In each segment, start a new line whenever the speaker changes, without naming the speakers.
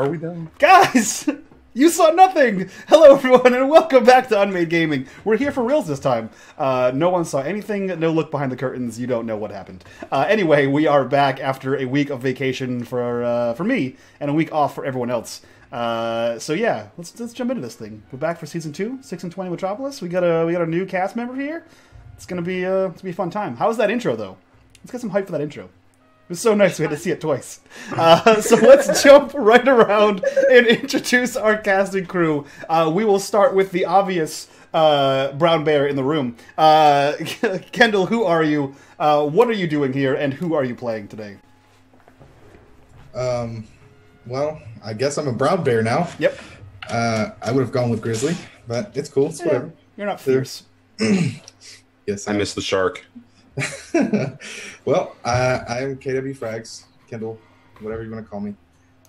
Are we done?
Guys, you saw nothing! Hello, everyone, and welcome back to UnMadeGaming. We're here for reals this time. No one saw anything, no look behind the curtains, you don't know what happened. Anyway, we are back after a week of vacation for me, and a week off for everyone else. So yeah, let's jump into this thing. We're back for Season 2, 6&Twenty Metropolis. We got a new cast member here. It's gonna be a fun time. How was that intro, though? Let's get some hype for that intro. It was so nice we had to see it twice. So let's jump right around and introduce our casting crew. We will start with the obvious brown bear in the room. Kendall, who are you? What are you doing here? And who are you playing today?
Well, I guess I'm a brown bear now.
Yep.
I would have gone with grizzly, but it's cool. It's whatever.
You're not fierce.
Yes,
I miss the shark.
Well, I'm KW Frags, Kendall, whatever you want to call me.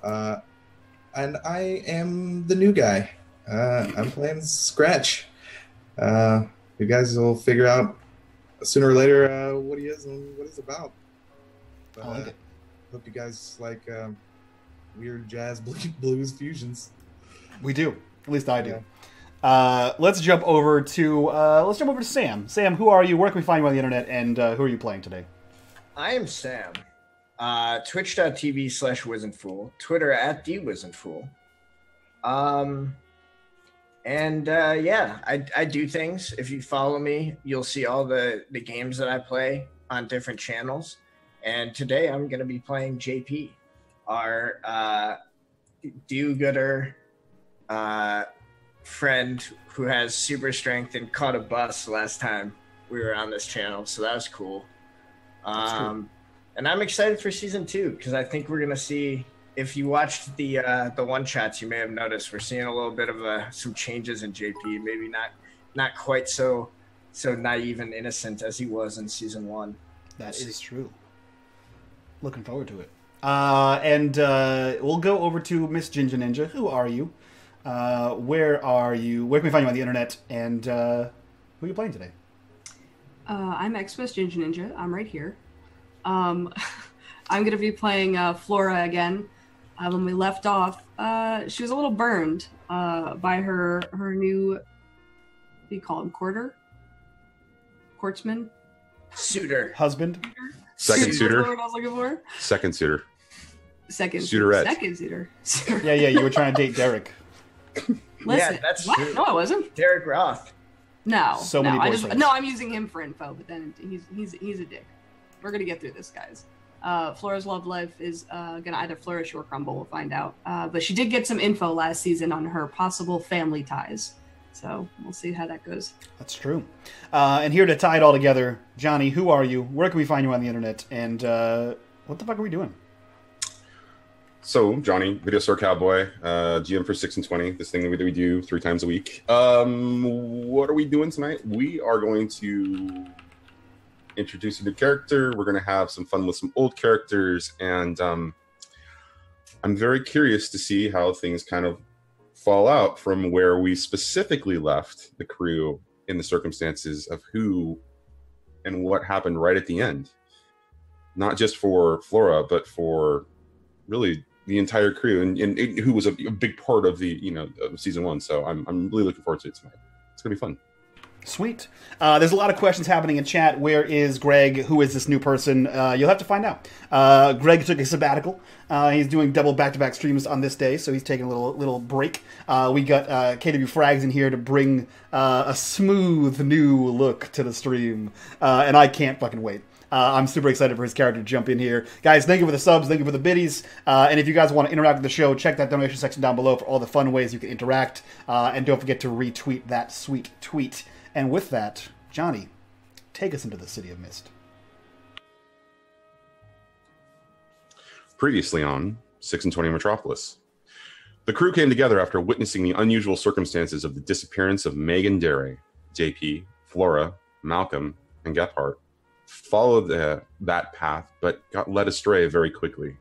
And I am the new guy. I'm playing Scratch. You guys will figure out sooner or later what he is and what he's about. But,
I like it.
Hope you guys like weird jazz blues fusions.
We do. At least I do. Yeah. Let's jump over to Sam. Sam, who are you? Where can we find you on the internet? And who are you playing today?
I am Sam. Twitch.tv/WizandFool. Twitter @TheWizandFool. Yeah, I do things. If you follow me, you'll see all the games that I play on different channels. And today I'm going to be playing JP, our do-gooder friend who has super strength and caught a bus last time we were on this channel, so that was cool. And I'm excited for season 2 because I think we're gonna see. If you watched the one shots, you may have noticed we're seeing a little bit of some changes in JP. Maybe not quite so naive and innocent as he was in season 1.
That is true. Looking forward to it. And we'll go over to Miss Ginger Ninja. Who are you? Where are you? Where can we find you on the internet? And who are you playing today?
I'm Xmas Ginger Ninja. I'm right here. I'm going to be playing Flora again. When we left off, she was a little burned by her new, what do you call him, courtsman?
Suitor.
Husband?
Second suitor.
What I was looking for?
Second suitor.
Second
Suitorette.
Second suitor.
Yeah, you were trying to date Derek.
Listen,
Yeah, that's
what?
true.
No, I wasn't.
Derek Roth.
No,
So many boyfriends.
I'm using him for info, but then he's a dick. We're gonna get through this, guys. Flora's love life is gonna either flourish or crumble. We'll find out. But she did get some info last season on her possible family ties, so we'll see how that goes.
That's true. And here to tie it all together, Johnny, who are you? Where can we find you on the internet? And what the fuck are we doing?
So, Johnny, Video Store Cowboy, GM for 6&Twenty, this thing that we do 3 times a week. What are we doing tonight? We are going to introduce a new character. We're going to have some fun with some old characters. And I'm very curious to see how things kind of fall out from where we specifically left the crew in the circumstances of who and what happened right at the end. Not just for Flora, but for really the entire crew and who was a big part of the of season 1. So I'm really looking forward to it tonight. It's gonna be fun.
Sweet. There's a lot of questions happening in chat. Where is Greg? Who is this new person? You'll have to find out. Greg took a sabbatical. He's doing double back-to-back streams on this day, so he's taking a little break. We got KW Frags in here to bring a smooth new look to the stream, and I can't fucking wait. I'm super excited for his character to jump in here. Guys, thank you for the subs, thank you for the biddies, and if you guys want to interact with the show, check that donation section down below for all the fun ways you can interact, and don't forget to retweet that sweet tweet. And with that, Johnny, take us into the City of Mist.
Previously on 6&Twenty Metropolis. The crew came together after witnessing the unusual circumstances of the disappearance of Megan Dere, JP, Flora, Malcolm, and Gephardt. Followed that path, but got led astray very quickly.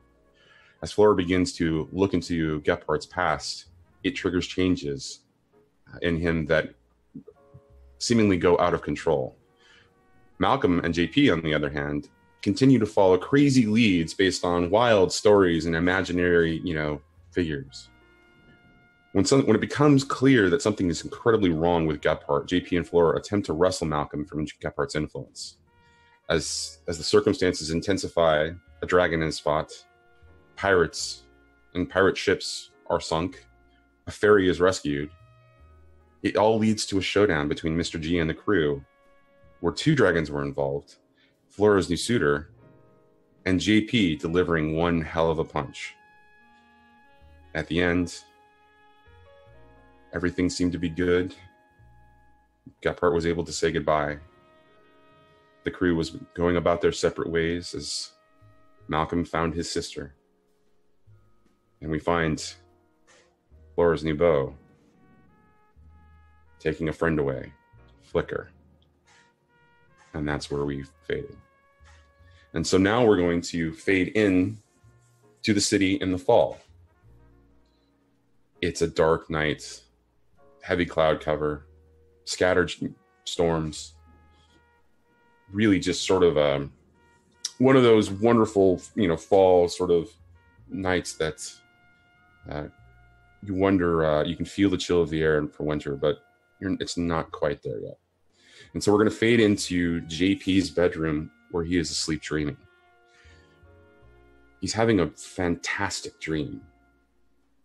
As Flora begins to look into Gephardt's past, it triggers changes in him that seemingly go out of control. Malcolm and JP, on the other hand, continue to follow crazy leads based on wild stories and imaginary, figures. When it becomes clear that something is incredibly wrong with Gephardt, JP and Flora attempt to wrestle Malcolm from Gephardt's influence. As the circumstances intensify, a dragon is fought, pirates and pirate ships are sunk, a ferry is rescued. It all leads to a showdown between Mr. G and the crew, where 2 dragons were involved, Flora's new suitor, and JP delivering one hell of a punch. At the end, everything seemed to be good. Gephardt was able to say goodbye. The crew was going about their separate ways as Malcolm found his sister. And we find Flora's new beau taking a friend away, Flicker. And that's where we faded. And so now we're going to fade in to the city in the fall. It's a dark night, heavy cloud cover, scattered storms. Really just sort of one of those wonderful, fall sort of nights that you wonder, you can feel the chill of the air for winter, but it's not quite there yet. And so we're going to fade into JP's bedroom where he is asleep dreaming. He's having a fantastic dream.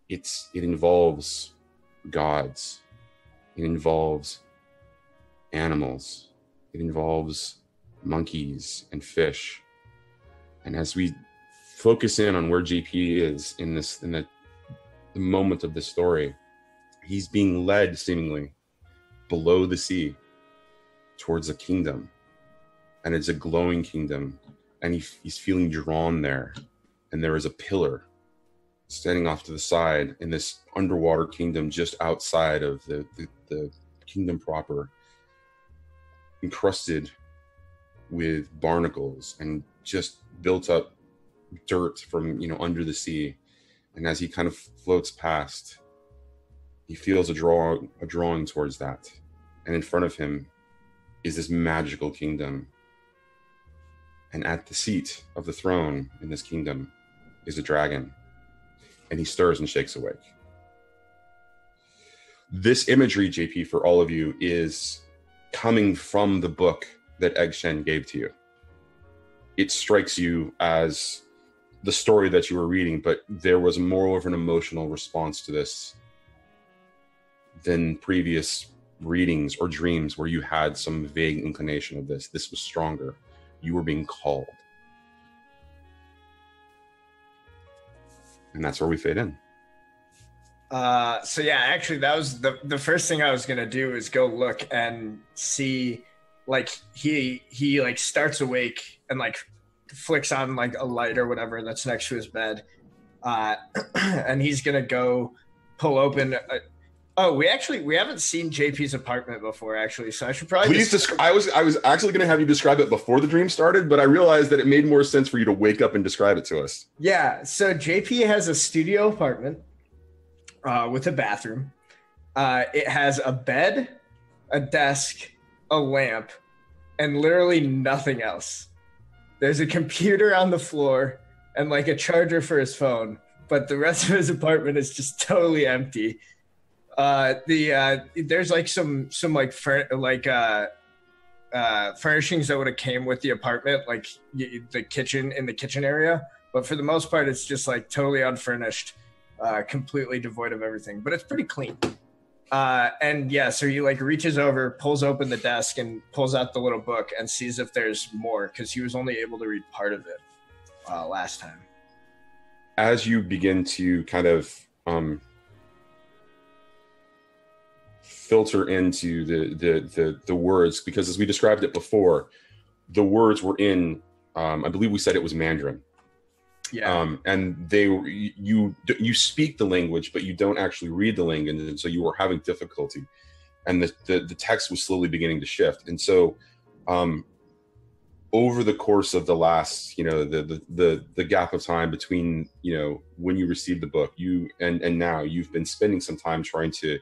It involves gods. It involves animals. It involves monkeys and fish. And as we focus in on where JP is in the moment of this story, he's being led seemingly below the sea towards a kingdom, and it's a glowing kingdom, and he's feeling drawn there, and there is a pillar standing off to the side in this underwater kingdom just outside of the kingdom proper, encrusted with barnacles and just built up dirt from under the sea. And as he kind of floats past, he feels a drawing towards that, and in front of him is this magical kingdom. And at the seat of the throne in this kingdom is a dragon, and he stirs and shakes awake. This imagery, JP, for all of you, is coming from the book that Egg Shen gave to you. It strikes you as the story that you were reading, but there was more of an emotional response to this than previous readings or dreams where you had some vague inclination of this. This was stronger. You were being called. And that's where we fade in.
So yeah, actually that was the first thing I was gonna do is go look and see, like he like starts awake and like flicks on like a light or whatever that's next to his bed, and he's gonna go pull open. We haven't seen JP's apartment before, actually, so I should probably
I was actually going to have you describe it before the dream started, but I realized that it made more sense for you to wake up and describe it to us.
Yeah, so JP has a studio apartment with a bathroom. It has a bed, a desk, a lamp, and literally nothing else. There's a computer on the floor and like a charger for his phone, but the rest of his apartment is just totally empty. There's like some furnishings that would have came with the apartment, like the kitchen area, but for the most part it's just like totally unfurnished, completely devoid of everything, but it's pretty clean. And yeah, so he like reaches over, pulls open the desk and pulls out the little book and sees if there's more, because he was only able to read part of it last time.
As you begin to kind of filter into the words, because as we described it before, the words were in I believe we said it was Mandarin.
Yeah.
And you speak the language, but you don't actually read the language, and so you were having difficulty, and the text was slowly beginning to shift. And so over the course of the last, the gap of time between when you received the book, and now you've been spending some time trying to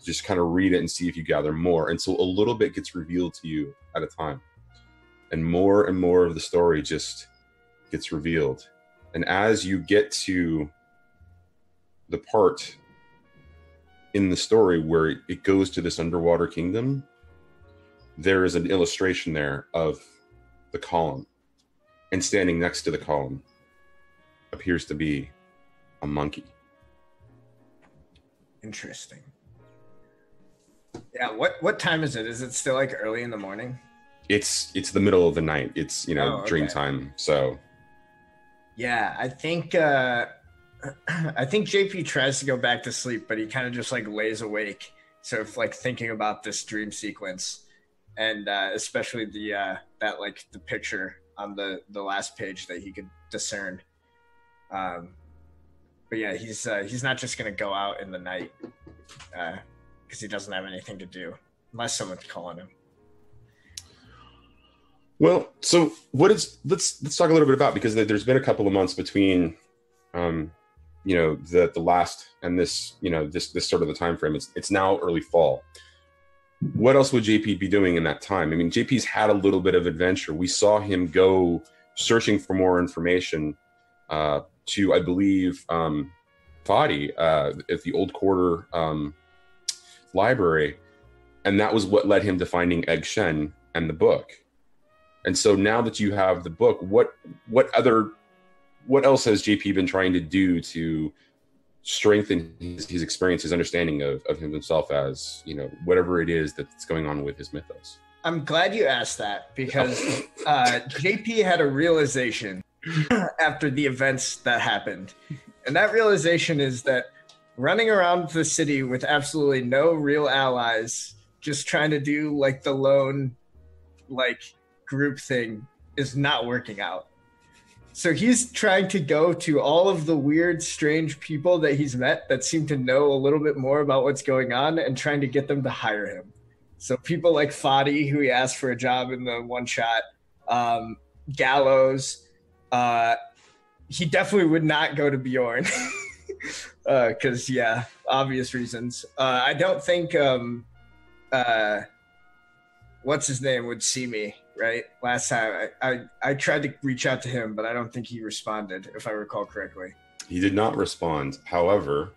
just kind of read it and see if you gather more. And so a little bit gets revealed to you at a time, and more of the story just gets revealed. And as you get to the part in the story where it goes to this underwater kingdom, there is an illustration there of the column, and standing next to the column appears to be a monkey.
Interesting. Yeah, what time is it? Is it still like early in the morning?
It's the middle of the night. It's, dream
okay.
time. So
yeah, I think JP tries to go back to sleep, but he kind of just like lays awake, sort of like thinking about this dream sequence, and especially the picture on the last page that he could discern. But yeah, he's not just gonna go out in the night because he doesn't have anything to do unless someone's calling him.
Well, so let's talk a little bit about, because there's been a couple of months between the last and this sort of the time frame. It's now early fall. What else would JP be doing in that time? I mean, JP's had a little bit of adventure. We saw him go searching for more information to, I believe, Fadi at the Old Quarter library, and that was what led him to finding Egg Shen and the book. And so now that you have the book, what else has JP been trying to do to strengthen his experience, his understanding of himself as, whatever it is that's going on with his mythos?
I'm glad you asked that, because JP had a realization after the events that happened. And that realization is that running around the city with absolutely no real allies, just trying to do like the lone group thing, is not working out. So he's trying to go to all of the weird, strange people that he's met that seem to know a little bit more about what's going on, and trying to get them to hire him. So people like Fadi, who he asked for a job in the one shot, Gallows, he definitely would not go to Bjorn because, obvious reasons. I don't think what's his name would see me, right? Last time I tried to reach out to him, but I don't think he responded, if I recall correctly.
He did not respond. However,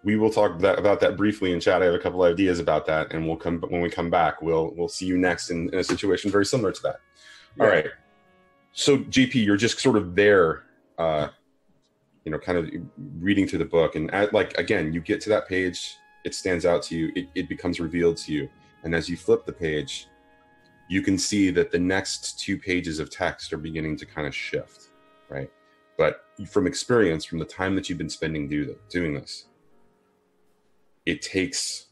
we will talk about that briefly in chat. I have a couple of ideas about that, and when we come back, we'll see you next in a situation very similar to that. Yeah. All right. So JP, you're just sort of there, kind of reading through the book, and again, you get to that page, it stands out to you, it becomes revealed to you, and as you flip the page, you can see that the next 2 pages of text are beginning to kind of shift, right? But from experience, from the time that you've been spending doing this, it takes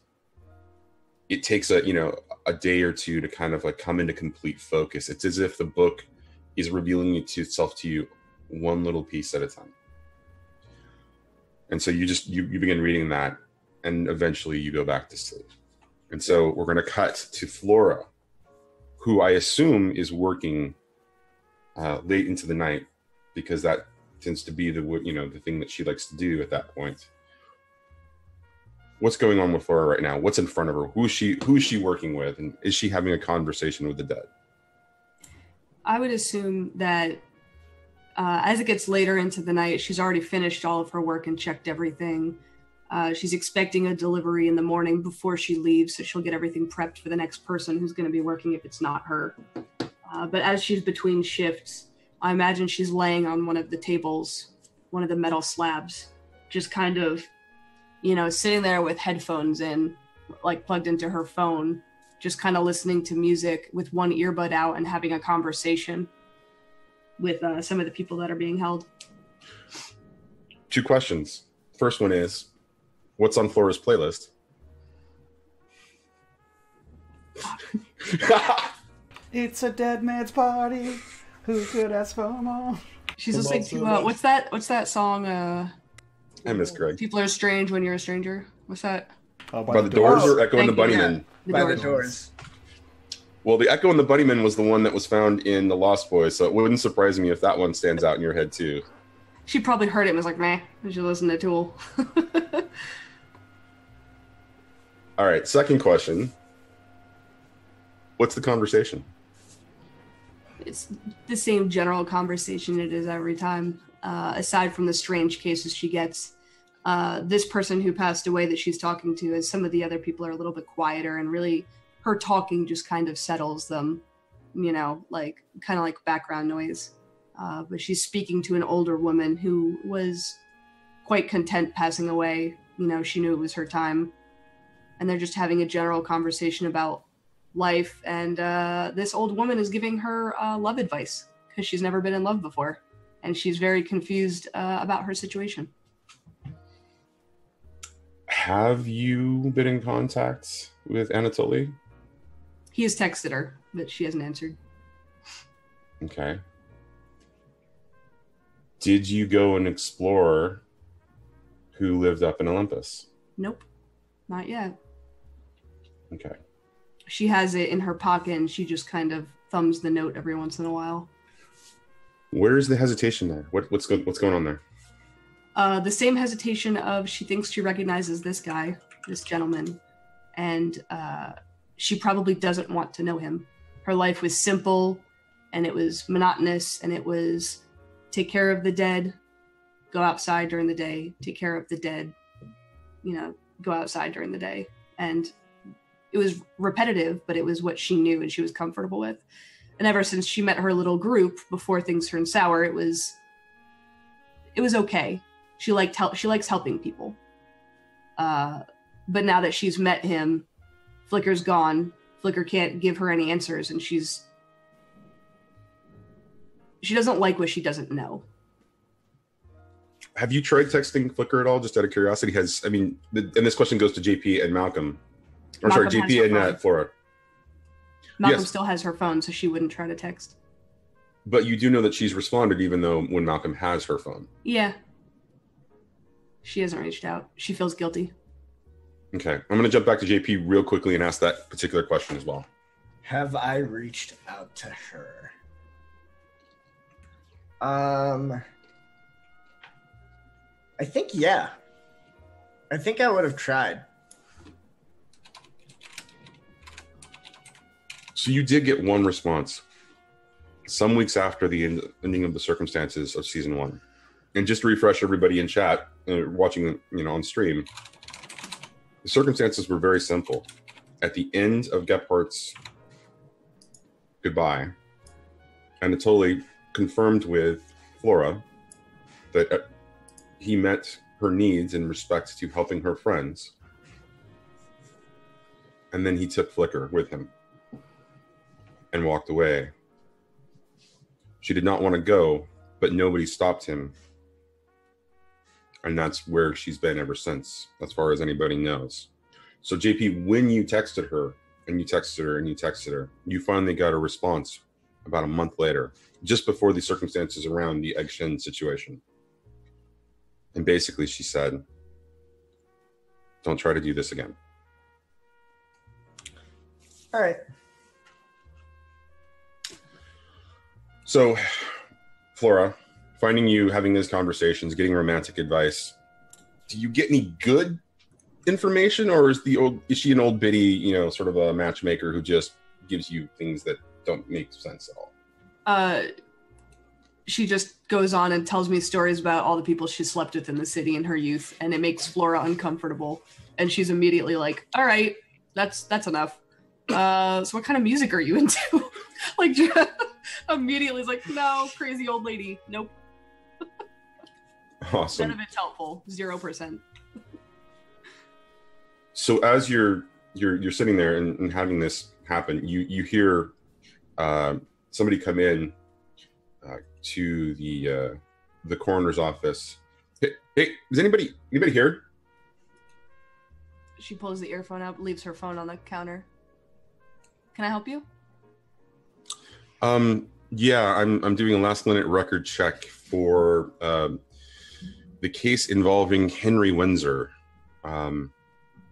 a day or two to kind of come into complete focus. It's as if the book is revealing itself to you one little piece at a time. And so you begin reading that, and eventually you go back to sleep. And so we're going to cut to Flora, who I assume is working late into the night, because that tends to be the thing that she likes to do at that point. What's going on with Flora right now? What's in front of her? Who is she working with? And is she having a conversation with the dead?
I would assume that as it gets later into the night, she's already finished all of her work and checked everything. She's expecting a delivery in the morning before she leaves, so she'll get everything prepped for the next person who's going to be working if it's not her. But as she's between shifts, I imagine she's laying on one of the tables, one of the metal slabs, just kind of, sitting there with headphones in, plugged into her phone, just kind of listening to music with one earbud out and having a conversation with some of the people that are being held.
2 questions. First one is, what's on Flora's playlist?
It's a dead man's party. Who could ask for more?
She's listening to what's that song?
I miss Greg.
People are strange when you're a stranger. What's that?
By the Doors or Echo and the Bunnymen?
By the Doors.
Well, the Echo and the Bunnymen was the one that was found in The Lost Boys, so it wouldn't surprise me if that one stands out in your head too.
She probably heard it and was like, meh, I should listen to Tool.
All right, second question. What's the conversation?
It's the same general conversation it is every time. Aside from the strange cases she gets, this person who passed away that she's talking to, as some of the other people are a little bit quieter, and really her talking just kind of settles them, you know, like kind of like background noise. But she's speaking to an older woman who was quite content passing away. You know, she knew it was her time. And they're just having a general conversation about life. And this old woman is giving her love advice because she's never been in love before. And she's very confused about her situation.
Have you been in contact with Anatoly?
He has texted her, but she hasn't answered.
Okay. Did you go and explore who lived up in Olympus?
Nope, not yet.
Okay.
She has it in her pocket, and she just kind of thumbs the note every once in a while.
Where's the hesitation there? What's going on there?
The same hesitation of she thinks she recognizes this guy, this gentleman, and she probably doesn't want to know him. Her life was simple, and it was monotonous, and it was take care of the dead, go outside during the day, take care of the dead, you know, go outside during the day. And it was repetitive, but it was what she knew and she was comfortable with. And ever since she met her little group before things turned sour, it was okay. She likes helping people. But now that she's met him, Flicker's gone. Flicker can't give her any answers, and she doesn't like what she doesn't know.
Have you tried texting Flicker at all, just out of curiosity? And this question goes to JP and Malcolm. I'm sorry, JP and Flora.
Malcolm still has her phone, so she wouldn't try to text.
But you do know that she's responded, even though when Malcolm has her phone.
Yeah. She hasn't reached out. She feels guilty.
Okay. I'm going to jump back to JP real quickly and ask that particular question as well.
Have I reached out to her? I think, yeah. I think I would have tried.
So you did get one response some weeks after the ending of the circumstances of season 1. And just to refresh everybody in chat, watching, on stream, the circumstances were very simple. At the end of Gephardt's goodbye, Anatoly confirmed with Flora that he met her needs in respect to helping her friends. And then he took Flicker with him and walked away. She did not want to go, but nobody stopped him. And that's where she's been ever since, as far as anybody knows. So JP, when you texted her, and you texted her, and you texted her, you finally got a response about a month later, just before the circumstances around the Egg Shin situation. And basically she said, don't try to do this again.
All right.
So, Flora, finding you having these conversations, getting romantic advice, do you get any good information, or is she an old biddy, sort of a matchmaker who just gives you things that don't make sense at all?
She just goes on and tells me stories about all the people she slept with in the city in her youth, and it makes Flora uncomfortable. And she's immediately like, all right, that's enough. So what kind of music are you into? Immediately is like, no, crazy old lady. Nope.
Awesome.
None of it's helpful. 0%.
So as you're sitting there and having this happen, you hear somebody come in to the coroner's office. Hey, is anybody here?
She pulls the earphone out, leaves her phone on the counter. Can I help you?
Yeah, I'm doing a last minute record check for the case involving Henry Windsor.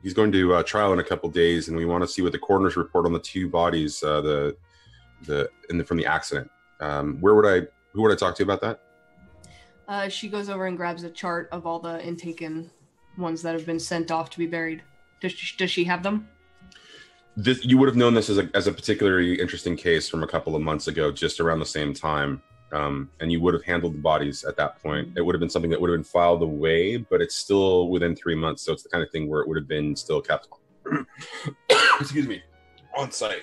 He's going to trial in a couple days, and we want to see what the coroner's report on the 2 bodies from the accident. Who would I talk to about that?
She goes over and grabs a chart of all the intaken ones that have been sent off to be buried. Does she have them?
You would have known this as a particularly interesting case from a couple of months ago, just around the same time. and you would have handled the bodies at that point. It would have been something that would have been filed away, but it's still within 3 months. So it's the kind of thing where it would have been still kept, excuse me, on site.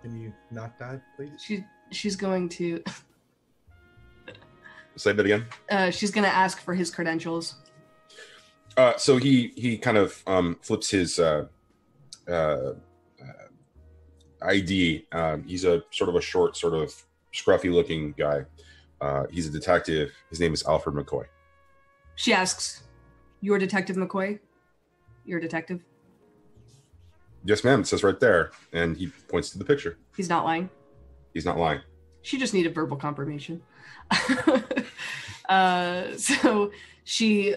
Can you not die, please?
She's going to.
Say that again.
She's going to ask for his credentials.
So he kind of flips his ID. He's a sort of a short, sort of scruffy looking guy. He's a detective. His name is Alfred McCoy.
She asks, "You're Detective McCoy? You're a detective?"
Yes, ma'am. It says right there. And he points to the picture.
He's not lying.
He's not lying.
She just needed verbal confirmation. So she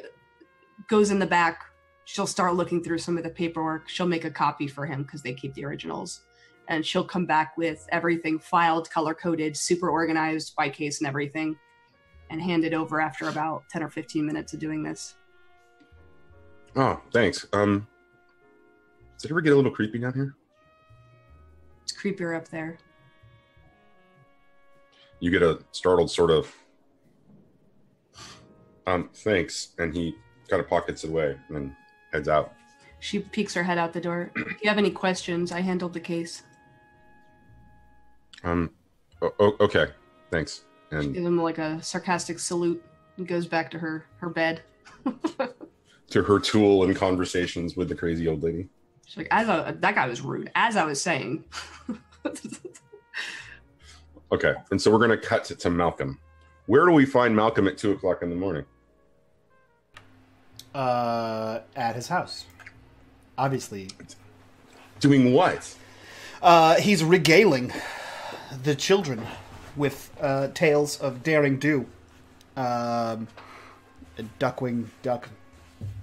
goes in the back. She'll start looking through some of the paperwork. She'll make a copy for him because they keep the originals. And she'll come back with everything filed, color-coded, super organized by case and everything, and hand it over after about 10 or 15 minutes of doing this.
Oh, thanks. Does it ever get a little creepy down here?
It's creepier up there.
You get a startled sort of, thanks. And he kind of pockets it away and heads out.
She peeks her head out the door. If you have any questions, I handled the case.
Okay, thanks. And
Give him like a sarcastic salute and goes back to her bed.
to her tool and conversations with the crazy old lady.
She's like, that guy was rude, as I was saying.
Okay, and so we're going to cut to Malcolm. Where do we find Malcolm at 2 o'clock in the morning?
At his house. Obviously.
Doing what?
He's regaling the children with tales of daring do. Duckwing,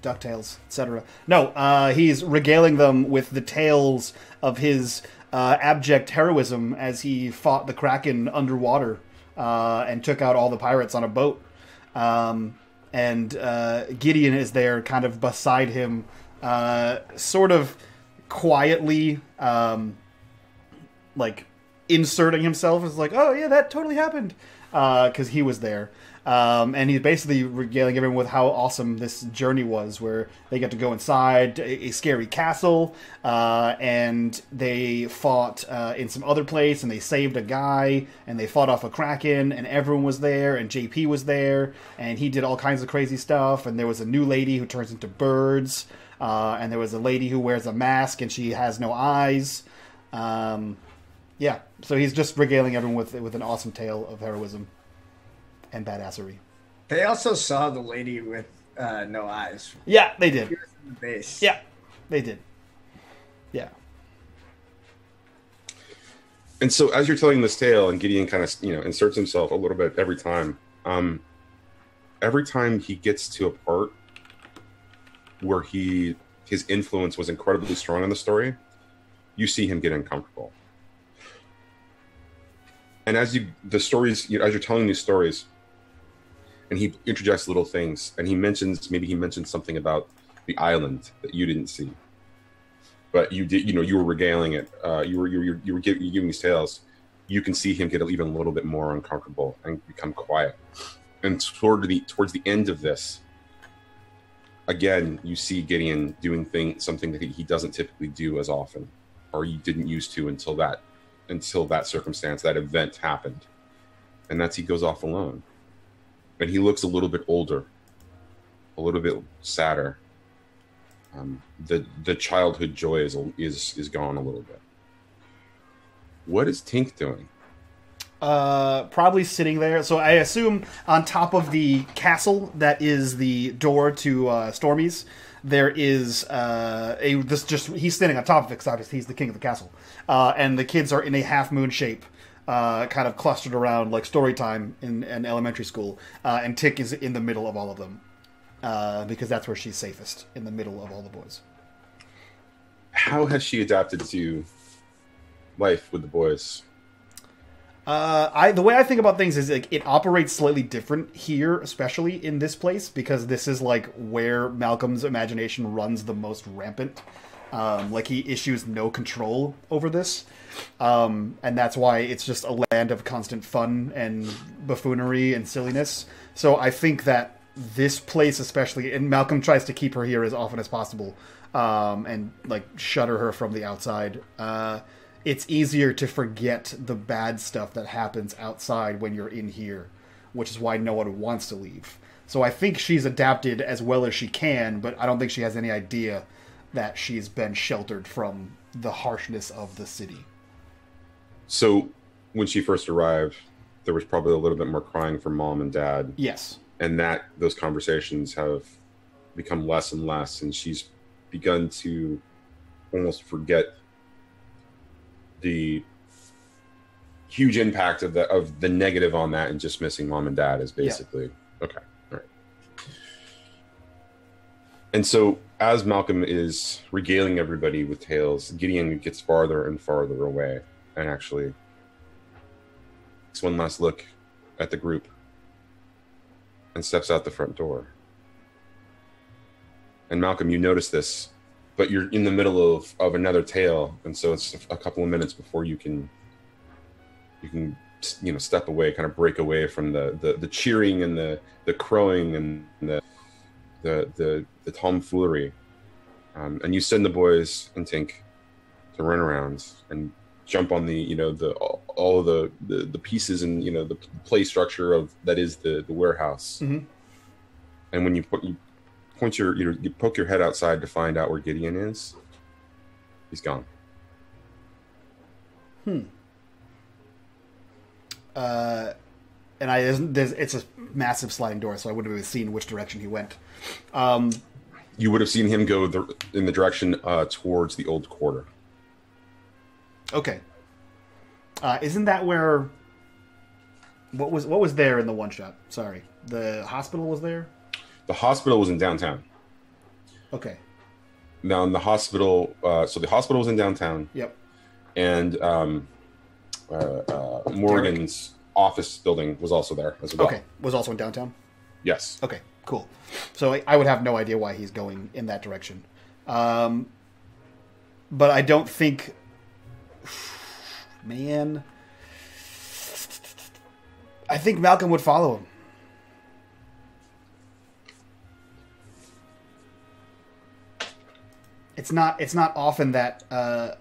DuckTales, etc. No, he's regaling them with the tales of his abject heroism as he fought the Kraken underwater and took out all the pirates on a boat. And Gideon is there kind of beside him, sort of quietly, like inserting himself as like, oh yeah, that totally happened, because he was there. And he's basically regaling everyone with how awesome this journey was, where they get to go inside a scary castle, and they fought in some other place, and they saved a guy, and they fought off a Kraken, and everyone was there, and JP was there, and he did all kinds of crazy stuff, and there was a new lady who turns into birds, and there was a lady who wears a mask, and she has no eyes. Yeah, so he's just regaling everyone with an awesome tale of heroism and badassery.
They also saw the lady with no eyes.
Yeah, they did.
She was in the base.
Yeah, they did. Yeah.
And so as you're telling this tale, and Gideon kind of, inserts himself a little bit every time he gets to a part where his influence was incredibly strong in the story, you see him get uncomfortable. And as you're telling these stories, and he interjects little things, and he mentions something about the island that you didn't see, but you did. You were regaling it. You were giving these tales. You can see him get even a little bit more uncomfortable and become quiet. And towards the end of this, again, you see Gideon doing something that he doesn't typically do as often, or he didn't used to until that circumstance, that event happened. And he goes off alone. And he looks a little bit older, a little bit sadder. The childhood joy is gone a little bit. What is Tink doing?
Probably sitting there. So I assume on top of the castle that is the door to Stormy's, there is he's standing on top of it because obviously he's the king of the castle. And the kids are in a half moon shape, kind of clustered around like story time in an elementary school. And Tick is in the middle of all of them, because that's where she's safest, in the middle of all the boys.
How has she adapted to life with the boys?
The way I think about things is like it operates slightly different here, especially in this place, because this is like where Malcolm's imagination runs the most rampant. Like he issues no control over this. And that's why it's just a land of constant fun and buffoonery and silliness. So I think that this place especially, and Malcolm tries to keep her here as often as possible, and like shutter her from the outside. It's easier to forget the bad stuff that happens outside when you're in here, which is why no one wants to leave. So I think she's adapted as well as she can, but I don't think she has any idea that she's been sheltered from the harshness of the city.
So when she first arrived, there was probably a little bit more crying from mom and dad.
Yes.
And that those conversations have become less and less, and she's begun to almost forget the huge impact of the negative on that, and just missing mom and dad is basically okay. All right. And so as Malcolm is regaling everybody with tales, Gideon gets farther and farther away, and actually takes one last look at the group and steps out the front door. And Malcolm, you notice this, but you're in the middle of another tale, and so it's a couple of minutes before you can step away, kind of break away from the cheering and the crowing and the tomfoolery, and you send the boys and Tink to run around and jump on all of the pieces and the play structure of that is the warehouse.
Mm-hmm.
And when you poke your head outside to find out where Gideon is, he's gone.
And it's a massive sliding door, so I wouldn't have seen which direction he went.
You would have seen him go in the direction towards the old quarter.
Okay. Isn't that where? What was there in the one shot? Sorry, the hospital was there.
The hospital was in downtown.
Okay.
Now in the hospital, so the hospital was in downtown.
Yep.
And Morgan's office building was also there as well.
Okay, was also in downtown.
Yes.
Okay, cool. So I would have no idea why he's going in that direction, but I don't think. Man, I think Malcolm would follow him. It's not often that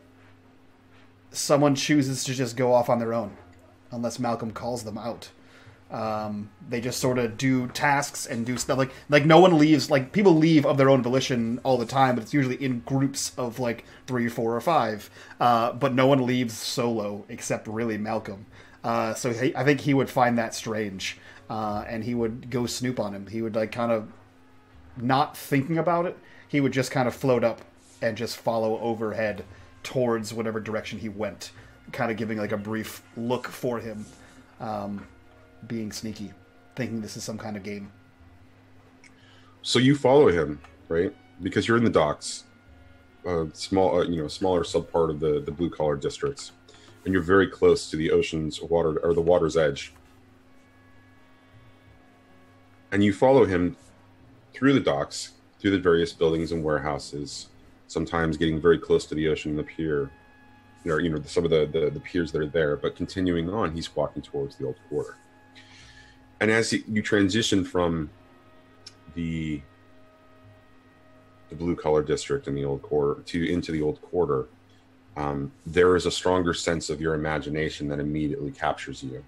someone chooses to just go off on their own, unless Malcolm calls them out. They just sort of do tasks and do stuff like no one leaves. Like people leave of their own volition all the time, but it's usually in groups of like 3, 4, or 5. But no one leaves solo except really Malcolm. So I think he would find that strange, and he would go snoop on him. He would like kind of not thinking about it. He would just kind of float up and just follow overhead towards whatever direction he went, kind of giving like a brief look for him. Being sneaky, thinking this is some kind of game.
So you follow him, right? Because you're in the docks, smaller subpart of the blue collar districts, and you're very close to the ocean's water or the water's edge. And you follow him through the docks, through the various buildings and warehouses, sometimes getting very close to the ocean and the pier, some of the piers that are there. But continuing on, he's walking towards the old quarter. And as you transition from the blue collar district in the old quarter into the old quarter, there is a stronger sense of your imagination that immediately captures you.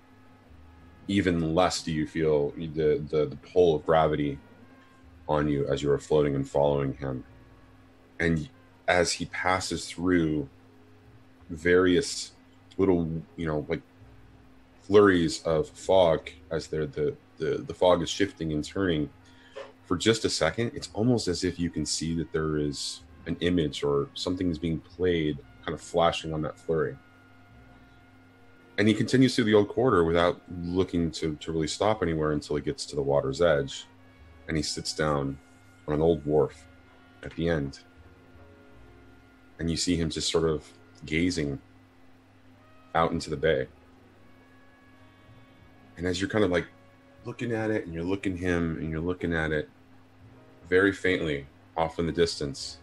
Even less do you feel the pull of gravity on you as you are floating and following him. And as he passes through various little, like flurries of fog, as the fog is shifting and turning for just a second, it's almost as if you can see that there is an image or something is being played kind of flashing on that flurry. And he continues through the old quarter without looking to really stop anywhere until he gets to the water's edge, and he sits down on an old wharf at the end. And you see him just sort of gazing out into the bay. And as you're kind of like looking at it, and you're looking at him, and you're looking at it, very faintly off in the distance,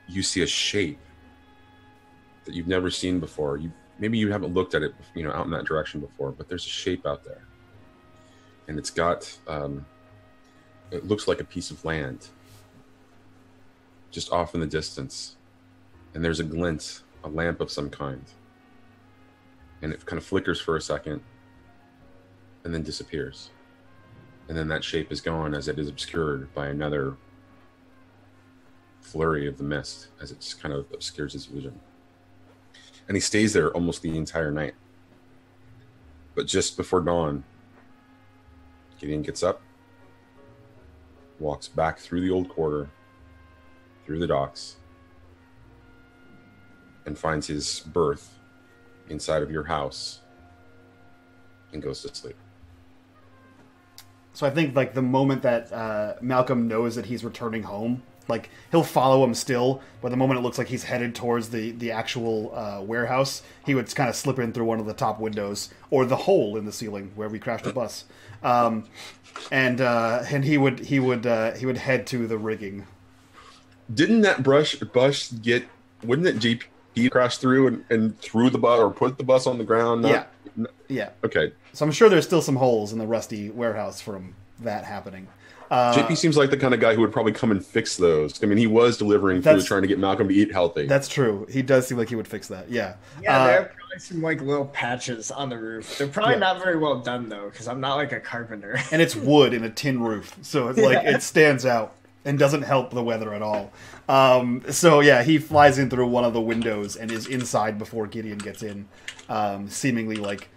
you see a shape that you've never seen before. Maybe you haven't looked at it, out in that direction before, but there's a shape out there, and it's got it looks like a piece of land just off in the distance, and there's a glint, a lamp of some kind, and it kind of flickers for a second and then disappears, and then that shape is gone as it is obscured by another flurry of the mist as it just kind of obscures his vision. And he stays there almost the entire night. But just before dawn, Gideon gets up, walks back through the old quarter, through the docks, and finds his berth inside of your house and goes to sleep.
So I think like the moment that Malcolm knows that he's returning home, like he'll follow him still, but the moment it looks like he's headed towards the actual warehouse, he would kind of slip in through one of the top windows or the hole in the ceiling where we crashed the bus, and he would head to the rigging.
Didn't that bus get? Wouldn't it JP crash through and threw the bus or put the bus on the ground?
Yeah.
Okay.
So I'm sure there's still some holes in the rusty warehouse from that happening.
JP seems like the kind of guy who would probably come and fix those. I mean, he was delivering food, trying to get Malcolm to eat healthy.
That's true. He does seem like he would fix that. Yeah.
Yeah, there are probably some like little patches on the roof. They're probably not very well done though, because I'm not like a carpenter.
And it's wood in a tin roof, so it's like it stands out and doesn't help the weather at all. So yeah, he flies in through one of the windows and is inside before Gideon gets in, seemingly like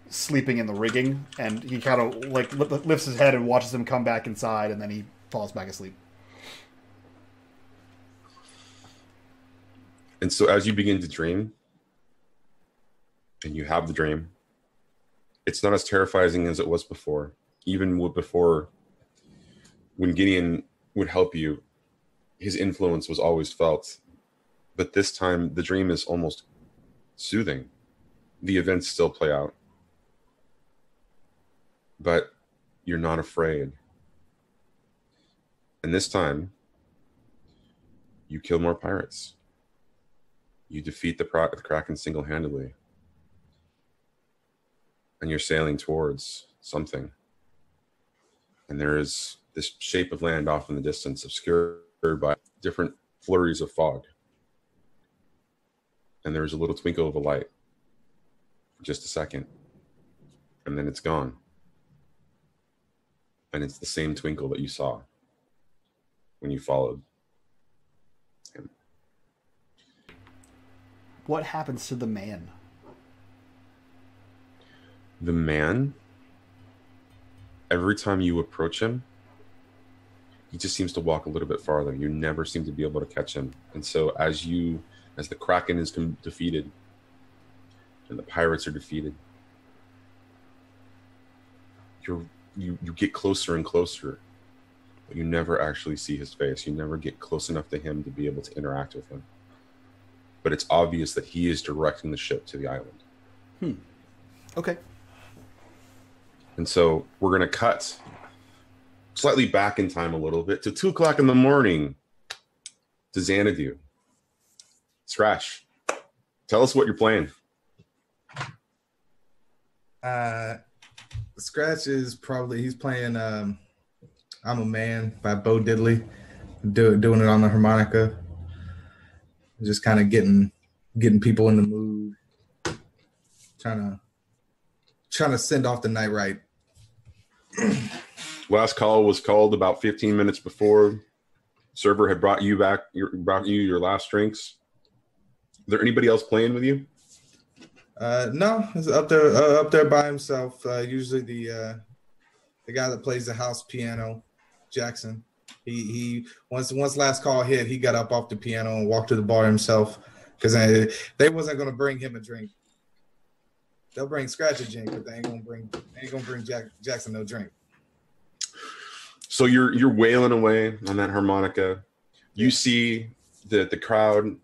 sleeping in the rigging, and he kind of like lifts his head and watches him come back inside, and then he falls back asleep.
And so as you begin to dream, and you have the dream, it's not as terrifying as it was before. Even before, when Gideon would help you, his influence was always felt. But this time, the dream is almost soothing. The events still play out. But you're not afraid. And this time, you kill more pirates. You defeat the Kraken single-handedly. And you're sailing towards something. And there is this shape of land off in the distance, obscured by different flurries of fog. And there's a little twinkle of a light for just a second. And then it's gone. And it's the same twinkle that you saw when you followed him.
What happens to the man?
The man, every time you approach him, he just seems to walk a little bit farther. You never seem to be able to catch him. And so as the Kraken is defeated and the pirates are defeated, you get closer and closer, but you never actually see his face. You never get close enough to him to be able to interact with him. But it's obvious that he is directing the ship to the island.
Okay.
And so we're going to cut slightly back in time a little bit to 2 o'clock in the morning to Xanadu. Scratch, tell us what you're playing.
Scratch is he's playing I'm a Man by Bo Diddley, doing it on the harmonica. Just kind of getting people in the mood, trying to send off the night right.
Last call was called about 15 minutes before. Server had brought you your last drinks. Is there anybody else playing with you?
No, he's up there by himself. Usually the guy that plays the house piano, Jackson. He once last call hit, he got up off the piano and walked to the bar himself because they wasn't gonna bring him a drink. They'll bring Scratch a drink, but they ain't gonna bring Jackson no drink.
So you're wailing away on that harmonica. You see the crowd,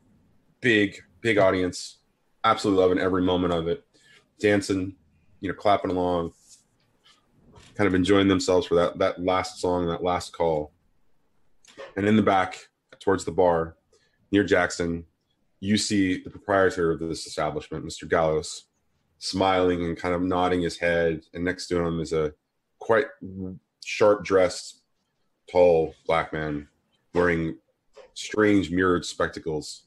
big audience, absolutely loving every moment of it, dancing, clapping along, kind of enjoying themselves for that last song, that last call. And in the back, towards the bar, near Jackson, you see the proprietor of this establishment, Mr. Gallows, smiling and kind of nodding his head. And next to him is a quite sharp-dressed, tall black man wearing strange mirrored spectacles,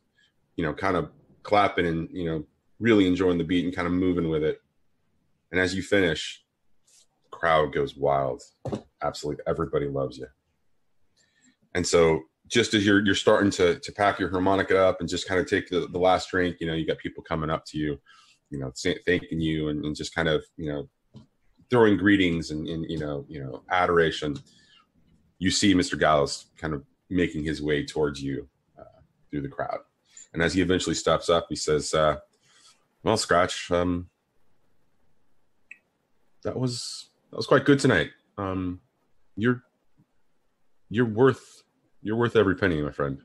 kind of clapping and, really enjoying the beat and kind of moving with it. And as you finish, the crowd goes wild. Absolutely everybody loves you. And so just as you're starting to pack your harmonica up and just kind of take the last drink, you got people coming up to you, thanking you and just kind of, throwing greetings and adoration. You see Mr. Gallows kind of making his way towards you through the crowd. And as he eventually steps up, he says, well, Scratch, that was quite good tonight. You're worth every penny, my friend.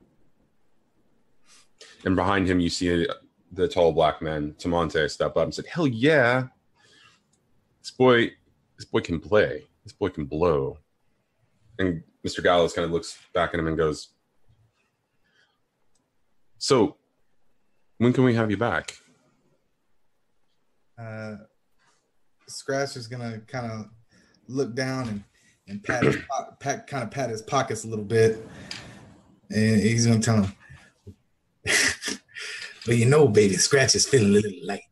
And behind him, you see the tall black man, Tamonte, step up and said, hell yeah. This boy can play. This boy can blow. And Mr. Gallows kind of looks back at him and goes, so when can we have you back?
Scratch is gonna kind of look down and pat his pockets a little bit, and he's gonna tell him, "But baby, Scratch is feeling a little light.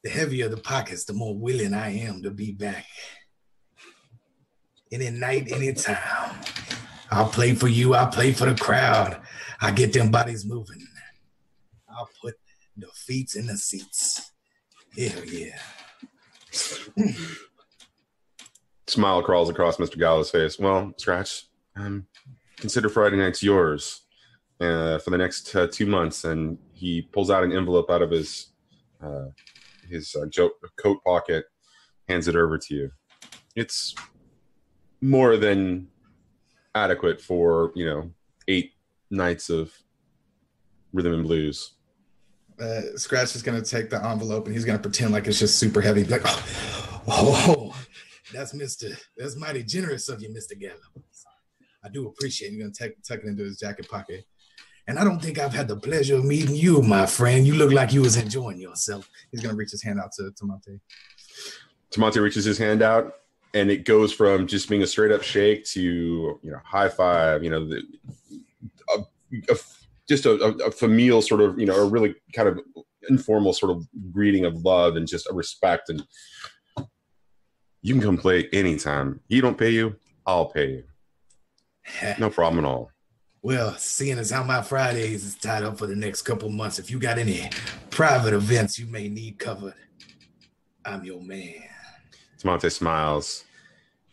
The heavier the pockets, the more willing I am to be back. Any night, any time. I'll play for you. I'll play for the crowd. I'll get them bodies moving. I'll put the feet in the seats. Hell yeah."
Smile crawls across Mr. Gallows' face. Well, Scratch, consider Friday night's yours for the next 2 months. And he pulls out an envelope out of his coat pocket, hands it over to you. It's more than adequate for 8 nights of rhythm and blues.
Scratch is going to take the envelope and he's going to pretend like it's just super heavy. Like, oh, that's mighty generous of you, Mr. Gallows. I do appreciate it. You're going to tuck it into his jacket pocket. And I don't think I've had the pleasure of meeting you, my friend. You look like you was enjoying yourself. He's going to reach his hand out to Tamonte.
Tamonte reaches his hand out, and it goes from just being a straight up shake to high five. Just a familial sort of a really kind of informal sort of greeting of love and just a respect. And you can come play anytime. You don't pay you, I'll pay you. No problem at all.
Well, seeing as how my Fridays is tied up for the next couple months, if you got any private events you may need covered, I'm your man.
Tamonte smiles.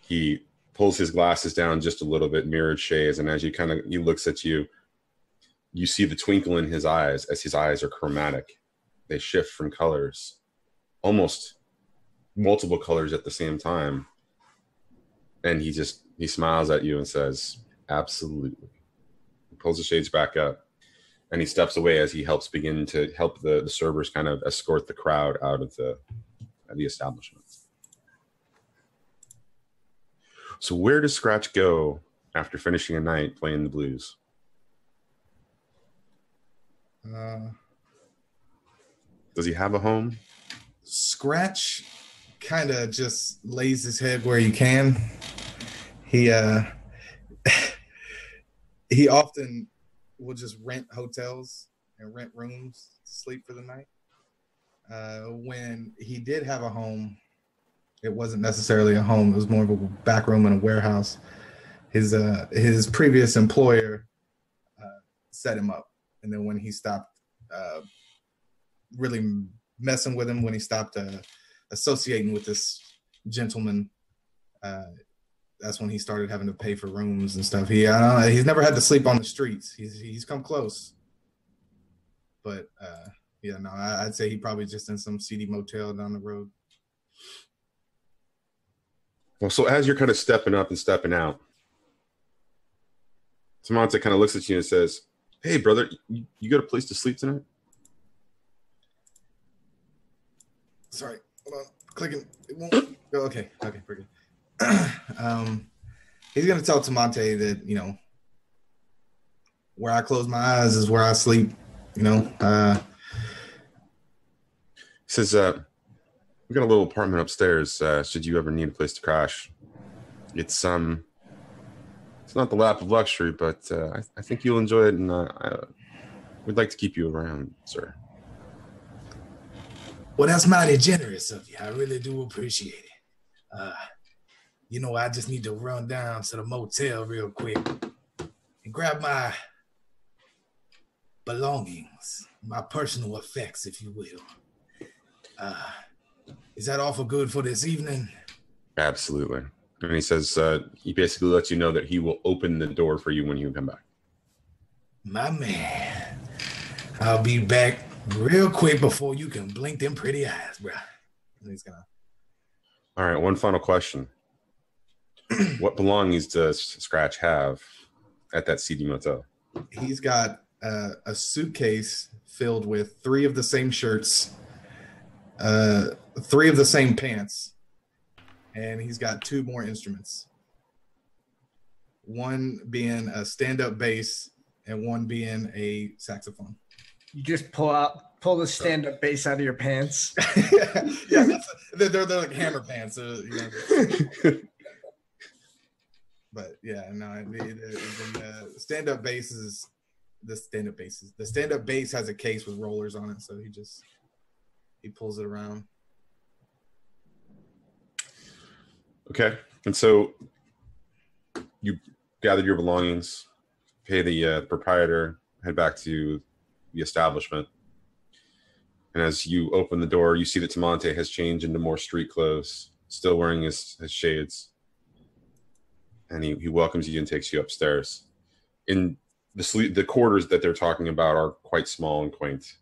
He pulls his glasses down just a little bit, mirrored shades, and as he looks at you, you see the twinkle in his eyes as his eyes are chromatic. They shift from colors, almost multiple colors at the same time. And he smiles at you and says, absolutely. He pulls the shades back up and he steps away as he helps the servers kind of escort the crowd out of the establishment. So where does Scratch go after finishing a night playing the blues? Does he have a home?
Scratch kind of just lays his head where he can. He often will just rent hotels and rent rooms to sleep for the night. When he did have a home, it wasn't necessarily a home. It was more of a back room in a warehouse. His previous employer set him up. And then when he stopped really messing with him, when he stopped associating with this gentleman, that's when he started having to pay for rooms and stuff. He's never had to sleep on the streets. He's come close. But I'd say he probably just in some seedy motel down the road.
Well, so as you're kind of stepping up and stepping out, Tamonte kind of looks at you and says, hey, brother, you got a place to sleep tonight?
Sorry, hold on. Clicking. It won't go. Okay, pretty good. He's going to tell Tamonte that, where I close my eyes is where I sleep. You know.
He says, "We got a little apartment upstairs. Should you ever need a place to crash, it's not the lap of luxury, but I think you'll enjoy it, and we'd like to keep you around, sir."
Well, that's mighty generous of you. I really do appreciate it. I just need to run down to the motel real quick and grab my belongings, my personal effects, if you will. Is that all for good for this evening?
Absolutely. And he says he basically lets you know that he will open the door for you when you come back.
My man, I'll be back real quick before you can blink them pretty eyes, bro.
And he's gonna.
All right, one final question. What belongings does Scratch have at that seedy motel?
He's got a suitcase filled with 3 of the same shirts, 3 of the same pants, and he's got 2 more instruments. One being a stand-up bass and one being a saxophone.
You just pull the stand-up bass out of your pants.
Yeah, they're like hammer pants. But yeah, no, the stand-up bass is the stand-up bass has a case with rollers on it, so he pulls it around.
Okay, and so you gathered your belongings, pay the proprietor, head back to the establishment. And as you open the door, you see that Tamonte has changed into more street clothes, still wearing his shades. And he welcomes you and takes you upstairs. In the quarters that they're talking about are quite small and quaint.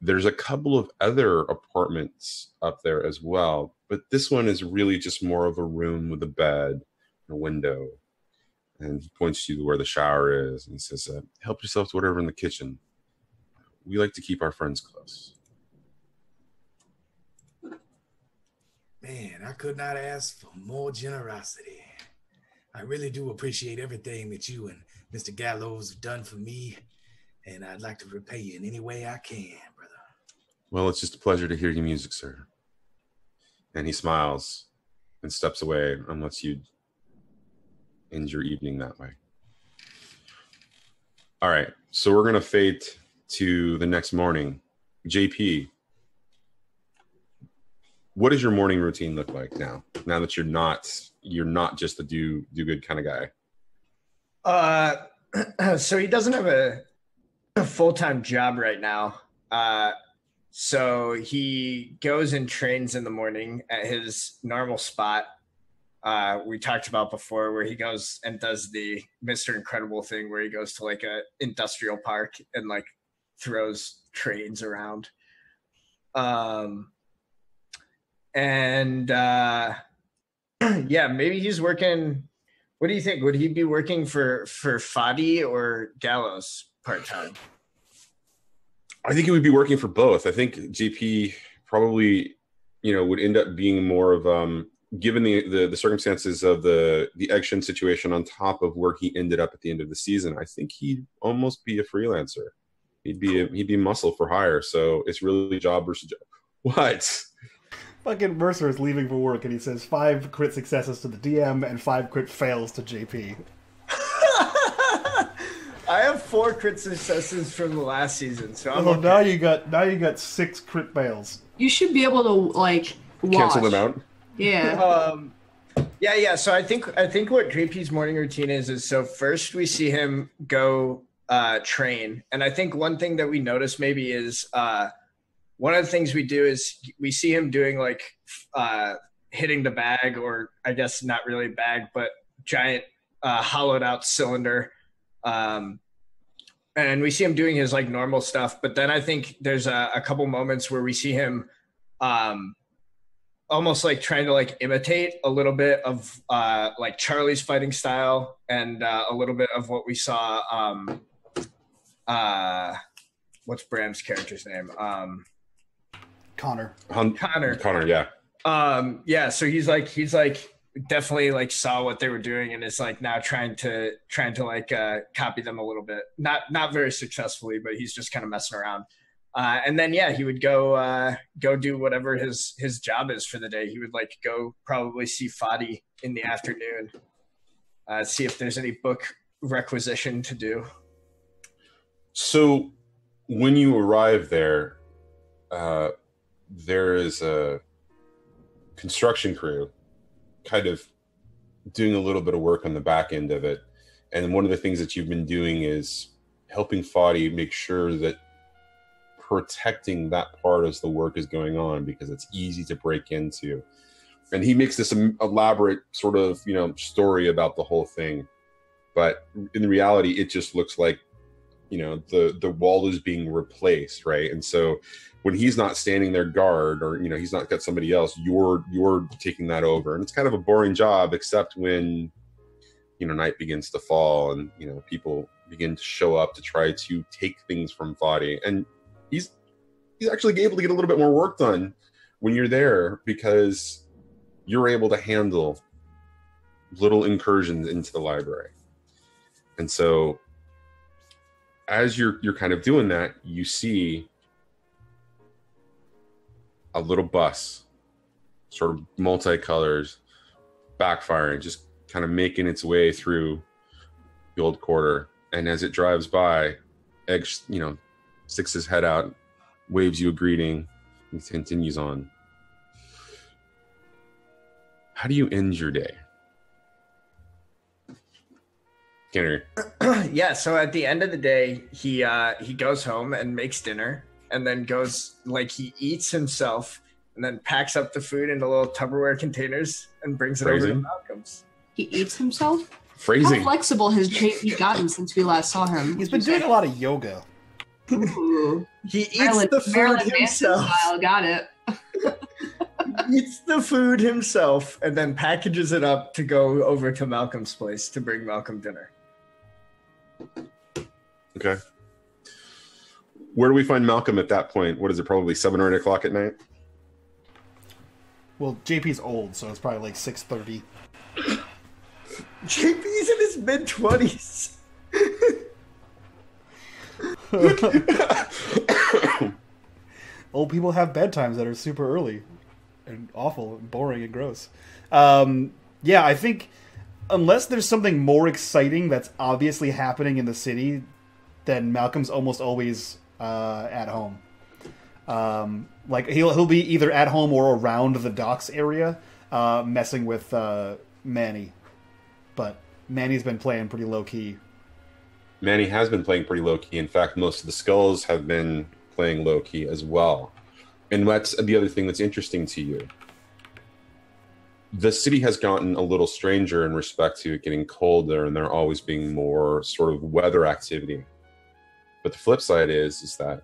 There's a couple of other apartments up there as well, but this one is really just more of a room with a bed and a window. And he points you to where the shower is and he says, help yourself to whatever in the kitchen. We like to keep our friends close.
Man, I could not ask for more generosity. I really do appreciate everything that you and Mr. Gallows have done for me, and I'd like to repay you in any way I can, brother.
Well, it's just a pleasure to hear your music, sir. And he smiles and steps away and lets you end your evening that way. All right, so we're going to fade to the next morning. JP, what does your morning routine look like now that you're not just a do good kind of
guy? So he doesn't have a full-time job right now. So he goes and trains in the morning at his normal spot. We talked about before where he goes and does the Mr. Incredible thing where he goes to like a industrial park and like throws trains around. Yeah, maybe he's working. What do you think? Would he be working for Fadi or Gallows part-time?
I think he would be working for both. I think JP probably, would end up being more of, given the circumstances of the Action situation on top of where he ended up at the end of the season, I think he'd almost be a freelancer. He'd be muscle for hire. So it's really job versus job. What?
Fucking Mercer is leaving for work and he says 5 crit successes to the DM and 5 crit fails to JP.
I have 4 crit successes from the last season, so I'm
okay. Now you got 6 crit fails.
You should be able to watch.
Cancel them out.
Yeah.
Yeah. So I think what JP's morning routine is so first we see him go train, and I think one thing that we notice maybe is one of the things we do is we see him doing like hitting the bag, or I guess not really bag, but giant hollowed out cylinder. And we see him doing his like normal stuff. But then I think there's a couple moments where we see him almost like trying to like imitate a little bit of like Charlie's fighting style and a little bit of what we saw. What's Bram's character's name?
Connor.
Connor, yeah.
Yeah, so he's like definitely like saw what they were doing and is like now trying to like copy them a little bit. Not very successfully, but he's just kind of messing around. And then yeah, he would go do whatever his job is for the day. He would like go probably see Fadi in the afternoon, see if there's any book requisition to do.
So when you arrive there, there is a construction crew kind of doing a little bit of work on the back end of it. And one of the things that you've been doing is helping Fadi make sure that protecting that part as the work is going on, because it's easy to break into. And he makes this elaborate sort of, story about the whole thing. But in reality, it just looks like, the wall is being replaced, right? And so when he's not standing there guard, or he's not got somebody else, you're taking that over. And it's kind of a boring job, except when night begins to fall and people begin to show up to try to take things from Fadi. And he's actually able to get a little bit more work done when you're there, because you're able to handle little incursions into the library. And so as you're kind of doing that, you see a little bus, sort of multicolors, backfiring, just kind of making its way through the old quarter. And as it drives by, Egg, sticks his head out, waves you a greeting, and continues on. How do you end your day? Kenner.
Yeah, so at the end of the day, he goes home and makes dinner, and then goes, like, he eats himself, and then packs up the food into little Tupperware containers and brings it over to Malcolm's.
He eats himself?
Phrasing.
How flexible has JP gotten since we last saw him?
He's been doing a lot of yoga.
Ooh.
He eats the food himself.
Style, got it.
Eats the food himself and then packages it up to go over to Malcolm's place to bring Malcolm dinner.
Okay. Where do we find Malcolm at that point? What is it, probably 7 or 8 o'clock at night?
Well, JP's old, so it's probably like 6:30.
JP's in his mid-20s.
Old people have bedtimes that are super early and awful and boring and gross. Yeah, I think unless there's something more exciting that's obviously happening in the city, then Malcolm's almost always at home. Like he'll be either at home or around the docks area, messing with Manny. But Manny's been playing pretty low key.
Manny has been playing pretty low key. In fact, most of the skulls have been playing low key as well. And that's the other thing that's interesting to you. The city has gotten a little stranger in respect to it getting colder and there always being more sort of weather activity. But the flip side is that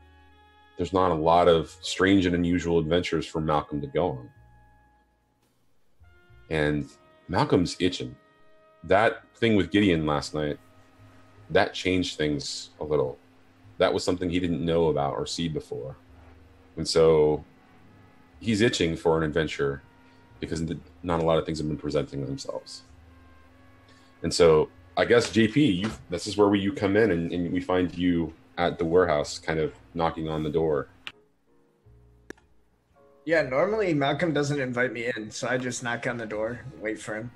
there's not a lot of strange and unusual adventures for Malcolm to go on. And Malcolm's itching. That thing with Gideon last night, that changed things a little. That was something he didn't know about or see before. And so he's itching for an adventure because not a lot of things have been presenting themselves. And so I guess, JP, this is where you come in and we find you at the warehouse kind of knocking on the door.
Yeah, normally Malcolm doesn't invite me in, so I just knock on the door and wait for him.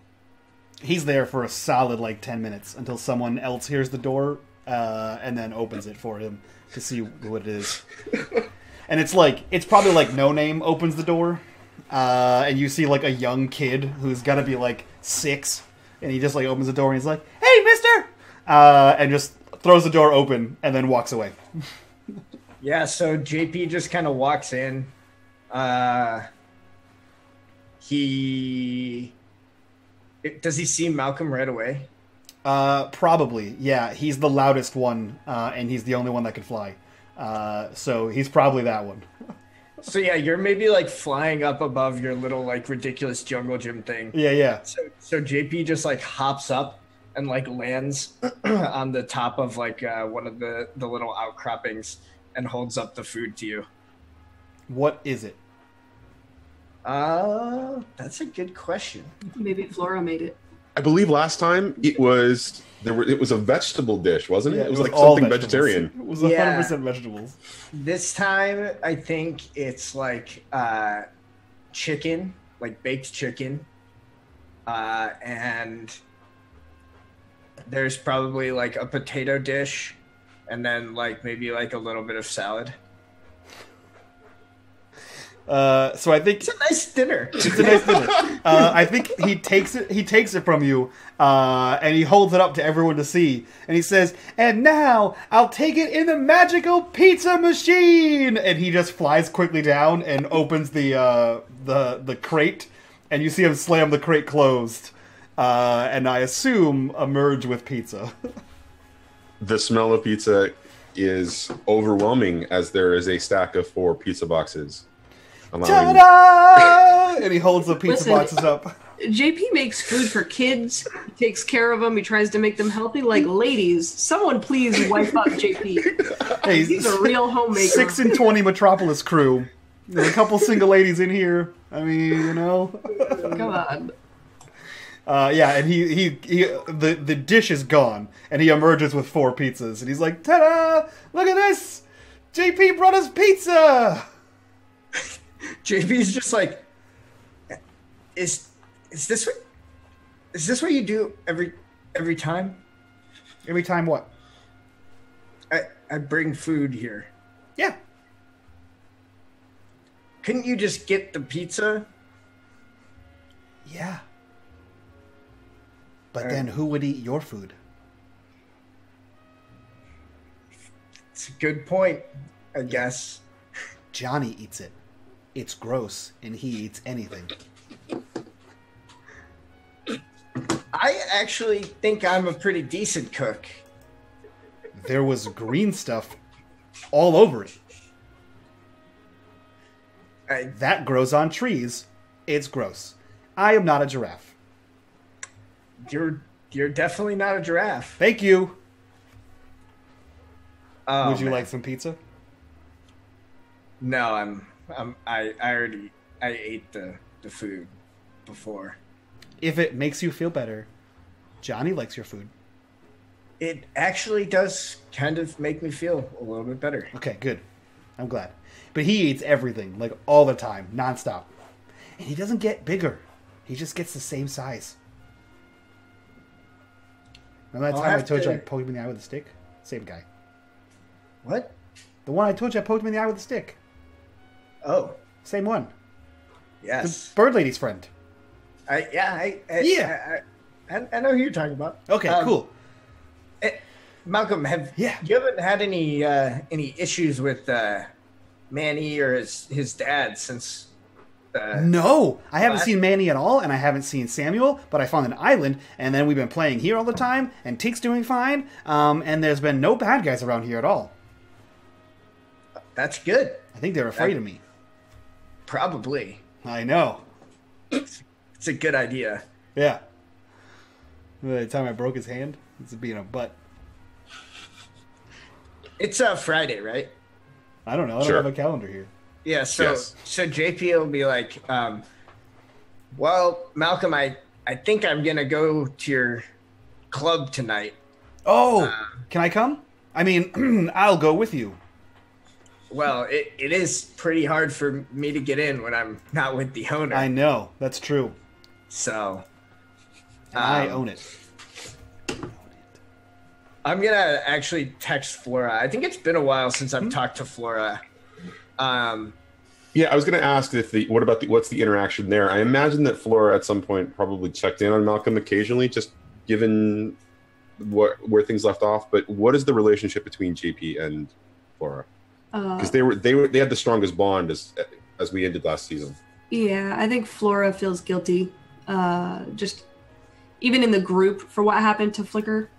He's there for a solid 10 minutes until someone else hears the door and then opens it for him to see what it is. And it's probably No Name opens the door, and you see a young kid who's got to be 6, and he just opens the door and he's like, "Hey, mister!" And just throws the door open and then walks away.
Yeah, so JP just kind of walks in. Does he see Malcolm right away?
Probably, yeah. He's the loudest one, and he's the only one that can fly. So he's probably that one.
So yeah, you're maybe flying up above your little ridiculous jungle gym thing.
Yeah.
So JP just hops up and lands on the top of one of the little outcroppings and holds up the food to you.
What is it?
That's a good question.
Maybe Flora made it.
I believe last time it was it was a vegetable dish, wasn't it?
Yeah,
It was like
all
something
vegetables.
vegetarian.
It was
Yeah.
100% vegetables.
This time, I think it's like chicken, like baked chicken, and there's probably like a potato dish, and then like maybe like a little bit of salad.
So I think
It's a nice dinner.
it's a nice dinner. I think he takes it from you, and he holds it up to everyone to see, and he says, "And now I'll take it in the magical pizza machine." And he just flies quickly down and opens the crate, and you see him slam the crate closed, and I assume emerge with pizza.
The smell of pizza is overwhelming as there is a stack of 4 pizza boxes. Allowing...
Ta-da! And he holds the pizza
Listen.
boxes up.
JP makes food for kids. He takes care of them. He tries to make them healthy. Like, ladies, someone please wipe up JP.
Hey,
He's a real homemaker.
6&Twenty Metropolis crew. There's a couple single ladies in here. I mean, you know.
Come on.
Yeah, and the dish is gone, and he emerges with 4 pizzas, and he's like, "Ta-da! Look at this! JP brought us pizza!"
JP's just like, is this what you do every time?
Every time what?
I bring food here.
Yeah.
Couldn't you just get the pizza?
Yeah. But then who would eat your food?
It's a good point, I guess.
Johnny eats it. It's gross, and he eats anything.
I actually think I'm a pretty decent cook.
There was green stuff all over it. That grows on trees. It's gross. I am not a giraffe.
You're definitely not a giraffe.
Thank you.
Oh,
Would you
man.
like some pizza?
No, I ate the food before.
If it makes you feel better, Johnny likes your food.
It actually does kind of make me feel a little bit better.
Okay, good. I'm glad. But he eats everything, like all the time, nonstop. And he doesn't get bigger. He just gets the same size. Remember that
I'll
time I
have
told you
to-
I poked him in the eye with a stick? Same guy.
What?
The one I told you I poked him in the eye with a stick.
Oh,
Same one. The
yes.
bird lady's friend.
I know who you're talking about.
Okay, cool.
Malcolm, you haven't had any issues with Manny or his dad since?
No, I haven't
What?
seen Manny at all, and I haven't seen Samuel, but I found an island, and then we've been playing here all the time, and Tink's doing fine, and there's been no bad guys around here at all.
That's good.
I think they're afraid of me.
Probably.
I know.
It's a good idea.
Yeah. The time I broke his hand, it's being a butt.
It's Friday, right?
I don't know. I don't
Sure.
have a calendar here.
Yeah. So
Yes.
so JP will be like, well, Malcolm, I think I'm gonna go to your club tonight.
Oh, can I come? I mean, I'll go with you.
Well, it is pretty hard for me to get in when I'm not with the owner.
I know. That's true.
So
And I own it.
I'm gonna actually text Flora. I think it's been a while since I've talked to Flora.
Yeah, I was going to ask what's the interaction there? I imagine that Flora at some point probably checked in on Malcolm occasionally, just given where things left off. But what is the relationship between JP and Flora? Because they had the strongest bond as we ended last season.
Yeah, I think Flora feels guilty. Just even in the group for what happened to Flicker.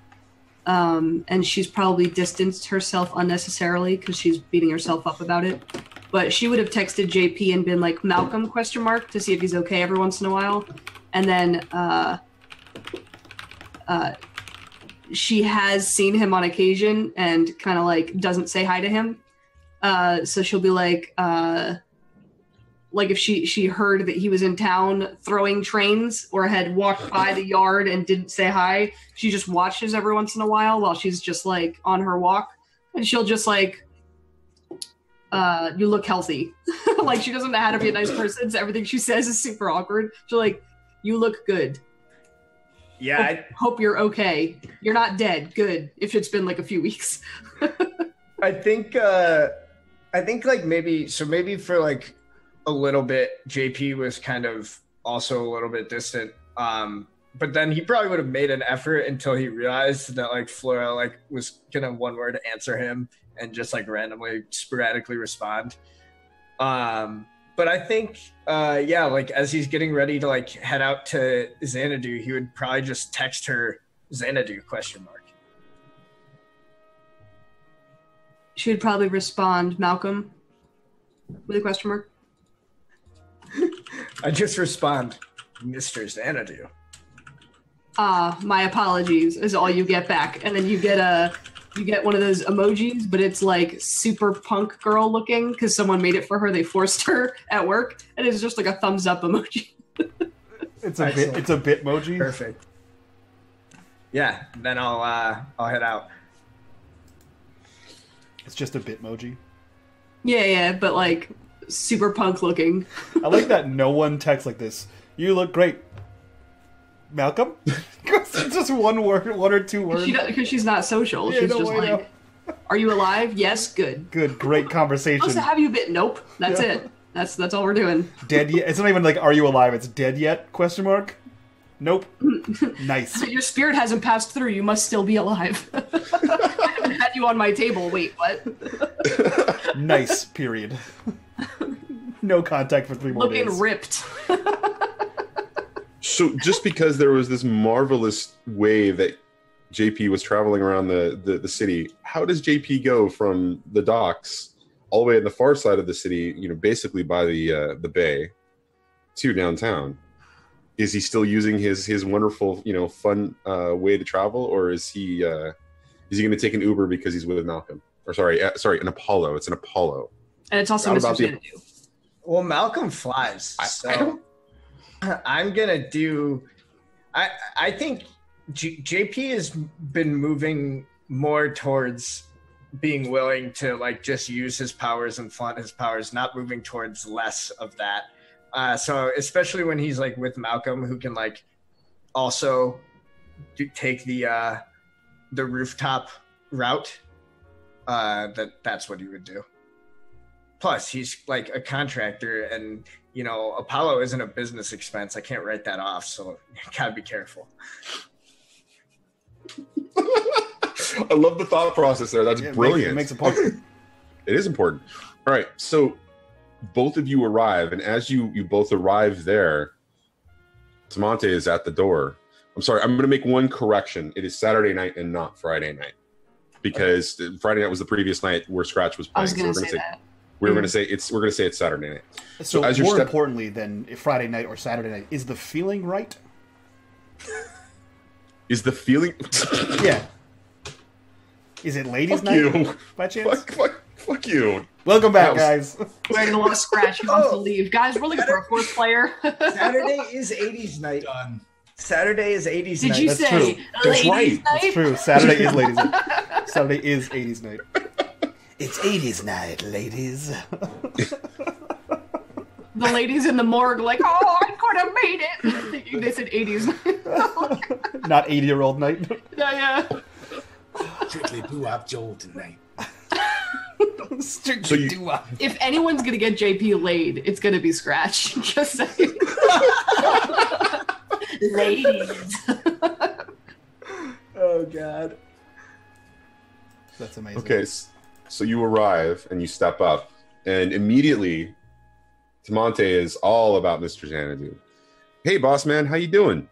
And she's probably distanced herself unnecessarily because she's beating herself up about it. But she would have texted JP and been like, Malcolm, ? To see if he's okay every once in a while. And then she has seen him on occasion and kind of like doesn't say hi to him. So she'll be like, like if she heard that he was in town throwing trains or had walked by the yard and didn't say hi, she just watches every once in a while she's just like on her walk, and she'll just like, you look healthy. Like she doesn't know how to be a nice person, so everything she says is super awkward. She's like, you look good.
Yeah.
Hope you're okay. You're not dead. Good. If it's been like a few weeks.
I think like maybe for like a little bit, JP was kind of also a little bit distant. But then he probably would have made an effort until he realized that like Flora like was gonna one word answer him and just like randomly sporadically respond. But I think like as he's getting ready to like head out to Xanadu, he would probably just text her Xanadu ?
She would probably respond, Malcolm, with a question mark.
I just respond, Mr. Xanadu.
My apologies is all you get back. And then you get one of those emojis, but it's like super punk girl looking because someone made it for her. They forced her at work, and it's just like a thumbs up emoji.
It's a bitmoji.
Perfect. Yeah, then I'll head out.
It's just a bitmoji.
Yeah, but like super punk looking.
I like that no one texts like this. You look great, Malcolm. It's just one word, one or two words.
Because she's not social.
Yeah,
she's
no,
just
I
like,
know.
are you alive? Yes, good.
Good, great conversation.
Also, have you been? Nope. That's it. That's all we're doing.
Dead yet? It's not even like, are you alive? It's dead yet? Question mark. Nope. Nice.
Your spirit hasn't passed through. You must still be alive. I haven't had you on my table. Wait, what?
Nice. Period. No contact for 3 more days.
Looking ripped.
So just because there was this marvelous way that JP was traveling around the city, how does JP go from the docks all the way on the far side of the city, basically by the bay, to downtown? Is he still using his wonderful, fun way to travel, or is he going to take an Uber because he's with Malcolm? Or sorry, an Apollo. It's an Apollo.
And it's also Mr. Xanadu.
Well, Malcolm flies, so I'm gonna do. I think JP has been moving more towards being willing to like just use his powers and flaunt his powers, not moving towards less of that. So especially when he's like with Malcolm, who can like also take the rooftop route. That's what he would do. Plus, he's like a contractor, and Apollo isn't a business expense. I can't write that off, so you gotta be careful.
I love the thought process there. That's brilliant.
It makes it important.
It is important. All right, so both of you arrive, and as you both arrive there, Tamonte is at the door. I'm sorry, I'm going to make one correction. It is Saturday night and not Friday night, because Friday night was the previous night where Scratch was playing.
I was going to say that.
We're going to say it's Saturday night.
So as more importantly than Friday night or Saturday night, is the feeling right?
Is the feeling?
Yeah. Is it ladies'
Fuck
night
you.
by chance?
Fuck you.
Welcome back, guys.
We're going to Scratch. He wants to leave. Guys, we're looking for a fourth player.
Saturday is 80s night.
Done.
Saturday is 80s night.
Did you
That's
say
true.
ladies'
right.
night?
That's true. Saturday is ladies' night. Saturday is 80s night. It's 80s night, ladies.
The ladies in the morgue like, oh, I could have made it. They said 80s night.
Not 80-year-old night.
Yeah.
Strictly doo-wop Joel tonight.
Strictly doo-wop.
If anyone's going to get JP laid, it's going to be Scratch. Just saying. Ladies.
Oh, God.
That's amazing.
Okay, so you arrive and you step up, and immediately Tamonte is all about Mr. Xanadu. Hey, boss man, how you doing?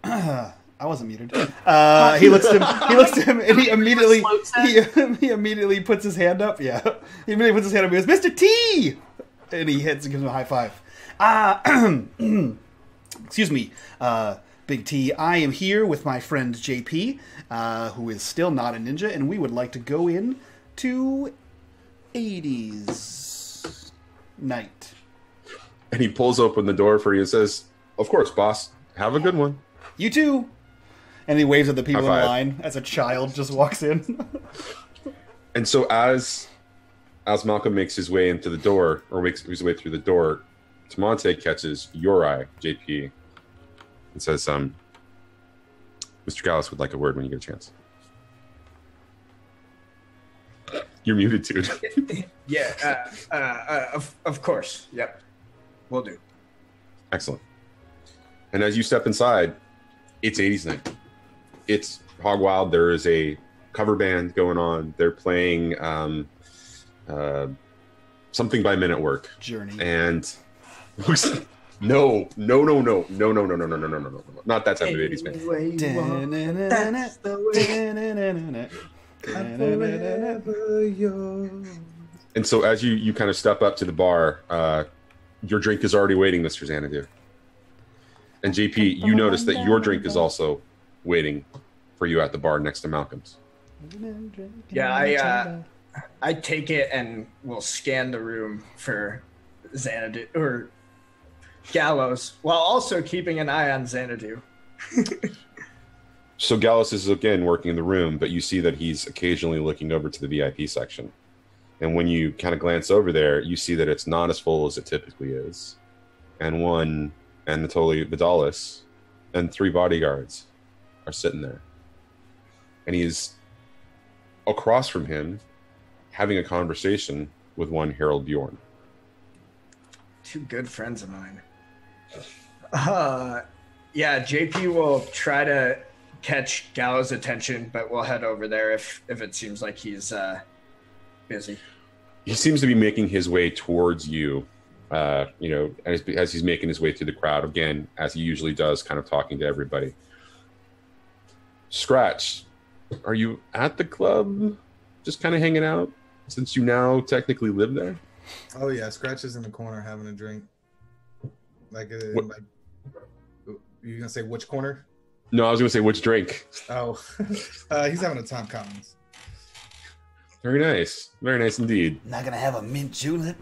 I wasn't muted. He looks at him, and he immediately puts his hand up. Yeah, he immediately puts his hand up. He goes, "Mr. T," and he hits and gives him a high five. Excuse me, Big T. I am here with my friend JP, who is still not a ninja, and we would like to go in to 80s night.
And he pulls open the door for you and says, "Of course, boss. Have a good one."
You too. And he waves at the people in
High five.
line as a child just walks in.
And so as Malcolm makes his way into the door, or makes his way through the door, Tamonte catches your eye, JP, and says, "Mr. Gallus would like a word when you get a chance." You're muted, dude.
Yeah, of course. Yep, will do.
Excellent. And as you step inside, it's 80s night. It's hog wild. There is a cover band going on. They're playing something by Men at Work.
Journey.
And no. Not that type of 80s band.
That's the way. I'm forever yours.
And so as you kind of step up to the bar, your drink is already waiting, Mr. Xanadu. And JP, you notice that your drink is also waiting for you at the bar next to Malcolm's.
Yeah, I take it and will scan the room for Xanadu or Gallows, while also keeping an eye on Xanadu.
So Gallus is again working in the room, but you see that he's occasionally looking over to the VIP section. And when you kind of glance over there, you see that it's not as full as it typically is. And Anatoly Vidalis and 3 bodyguards are sitting there. And he's across from him having a conversation with one Harold Bjorn.
2 good friends of mine. Yeah, JP will try to catch Gallows' attention, but we'll head over there if it seems like he's busy.
He seems to be making his way towards you, as he's making his way through the crowd, again, as he usually does, kind of talking to everybody. Scratch, are you at the club, just kind of hanging out, since you now technically live there?
Oh yeah, Scratch is in the corner having a drink. You gonna say which corner?
No, I was going to say which drink.
Oh, he's having a Tom Collins.
Very nice. Very nice indeed.
Not gonna have a mint julep.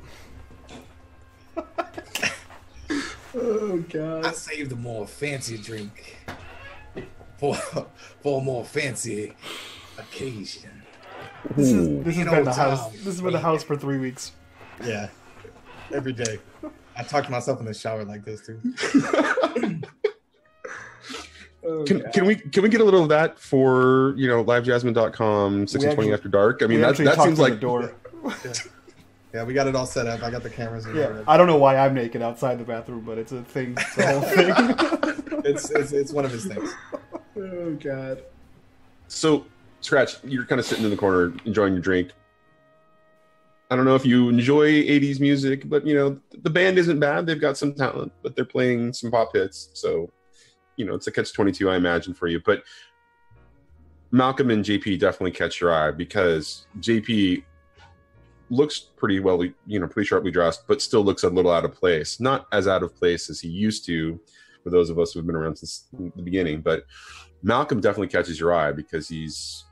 Oh, God.
I saved a more fancy drink for a more fancy occasion.
This
Ooh.
has been the house. This has been the house for 3 weeks.
Yeah, every day. I talk to myself in the shower like this too.
Oh,
Can we get a little of that for livejasmine.com 6/20 after dark? I mean, that seems like
the door.
Yeah, we got it all set up. I got the cameras.
Yeah, I don't know why I'm naked outside the bathroom, but it's a thing. It's a whole thing.
it's one of his things.
Oh, God.
So, Scratch, you're kind of sitting in the corner enjoying your drink. I don't know if you enjoy 80s music, but the band isn't bad. They've got some talent, but they're playing some pop hits, so it's a catch-22, I imagine, for you. But Malcolm and JP definitely catch your eye because JP looks pretty pretty sharply dressed, but still looks a little out of place. Not as out of place as he used to, for those of us who've been around since the beginning. But Malcolm definitely catches your eye because he's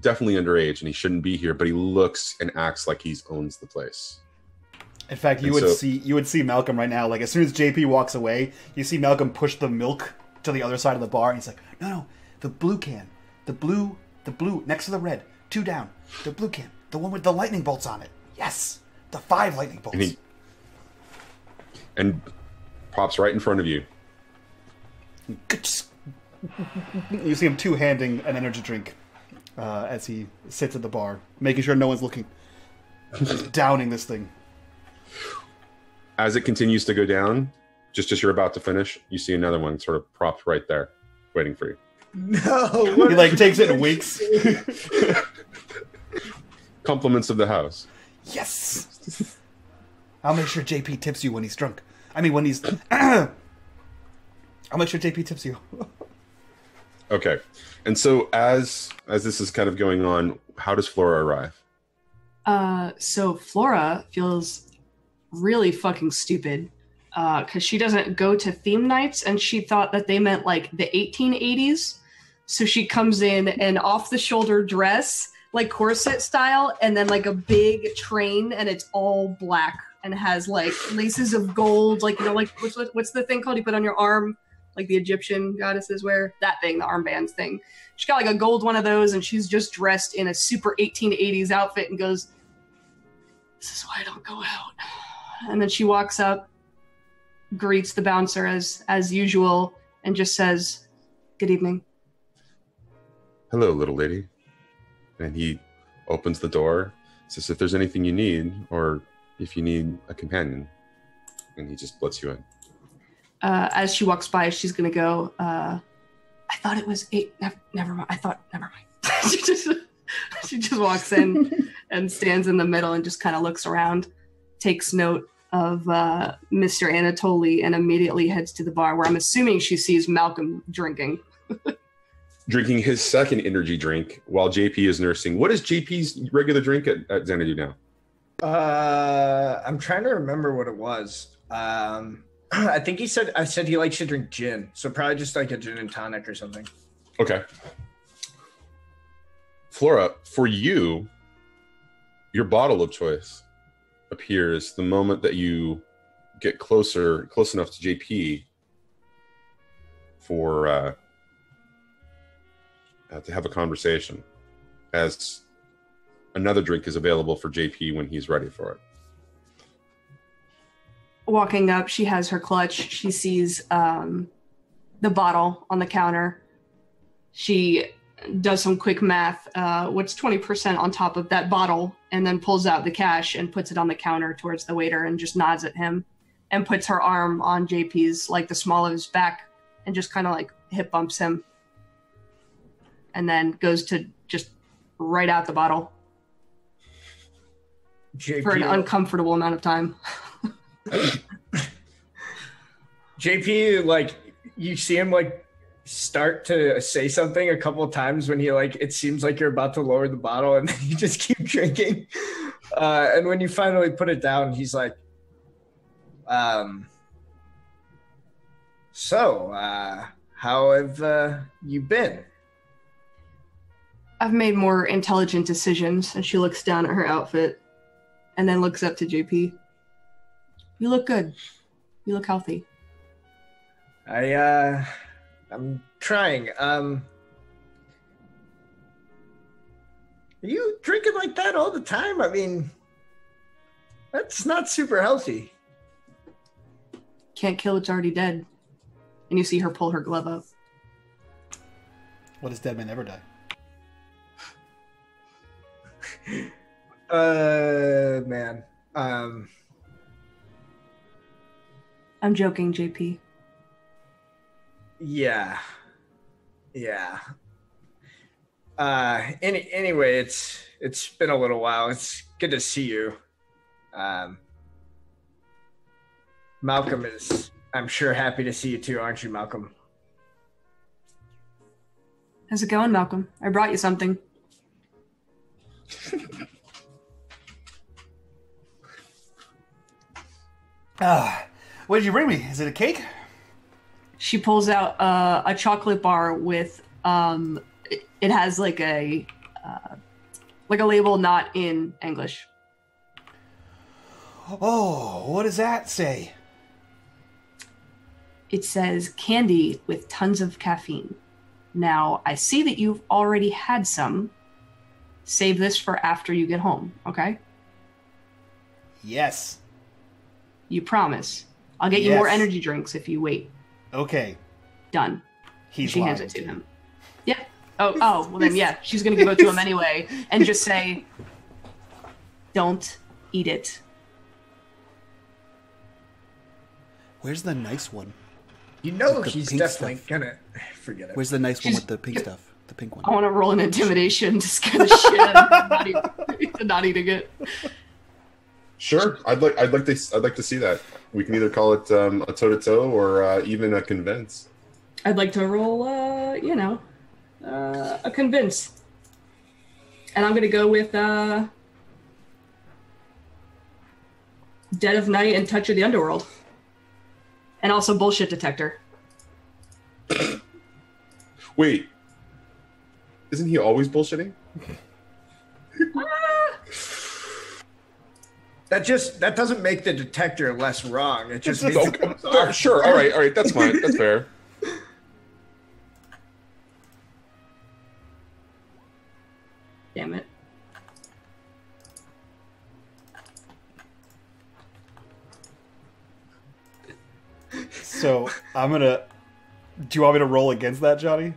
definitely underage and he shouldn't be here, but he looks and acts like he owns the place.
In fact, you would see Malcolm right now. Like as soon as JP walks away, you see Malcolm push the milk to the other side of the bar, and he's like, "No, the blue can, the blue next to the red, 2 down, the blue can, the one with the lightning bolts on it. Yes, the 5 lightning bolts."
And pops right in front of you.
You see him two-handing an energy drink as he sits at the bar, making sure no one's looking, just downing this thing.
As it continues to go down, just as you're about to finish, you see another one sort of propped right there, waiting for you.
No.
He takes it and winks.
Compliments of the house.
Yes. I'll make sure JP tips you when he's drunk. I mean, when he's. I'll make sure JP tips you.
Okay, and so as this is kind of going on, how does Flora arrive?
So Flora feels really fucking stupid because she doesn't go to theme nights, and she thought that they meant like the 1880s. So she comes in an off-the-shoulder dress, like corset style, and then like a big train, and it's all black and has like laces of gold, like, you know, like what's the thing called you put on your arm, like the Egyptian goddesses wear? That thing, the armbands thing. She's got like a gold one of those, and she's just dressed in a super 1880s outfit and goes, "This is why I don't go out." And then she walks up, greets the bouncer as usual, and just says, "Good evening."
Hello, little lady. And he opens the door, says, if there's anything you need, or if you need a companion, and he just lets you in.
As she walks by, she's gonna go, I thought it was 8. Never mind. Never mind. she just walks in and stands in the middle and just kind of looks around, takes note of Mr. Anatoly, and immediately heads to the bar, where I'm assuming she sees Malcolm drinking.
Drinking his second energy drink while JP is nursing. What is JP's regular drink at Xanadu now?
I'm trying to remember what it was. I think I said he likes to drink gin, so probably just like a gin and tonic or something.
Okay. Flora, for you, your bottle of choice appears the moment that you get close enough to JP for to have a conversation, as another drink is available for JP when he's ready for it.
Walking up, she has her clutch. She sees the bottle on the counter. She does some quick math. What's 20% on top of that bottle? And then pulls out the cash and puts it on the counter towards the waiter and just nods at him and puts her arm on JP's, like the small of his back, and just kind of like hip bumps him. And then goes to just write out the bottle for an uncomfortable amount of time.
JP, like, you see him like start to say something a couple of times when he like, it seems like you're about to lower the bottle, and then you just keep drinking. And when you finally put it down, he's like, so how have you been?
I've made more intelligent decisions. And she looks down at her outfit and then looks up to JP. You look good. You look healthy.
I'm trying. Are you drinking like that all the time? I mean, that's not super healthy.
Can't kill what's already dead. And you see her pull her glove up.
What does dead man ever die?
Man.
I'm joking, JP.
Yeah. Anyway, it's been a little while. It's good to see you. Malcolm is, I'm sure, happy to see you too, aren't you, Malcolm?
How's it going, Malcolm? I brought you something.
What did you bring me? Is it a cake?
She pulls out a chocolate bar with it has like a label not in English.
Oh, what does that say?
It says candy with tons of caffeine. Now, I see that you've already had some. Save this for after you get home, okay?
Yes.
You promise. I'll get you more energy drinks if you wait.
Okay.
Done. She hands it to
too.
him. Yeah. Oh, well then, yeah. She's going to give it to him anyway and just say, don't eat it.
Where's the nice one?
You know
With the
he's
pink
definitely
stuff.
gonna forget it.
Where's the nice one with the pink stuff? The pink one.
I want to roll an intimidation to scare the shit out of not eating it.
Sure, I'd like to see that. We can either call it a toe-to-toe or even a convince.
I'd like to roll, a convince. And I'm going to go with Dead of Night and Touch of the Underworld. And also Bullshit Detector.
Wait, isn't he always bullshitting?
That doesn't make the detector less wrong. It just means
Sure. All right. That's fine. That's fair.
Damn it.
So I'm gonna. Do you want me to roll against that, Johnny?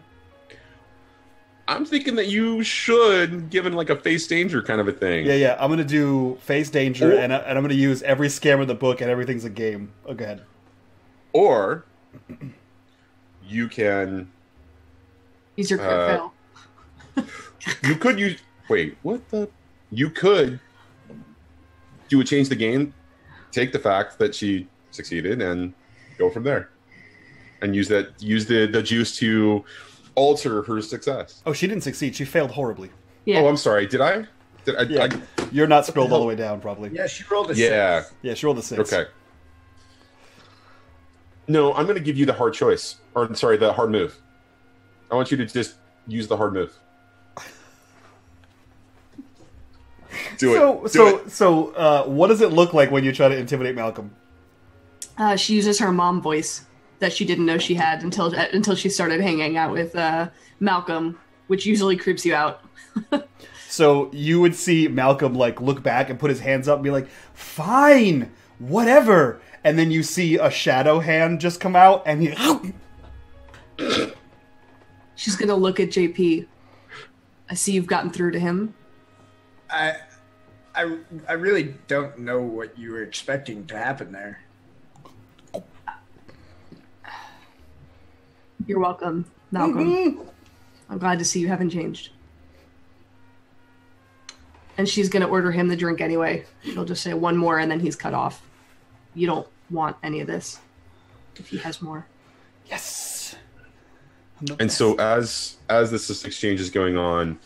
I'm thinking that you should, given like a face danger kind of a thing.
Yeah. I'm gonna do face danger, and I'm gonna use every scam in the book, and everything's a game. Oh, go ahead.
Or you can.
Use your crit fail.
You could use. Wait, what the? You could do a change the game. Take the fact that she succeeded and go from there, and use the juice to alter her success.
Oh, she didn't succeed. She failed horribly.
Yeah.
Oh, I'm sorry. Did I?
Yeah. You're not scrolled all the way down, probably.
Yeah, she rolled a 6.
Yeah, she rolled a 6.
Okay. No, I'm going to give you the hard choice. Or, sorry, the hard move. I want you to just use the hard move. Do it.
So, what does it look like when you try to intimidate Malcolm?
She uses her mom voice that she didn't know she had until she started hanging out with Malcolm, which usually creeps you out.
So you would see Malcolm like look back and put his hands up and be like, "Fine, whatever." And then you see a shadow hand just come out, and he.
She's gonna look at JP. I see you've gotten through to him.
I really don't know what you were expecting to happen there.
You're welcome, Malcolm.
Mm-hmm.
I'm glad to see you haven't changed. And she's going to order him the drink anyway. She'll just say one more and then he's cut off. You don't want any of this if he has more.
Yes.
And so as this exchange is going on,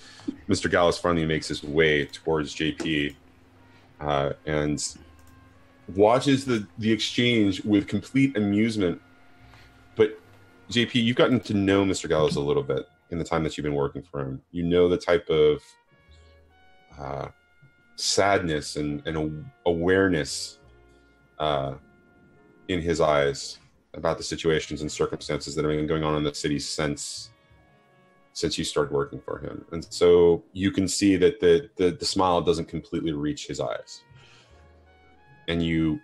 Mr. Gallus finally makes his way towards JP and watches the exchange with complete amusement. But JP, you've gotten to know Mr. Gallus a little bit in the time that you've been working for him. You know the type of sadness and awareness in his eyes about the situations and circumstances that have been going on in the city since you started working for him. And so you can see that the smile doesn't completely reach his eyes. And you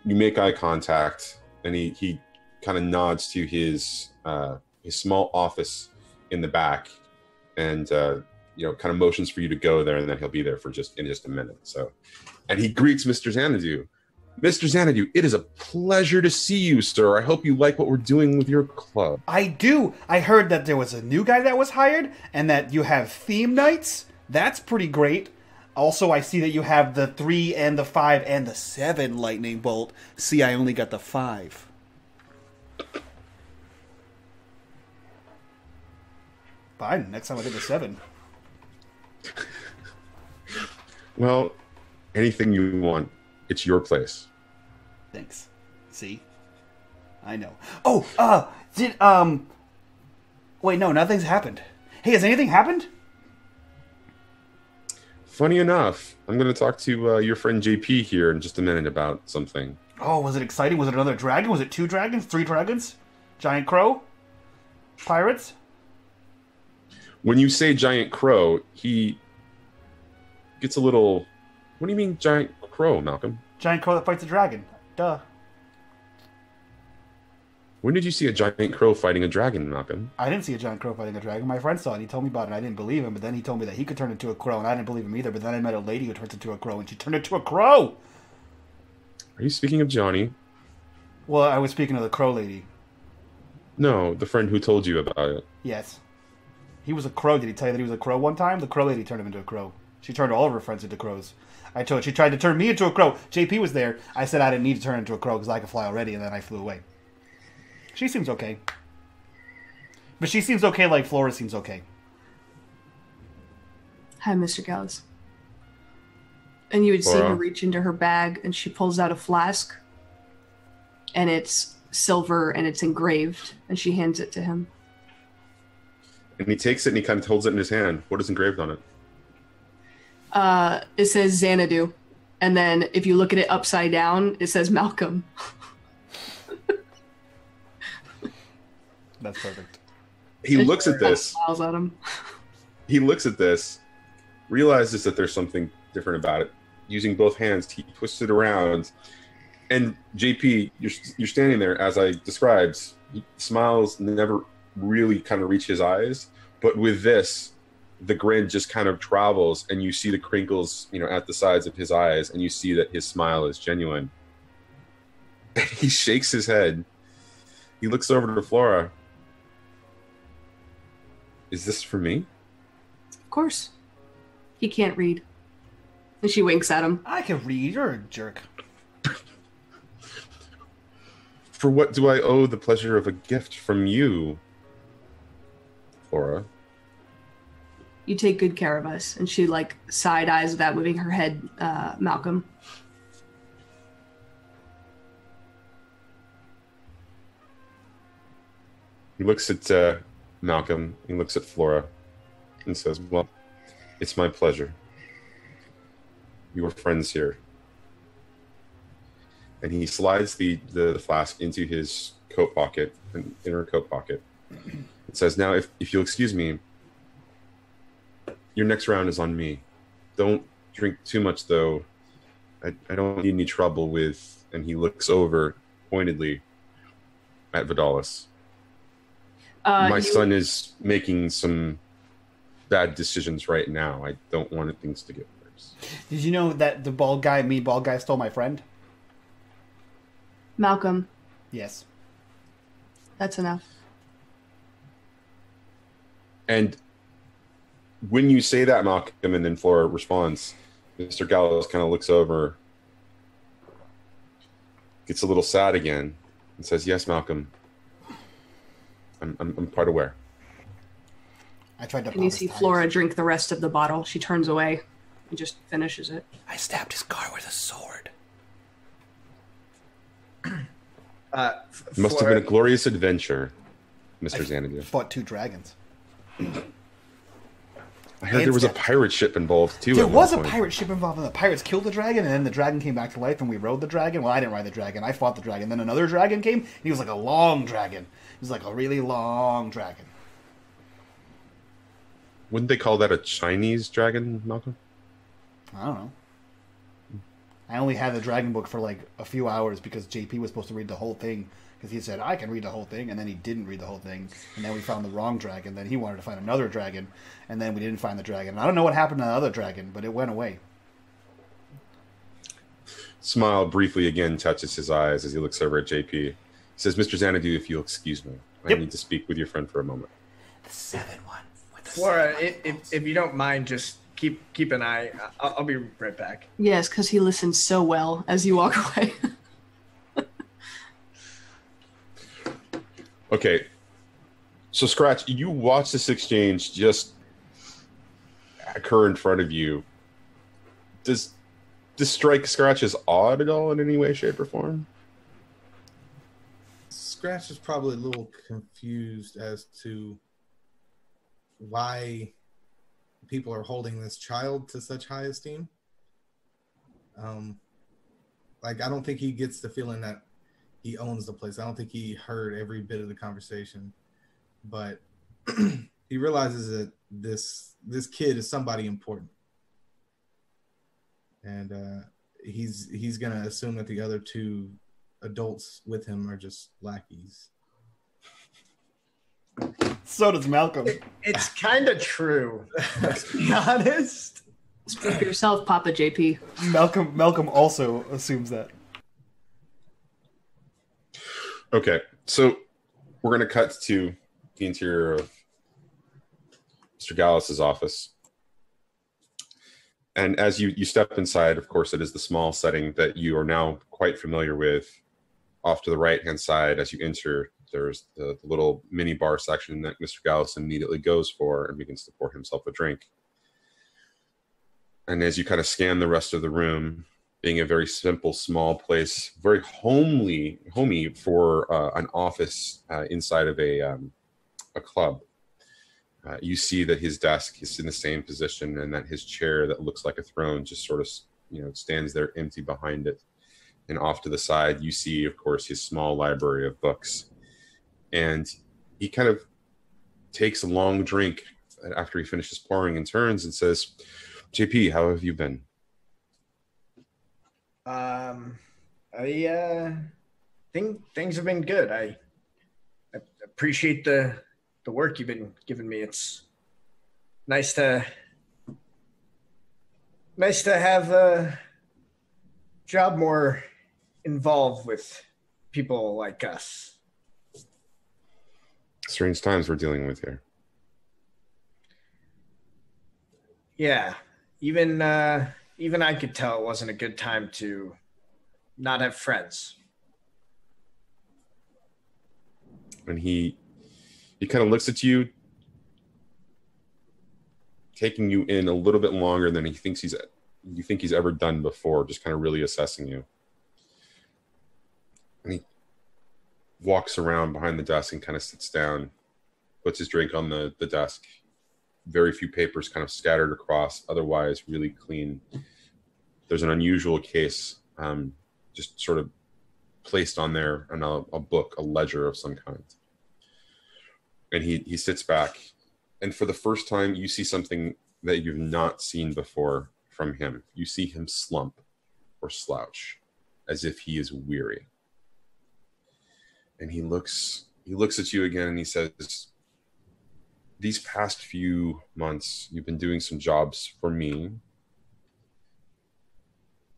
make eye contact, and he kind of nods to his small office in the back, and kind of motions for you to go there, and then he'll be there in just a minute. So, and he greets Mr. Xanadu. Mr. Xanadu, it is a pleasure to see you, sir. I hope you like what we're doing with your club.
I do. I heard that there was a new guy that was hired, and that you have theme nights. That's pretty great. Also, I see that you have the 3 and the 5 and the 7 lightning bolt. See, I only got the 5. Fine. Next time I get the 7.
Well, anything you want. It's your place.
Thanks. See? I know. Oh, wait, no, nothing's happened. Hey, has anything happened?
Funny enough, I'm going to talk to your friend JP here in just a minute about something.
Oh, was it exciting? Was it another dragon? Was it 2 dragons? 3 dragons? Giant crow? Pirates?
When you say giant crow, he gets a little... What do you mean giant crow, Malcolm?
Giant crow that fights a dragon. Duh.
When did you see a giant crow fighting a dragon, Malcolm?
I didn't see a giant crow fighting a dragon. My friend saw it. He told me about it, and I didn't believe him. But then he told me that he could turn into a crow, and I didn't believe him either. But then I met a lady who turns into a crow, and she turned into a crow!
Are you speaking of Johnny?
Well, I was speaking of the crow lady.
No, the friend who told you about it.
Yes. He was a crow. Did he tell you that he was a crow one time? The crow lady turned him into a crow. She turned all of her friends into crows. I told her she tried to turn me into a crow. JP was there. I said I didn't need to turn into a crow because I could fly already, and then I flew away. She seems okay. But she seems okay like Flora seems okay.
Hi, Mr. Gallus. And you would see her reach into her bag, and she pulls out a flask. And it's silver, and it's engraved. And she hands it to him.
And he takes it, and he kind of holds it in his hand. What is engraved on it?
It says Xanadu. And then if you look at it upside down, it says Malcolm.
That's perfect.
He looks at this.
Smiles at him.
He looks at this, realizes that there's something different about it. Using both hands, he twists it around. And JP, you're standing there as I described. He smiles never really kind of reach his eyes, but with this, the grin just kind of travels, and you see the crinkles, at the sides of his eyes, and you see that his smile is genuine. And he shakes his head. He looks over to Flora. Is this for me?
Of course. He can't read. And she winks at him.
I can read. You're a jerk.
For what do I owe the pleasure of a gift from you, Flora?
You take good care of us. And she side eyes without moving her head, Malcolm.
He looks at Malcolm. He looks at Flora and says, well, it's my pleasure. You were friends here. And he slides the flask into his coat pocket, an inner coat pocket. It says, now, if you'll excuse me, your next round is on me. Don't drink too much, though. I don't need any trouble with... And he looks over pointedly at Vidalis. My son is making some bad decisions right now. I don't want things to get worse.
Did you know that the bald guy stole my friend?
Malcolm.
Yes.
That's enough.
And when you say that, Malcolm, and then Flora responds, Mr. Gallows kind of looks over, gets a little sad again, and says, yes, Malcolm. I'm quite aware.
I tried to.
And you see Flora drink the rest of the bottle. She turns away and just finishes it.
I stabbed his car with a sword.
Must have been a glorious adventure, Mr. Xanadu.
Fought 2 dragons.
I heard there was a pirate ship involved, too.
There was a pirate ship involved, and the pirates killed the dragon, and then the dragon came back to life, and we rode the dragon. Well, I didn't ride the dragon. I fought the dragon. Then another dragon came, and he was like a long dragon. He was like a really long dragon.
Wouldn't they call that a Chinese dragon, Malcolm?
I don't know. I only had the dragon book for a few hours because JP was supposed to read the whole thing. Because he said, I can read the whole thing, and then he didn't read the whole thing. And then we found the wrong dragon. Then he wanted to find another dragon, and then we didn't find the dragon. And I don't know what happened to the other dragon, but it went away.
Smile briefly again touches his eyes as he looks over at JP. He says, Mr. Xanadu, if you'll excuse me, I need to speak with your friend for a moment.
The 7-1.
Flora, if you don't mind, just keep an eye. I'll be right back.
Yes, because he listens so well as you walk away.
Okay, so Scratch, you watch this exchange just occur in front of you. Does this strike Scratch as odd at all in any way, shape, or form?
Scratch is probably a little confused as to why people are holding this child to such high esteem. I don't think he gets the feeling that he owns the place. I don't think he heard every bit of the conversation, but he realizes that this kid is somebody important, and he's gonna assume that the other 2 adults with him are just lackeys.
So does Malcolm.
It's kind of true, to be honest.
Speak for yourself, Papa JP.
Malcolm also assumes that.
Okay, so we're going to cut to the interior of Mr. Gallus's office. And as you step inside, of course, it is the small setting that you are now quite familiar with. Off to the right-hand side, as you enter, there's the little mini bar section that Mr. Gallus immediately goes for and begins to pour himself a drink. And as you kind of scan the rest of the room, being a very simple, small place, very homey for an office inside of a club. You see that his desk is in the same position, and that his chair that looks like a throne just sort of, stands there empty behind it. And off to the side, you see, of course, his small library of books. And he kind of takes a long drink after he finishes pouring and turns and says, JP, how have you been?
I think things have been good. I appreciate the work you've been giving me. It's nice to have a job more involved with people like us.
Strange times we're dealing with here.
Yeah, even I could tell it wasn't a good time to not have friends.
And he kind of looks at you, taking you in a little bit longer than you think he's ever done before, just kind of really assessing you. And he walks around behind the desk and kind of sits down, puts his drink on the desk. Very few papers kind of scattered across, otherwise really clean. There's an unusual case just sort of placed on there, and a book, a ledger of some kind. And he sits back, and for the first time, you see something that you've not seen before from him. You see him slump or slouch, as if he is weary. And he looks at you again, and he says, these past few months, you've been doing some jobs for me.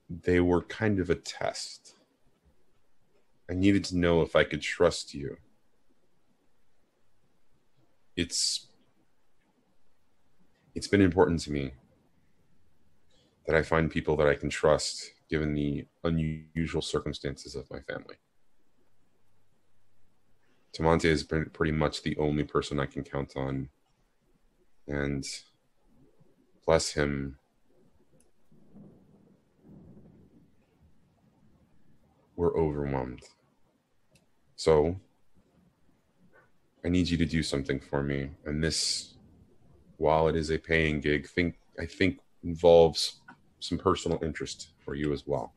They were kind of a test. I needed to know if I could trust you. It's been important to me that I find people that I can trust, given the unusual circumstances of my family. Tamonte is pretty much the only person I can count on. And bless him, we're overwhelmed. So I need you to do something for me. And this, while it is a paying gig, I think involves some personal interest for you as well.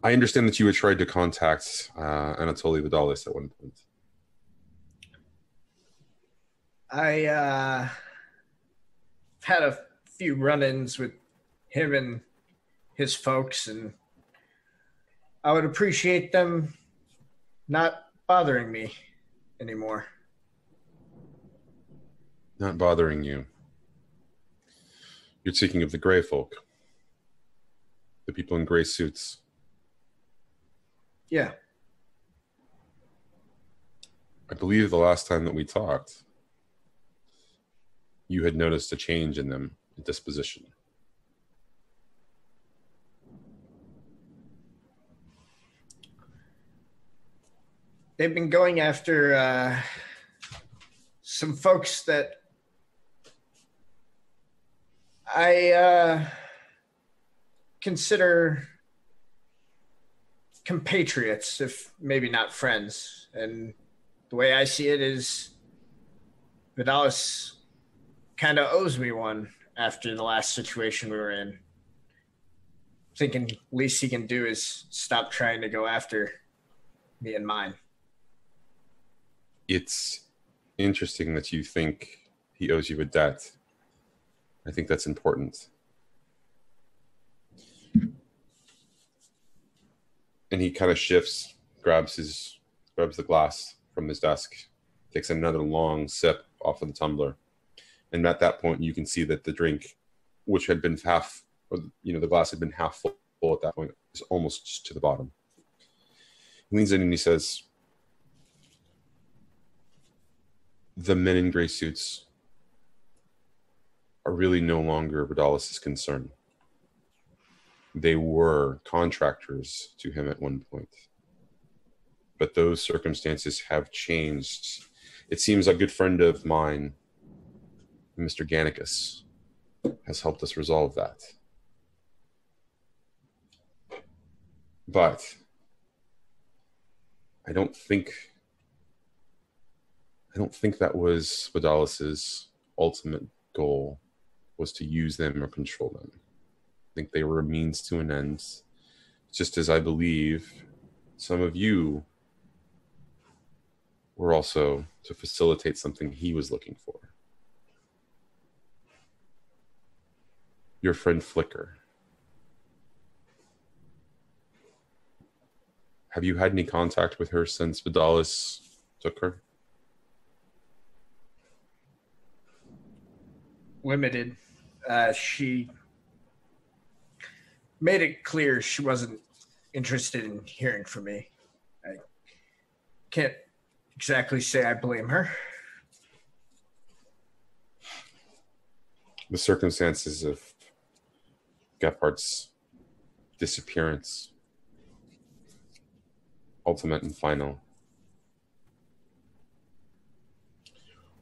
I understand that you had tried to contact Anatoly Vidalis at one point.
I had a few run-ins with him and his folks, and I would appreciate them not bothering me anymore.
Not bothering you. You're speaking of the gray folk. The people in gray suits.
Yeah.
I believe the last time that we talked, you had noticed a change in them, a disposition.
They've been going after some folks that I consider compatriots, if maybe not friends. And the way I see it is Vidalis kind of owes me one after the last situation we were in. Thinking least he can do is stop trying to go after me and mine.
It's interesting that you think he owes you a debt. I think that's important. And he kind of shifts, grabs the glass from his desk, takes another long sip off of the tumbler. And at that point, you can see that the drink, which had been half, the glass had been half full at that point, is almost just to the bottom. He leans in and he says, the men in gray suits are really no longer Vidalis' concern. They were contractors to him at one point. But those circumstances have changed. It seems a good friend of mine, Mr. Gannicus, has helped us resolve that. But I don't think don't think that was Vidalis's ultimate goal, was to use them or control them. I think they were a means to an end, just as I believe some of you were also to facilitate something he was looking for. Your friend Flicker. Have you had any contact with her since Vidalis took her?
Limited. She made it clear she wasn't interested in hearing from me. I can't exactly say I blame her.
The circumstances of Gephardt's disappearance, ultimate and final,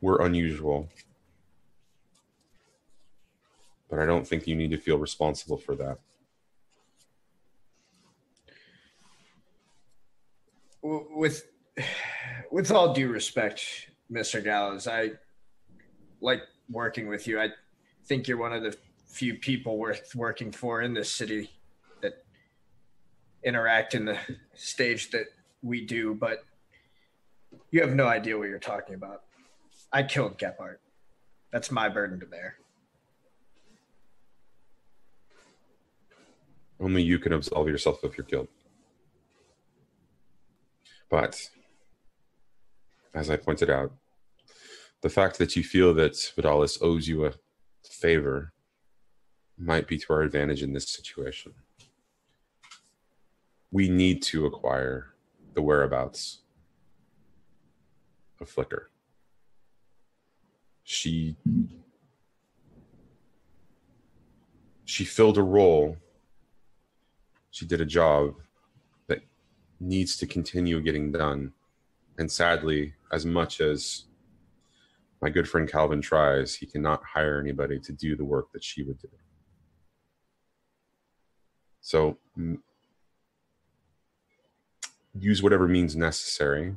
were unusual. But I don't think you need to feel responsible for that.
With all due respect, Mr. Gallows, I like working with you. I think you're one of the few people worth working for in this city that interact in the stage that we do, but you have no idea what you're talking about. I killed Gephardt. That's my burden to bear.
Only you can absolve yourself if you're killed. But, as I pointed out, the fact that you feel that Vidalis owes you a favor might be to our advantage in this situation. We need to acquire the whereabouts of Flicker. She filled a role. She did a job that needs to continue getting done. And sadly, as much as my good friend Calvin tries, he cannot hire anybody to do the work that she would do. So use whatever means necessary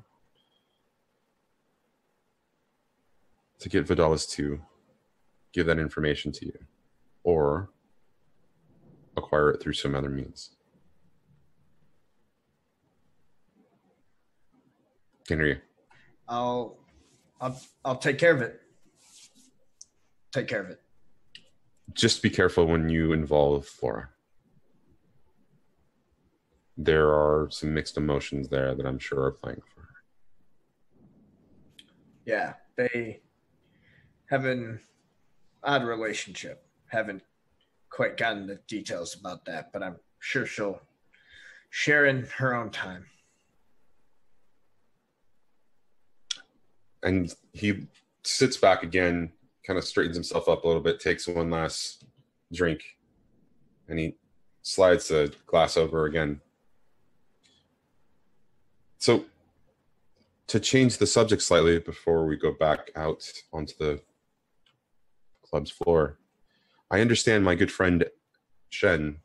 to get Vidalis to give that information to you, or acquire it through some other means. Can hear you.
I'll take care of it. Take care of it.
Just be careful when you involve Flora. There are some mixed emotions there that I'm sure are playing for her.
Yeah, they have an odd relationship. Haven't quite gotten the details about that, but I'm sure she'll share in her own time.
And he sits back again, kind of straightens himself up a little bit, takes one last drink, and he slides the glass over again. So, to change the subject slightly before we go back out onto the club's floor, I understand my good friend Shen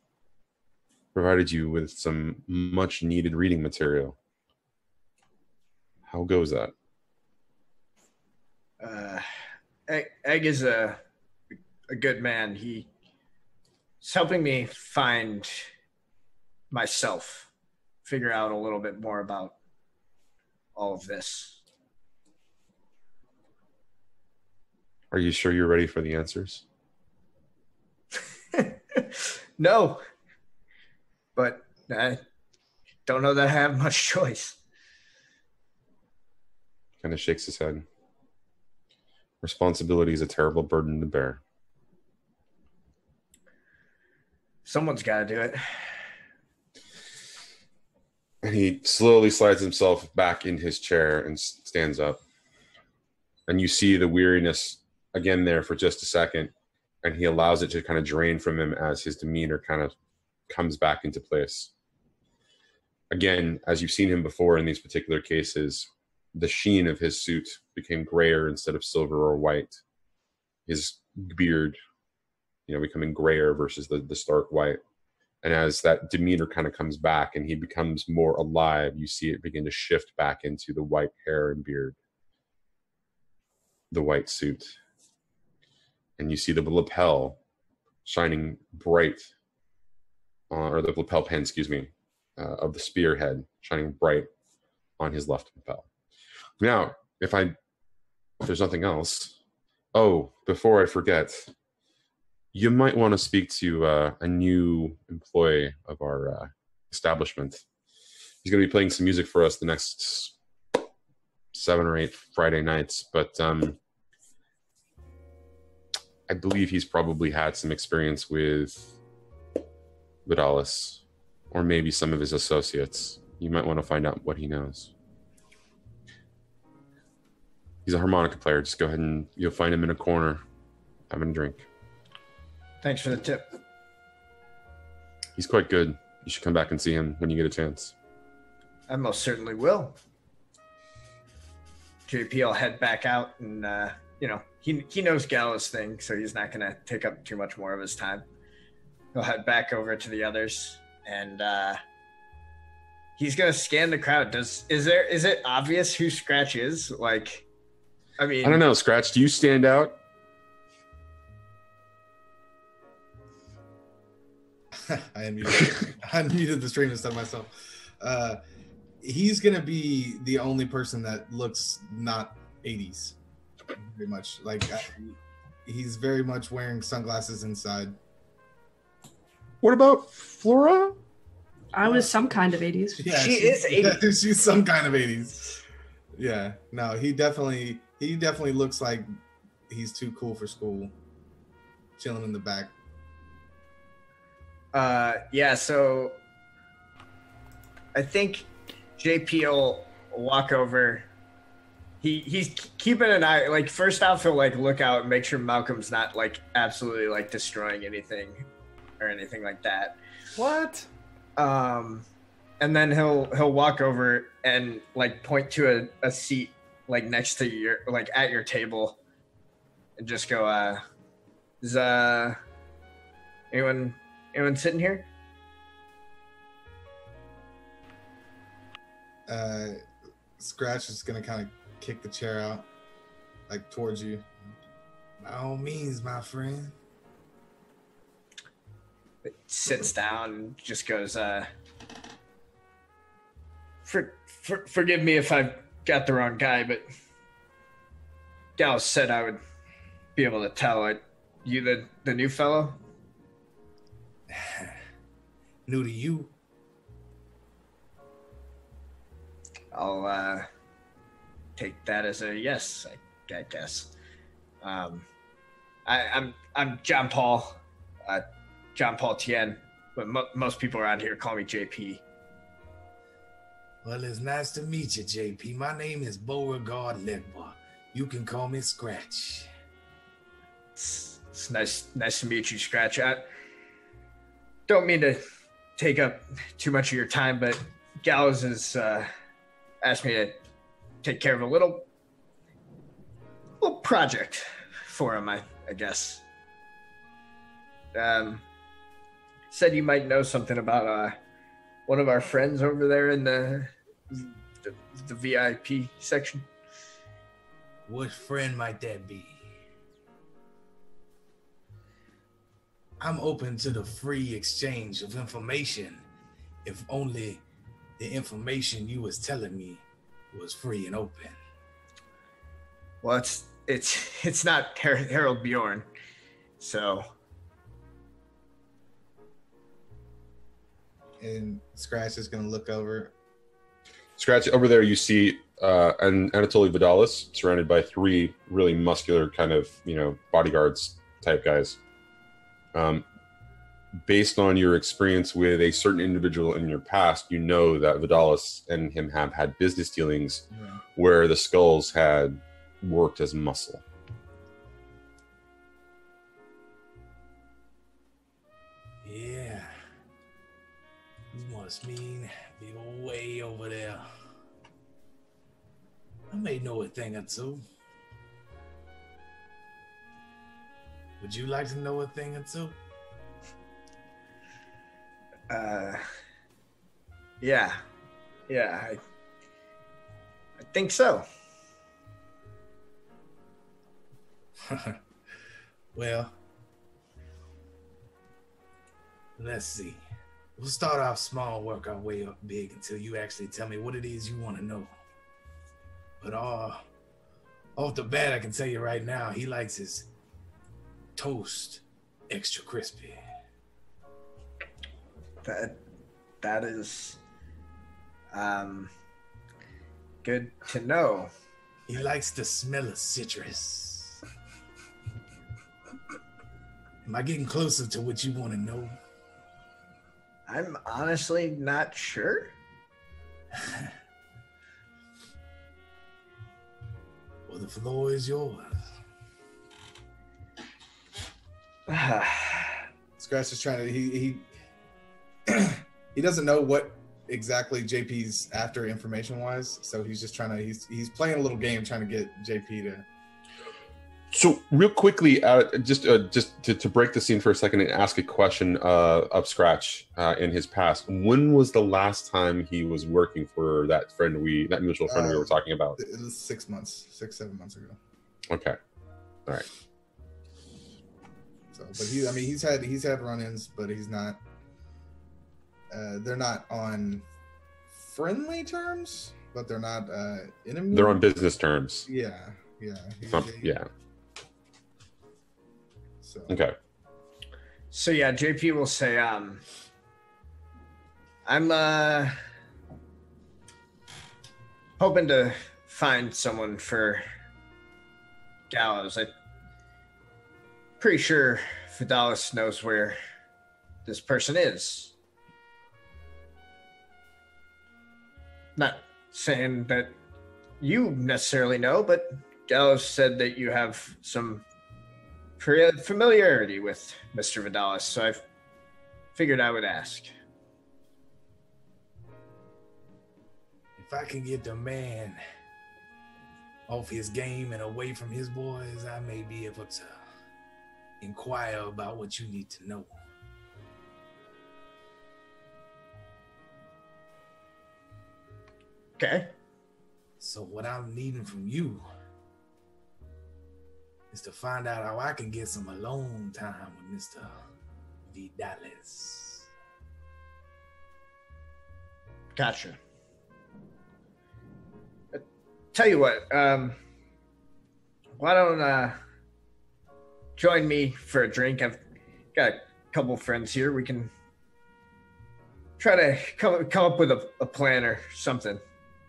provided you with some much needed reading material. How goes that?
Egg is a good man. He's helping me find myself, figure out a little bit more about all of this.
Are you sure you're ready for the answers?
No, but I don't know that I have much choice.
Kind of shakes his head. Responsibility is a terrible burden to bear.
Someone's got to do it.
And he slowly slides himself back in his chair and stands up. And you see the weariness again there for just a second. And he allows it to kind of drain from him as his demeanor kind of comes back into place. Again, as you've seen him before in these particular cases, the sheen of his suit became grayer instead of silver or white. His beard, becoming grayer versus the stark white. And as that demeanor kind of comes back and he becomes more alive, you see it begin to shift back into the white hair and beard. the white suit, and you see the lapel shining bright, or the lapel pin, excuse me, of the spearhead shining bright on his left lapel. Now, if there's nothing else, before I forget, you might want to speak to a new employee of our establishment. He's going to be playing some music for us the next 7 or 8 Friday nights, but I believe he's probably had some experience with Vidalis, or maybe some of his associates. You might want to find out what he knows. He's a harmonica player. Just go ahead and you'll find him in a corner having a drink.
Thanks for the tip.
He's quite good. You should come back and see him when you get a chance.
I most certainly will. JP will head back out, and he knows Gallows' thing, so he's not going to take up too much more of his time. He'll head back over to the others, and he's going to scan the crowd. Is it obvious who Scratch is? I
don't know, Scratch. Do you stand out?
I unmuted the stream instead of myself. He's gonna be the only person that looks not 80s. Very much he's very much wearing sunglasses inside.
What about Flora?
I was some kind of 80s.
Yeah,
she is 80s.
Yeah, she's some kind of 80s. Yeah, no, he definitely looks like he's too cool for school. Chilling in the back.
So I think JP will walk over. He's keeping an eye. First off, he'll look out and make sure Malcolm's not absolutely destroying anything or anything like that.
What?
And then he'll walk over and point to a seat next to your at your table, and just go, is anyone sitting here?
Scratch is gonna kind of kick the chair out, towards you.
By all means, my friend.
It sits down and just goes, forgive me if I've got the wrong guy, but Gal said I would be able to tell. You the new fellow?
New to you?
I'll take that as a yes, I guess. I'm John Paul, John Paul Tien, but most people around here call me JP.
Well, it's nice to meet you, JP. My name is Beauregard Legba. You can call me Scratch.
It's nice to meet you, Scratch. I don't mean to take up too much of your time, but Gallows has asked me to take care of a little project for him, I guess. Said you might know something about one of our friends over there in the VIP section.
What friend might that be? I'm open to the free exchange of information, if only the information you was telling me was free and open.
Well, it's not Harold Bjorn, so.
And Scratch is gonna look over.
Scratch, over there you see an Anatoly Vidalis surrounded by 3 really muscular kind of, bodyguards type guys. Based on your experience with a certain individual in your past, you know that Vidalis and him have had business dealings where the skulls had worked as muscle.
Yeah. You must mean be way over there. I may know a thing or two. Would you like to know a thing or two?
Yeah, I think so.
Well, let's see. We'll start off small, work our way up big until you actually tell me what it is you want to know. But off the bat, I can tell you right now, he likes his toast extra crispy.
That is good to know.
He likes the smell of citrus. Am I getting closer to what you want to know?
I'm honestly not sure.
Well, the floor is yours.
Scratch is trying to he doesn't know what exactly JP's after information wise, so he's just trying to he's playing a little game trying to get JP to.
So real quickly, just to break the scene for a second and ask a question of Scratch in his past. When was the last time he was working for that mutual friend we were talking about?
It was 7 months ago.
Okay, all right.
So, but he's had run-ins, but he's not. They're not on friendly terms, but they're not enemies.
They're on business terms.
Yeah.
Yeah.
So.
Okay.
So yeah, JP will say, I'm hoping to find someone for Gallows. I'm pretty sure Vidalis knows where this person is. Not saying that you necessarily know, but Gallows said that you have some familiarity with Mr. Vidalis, so I figured I would ask.
If I can get the man off his game and away from his boys, I may be able to inquire about what you need to know.
Okay.
So what I'm needing from you is to find out how I can get some alone time with Mr. Vidalis.
Gotcha. Tell you what, why don't join me for a drink? I've got a couple friends here. We can try to come up with a plan or something.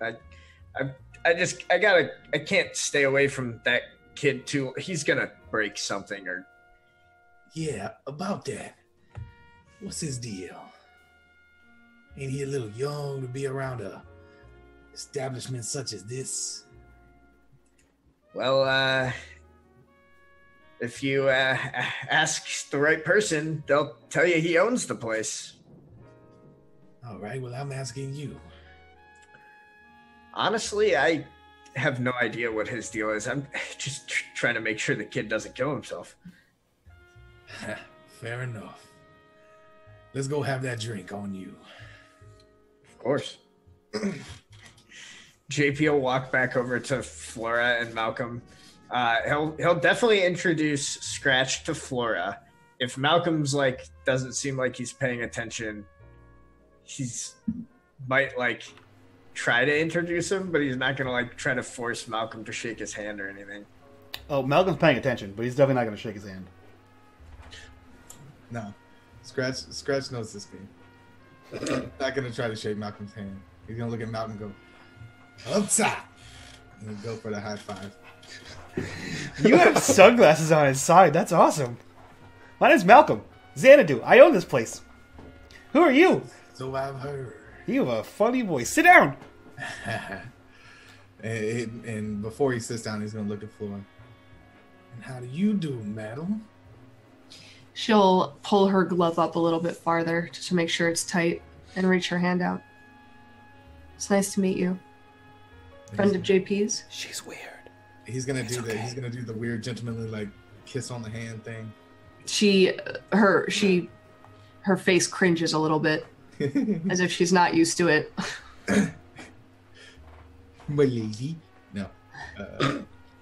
I can't stay away from that kid too. He's gonna break something or.
Yeah, about that. What's his deal? Ain't he a little young to be around a establishment such as this?
Well, if you ask the right person, they'll tell you he owns the place.
All right, well, I'm asking you.
Honestly, I have no idea what his deal is. I'm just trying to make sure the kid doesn't kill himself.
Fair enough. Let's go have that drink on you.
Of course. JP will walk back over to Flora and Malcolm. He'll definitely introduce Scratch to Flora. If Malcolm's doesn't seem like he's paying attention, he's might try to introduce him, but he's not gonna try to force Malcolm to shake his hand or anything.
Oh, Malcolm's paying attention, but he's definitely not gonna shake his hand.
No, Scratch knows this game. Not gonna try to shake Malcolm's hand. He's gonna look at Malcolm and go, up top, and go for the high five.
You have sunglasses on his side. That's awesome. My name's Malcolm. Xanadu. I own this place. Who are you?
So I've heard.
You have a funny voice. Sit down.
and before he sits down, he's gonna look at Flora.
And how do you do, madam?
She'll pull her glove up a little bit farther just to make sure it's tight and reach her hand out. It's nice to meet you. Friend of JP's.
She's weird.
He's gonna do that. He's gonna do the weird gentlemanly kiss on the hand thing.
Her face cringes a little bit, as if she's not used to it.
My lady. No.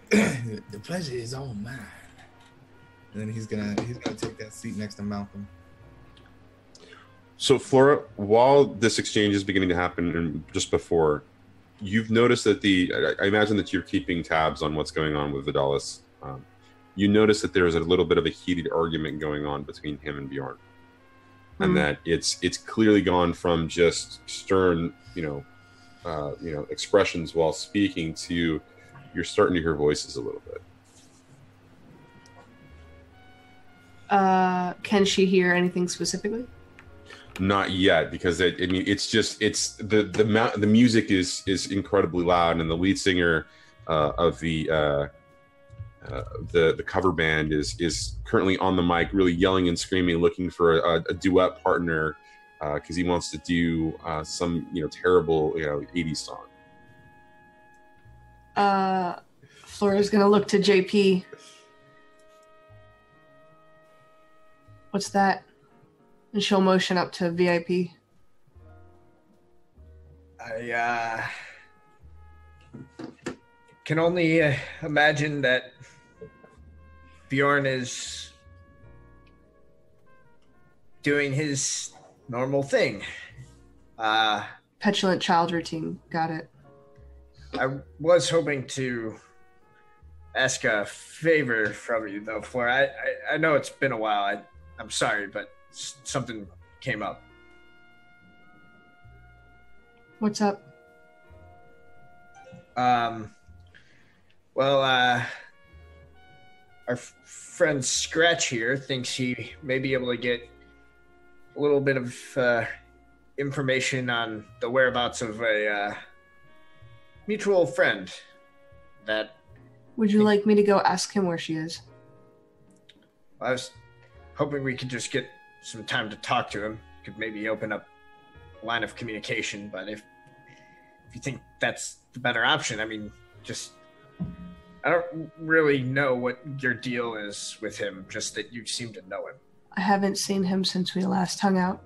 The pleasure is all mine.
and then he's gonna take that seat next to Malcolm.
So, Flora, while this exchange is beginning to happen, and just before, you've noticed that I imagine that you're keeping tabs on what's going on with Vidalis. You notice that there is a little bit of a heated argument going on between him and Bjorn, and that it's clearly gone from just stern, expressions while speaking to you're starting to hear voices a little bit.
Can she hear anything specifically?
Not yet, because the music is incredibly loud, and the lead singer of the cover band is currently on the mic, really yelling and screaming, looking for a duet partner because he wants to do some terrible 80s song.
Flora's gonna look to JP. What's that? And she'll motion up to VIP.
I can only imagine that Bjorn is doing his normal thing.
Petulant child routine. Got it.
I was hoping to ask a favor from you, though, Flora. I know it's been a while. I'm sorry, but something came up.
What's up?
Our friend Scratch here thinks he may be able to get a little bit of information on the whereabouts of a mutual friend that...
Would you like me to go ask him where she is?
I was hoping we could just get some time to talk to him. Could maybe open up a line of communication, but if you think that's the better option, I mean, I don't really know what your deal is with him, just that you seem to know him.
I haven't seen him since we last hung out.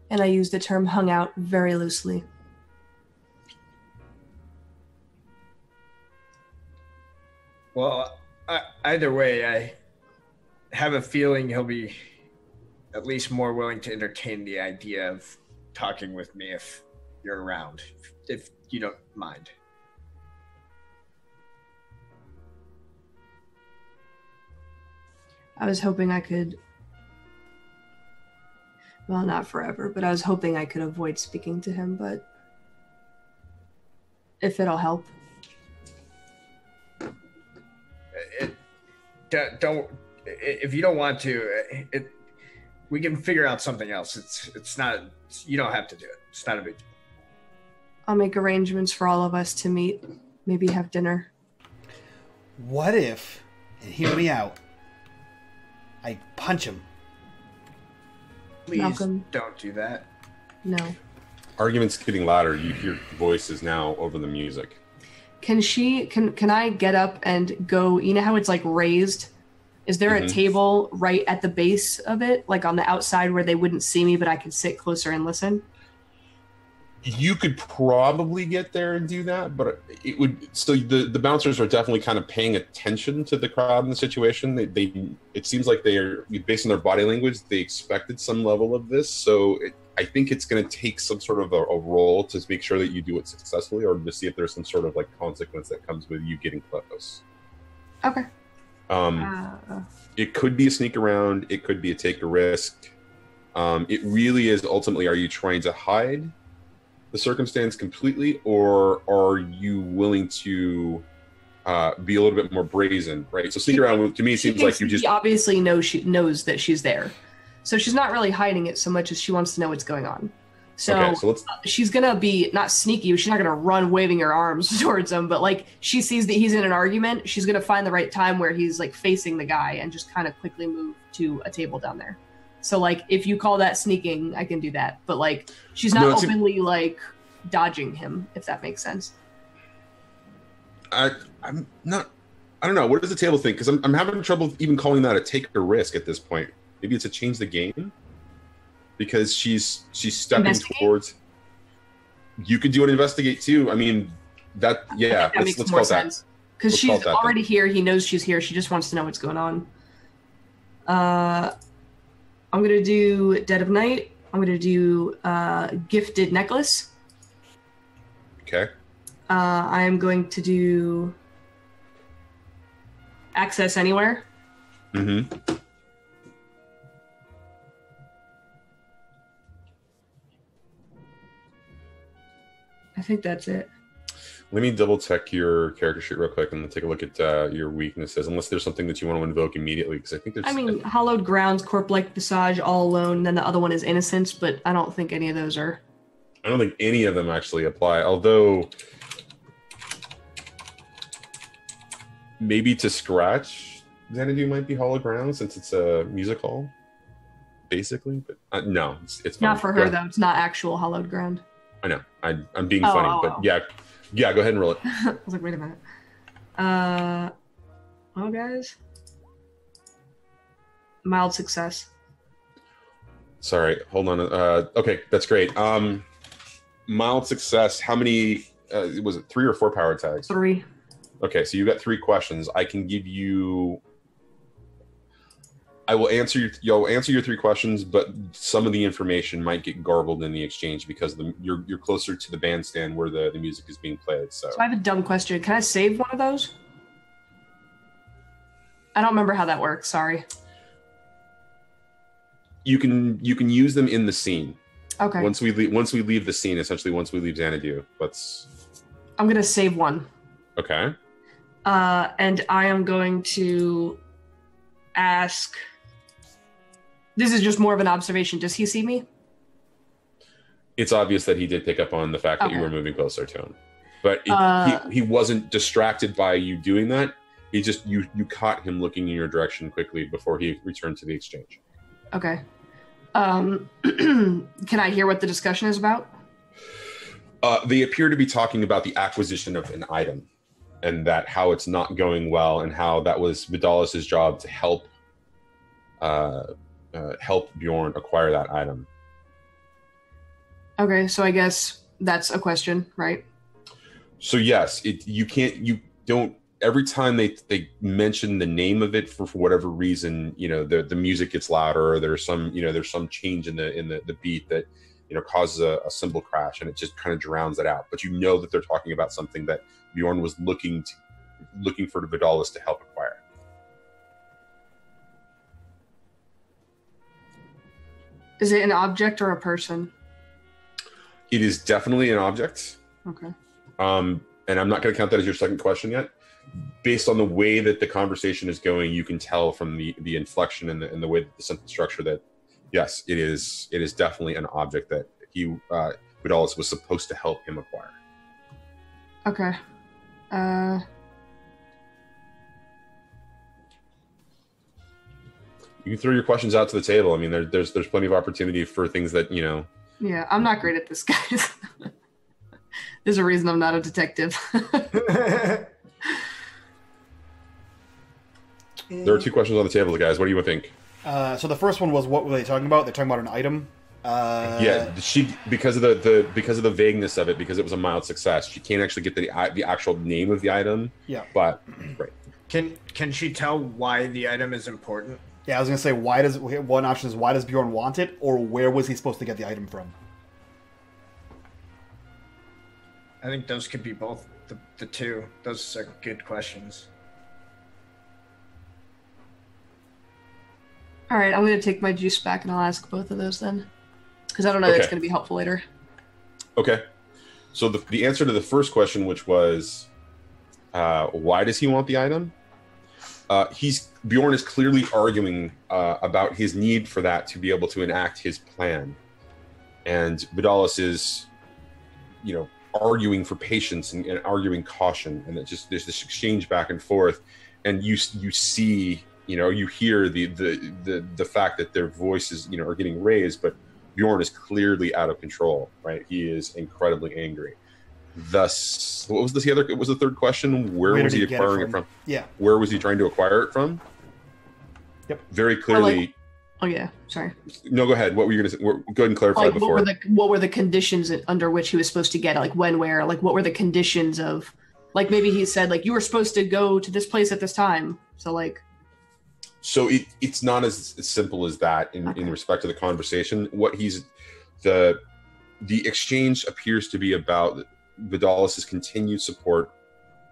And I use the term hung out very loosely.
Well, either way, I have a feeling he'll be at least more willing to entertain the idea of talking with me if you're around, if you don't mind.
I was hoping I could, well, not forever, but I was hoping I could avoid speaking to him, but if it'll help.
If you don't want to, we can figure out something else. It's not, you don't have to do it. It's not a big deal.
I'll make arrangements for all of us to meet, maybe have dinner.
What if, and hear me out, I punch him?
Please
Malcolm.
Don't do that.
No.
Argument's getting louder. You hear voices now over the music.
Can I get up and go, you know how it's like raised? Is there a table right at the base of it, like on the outside where they wouldn't see me, but I can sit closer and listen?
You could probably get there and do that, but it would. So the bouncers are definitely kind of paying attention to the crowd and the situation. It seems like they are, based on their body language, they expected some level of this. So I think it's going to take some sort of a role to make sure that you do it successfully, or to see if there's some sort of like consequence that comes with you getting close.
Okay.
It could be a sneak around. It could be a take a risk. It really is ultimately, are you trying to hide the circumstance completely, or are you willing to be a little bit more brazen, right? So sneak around to me seems like you just...
She obviously knows that she's there. So she's not really hiding it so much as she wants to know what's going on. So she's going to be not sneaky. She's not going to run waving her arms towards him, but like she sees that he's in an argument. She's going to find the right time where he's like facing the guy and just kind of quickly move to a table down there. So like if you call that sneaking, I can do that. But like she's not openly like dodging him, if that makes sense.
I'm not... I don't know. What does the table think? Because I'm having trouble even calling that a take or risk at this point. Maybe it's a change the game, because she's stepping towards. You could do an investigate too. I mean, that
makes more sense. Because she's already here. He knows she's here. She just wants to know what's going on. I'm gonna do Dead of Night. I'm gonna do Gifted Necklace.
Okay.
I'm going to do Access Anywhere.
Mm-hmm.
I think that's it.
Let me double check your character sheet real quick and take a look at your weaknesses, unless there's something that you want to invoke immediately, because I think there's...
I mean, Hallowed Grounds, Corp-like Visage, All Alone, and then the other one is Innocence, but I don't think any of those are...
I don't think any of them actually apply, although... Maybe to Scratch, Xanadu might be Hollow Ground, since it's a music hall, basically, but no, it's fine.
Not for her, though. It's not actual Hallowed Ground.
I know. I'm being funny, but yeah, go ahead and roll it.
I was like, wait a minute. Well, guys. Mild success.
Sorry, hold on. Okay, that's great. Mild success. How many, was it 3 or 4 power tags?
3.
Okay, so you got 3 questions. I can give you... you'll answer your 3 questions, but some of the information might get garbled in the exchange because you're closer to the bandstand where the music is being played. So
I have a dumb question. Can I save one of those? I don't remember how that works. Sorry.
You can use them in the scene.
Okay.
Once we leave the scene, essentially once we leave Xanadu.
I'm gonna save one.
Okay.
And I am going to ask... This is just more of an observation. Does he see me?
It's obvious that he did pick up on the fact that you were moving closer to him. But he wasn't distracted by you doing that. He just, you caught him looking in your direction quickly before he returned to the exchange.
Okay. Can I hear what the discussion is about?
They appear to be talking about the acquisition of an item, and that how it's not going well, and how that was Vidalis' job to help Bjorn acquire that item.
Okay, so I guess that's a question, right?
So yes, every time they mention the name of it for whatever reason, the music gets louder, or there's some change in the beat that causes a cymbal crash, and it just kind of drowns it out. But that they're talking about something that Bjorn was looking for Vidalis to help acquire.
Is it an object or a person?
It is definitely an object.
Okay.
And I'm not going to count that as your second question yet. Based on the way that the conversation is going, you can tell from the inflection and the way that the sentence structure that, yes, it is definitely an object that Vidalis was supposed to help him acquire.
Okay.
You can throw your questions out to the table. I mean, there's plenty of opportunity for things that,
Yeah, I'm not great at this, guys. There's a reason I'm not a detective.
There are 2 questions on the table, guys. What do you think?
So the first one was, what were they talking about? They're talking about an item.
Because of the vagueness of it, because it was a mild success, she can't actually get the actual name of the item.
Yeah.
But right.
Can she tell why the item is important?
Yeah, I was gonna say, one option is, why does Bjorn want it, or where was he supposed to get the item from?
I think those could be both the 2. Those are good questions.
All right, I'm going to take my juice back and I'll ask both of those then. Because I don't know if it's going to be helpful later.
Okay. So the answer to the first question, which was, why does he want the item? Bjorn is clearly arguing about his need for that to be able to enact his plan. And Vidalis is, arguing for patience and arguing caution. And there's this exchange back and forth. And you see... you hear the fact that their voices, are getting raised, but Bjorn is clearly out of control, right? He is incredibly angry. Thus, what was the third question? Where was he acquiring it from?
Yeah.
Where was he trying to acquire it from?
Yep.
Very clearly.
Oh yeah, sorry.
No, go ahead. What were you going to say? Go ahead and clarify before.
What were the conditions under which he was supposed to get it? Like when, where? Like what were the conditions of? Like maybe he said like you were supposed to go to this place at this time. So like.
So it's not as simple as that in respect to the conversation. What the exchange appears to be about Vidalis' continued support.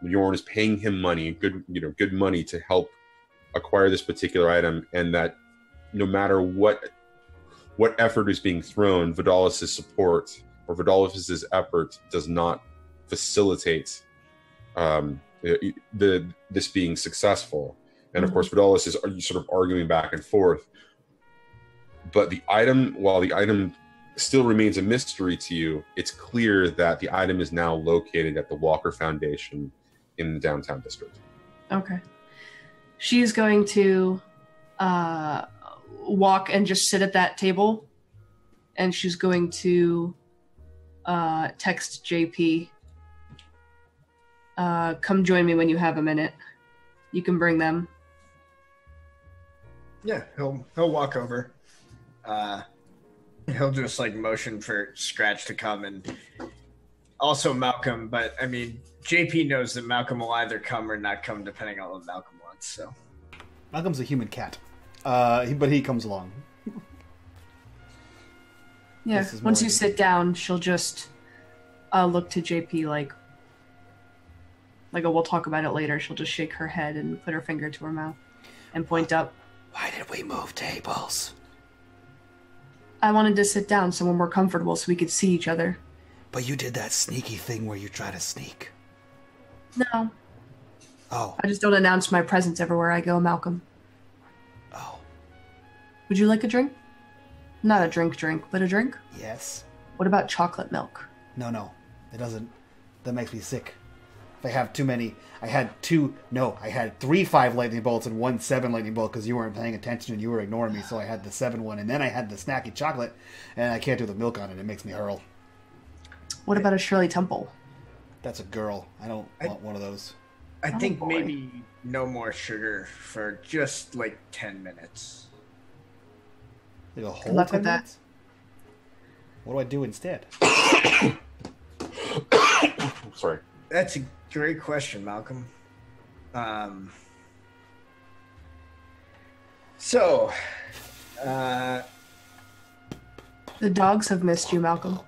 Bjorn is paying him money, good money to help acquire this particular item, and that no matter what effort is being thrown, Vidalis' support or Vidalis' effort does not facilitate this being successful. And of course, Vidalis is sort of arguing back and forth. But while the item still remains a mystery to you, it's clear that the item is now located at the Walker Foundation in the downtown district.
Okay. She's going to walk and just sit at that table, and she's going to text JP. Come join me when you have a minute. You can bring them.
Yeah, he'll walk over. He'll just like motion for Scratch to come, and also Malcolm. But I mean, JP knows that Malcolm will either come or not come, depending on what Malcolm wants. So
Malcolm's a human cat, but he comes along.
Yeah. Once you sit down, she'll just look to JP like we'll talk about it later. She'll just shake her head and put her finger to her mouth and point up.
Why did we move tables?
I wanted to sit down so we're more comfortable so we could see each other.
But you did that sneaky thing where you try to sneak.
No.
Oh.
I just don't announce my presence everywhere I go, Malcolm.
Oh.
Would you like a drink? Not a drink, but a drink?
Yes.
What about chocolate milk?
No. It doesn't. That makes me sick. If I have too many... I had 3 5 lightning bolts and 1 7 lightning bolt because you weren't paying attention and you were ignoring me, so I had the 7 one, and then I had the snacky chocolate, and I can't do the milk on it. It makes me hurl.
What about a Shirley Temple?
That's a girl. I don't want one of those.
I think maybe no more sugar for just like 10 minutes.
Like a whole
Good luck
10
with that.
minutes? What do I do instead?
Sorry.
That's a great question, Malcolm.
The dogs have missed you, Malcolm.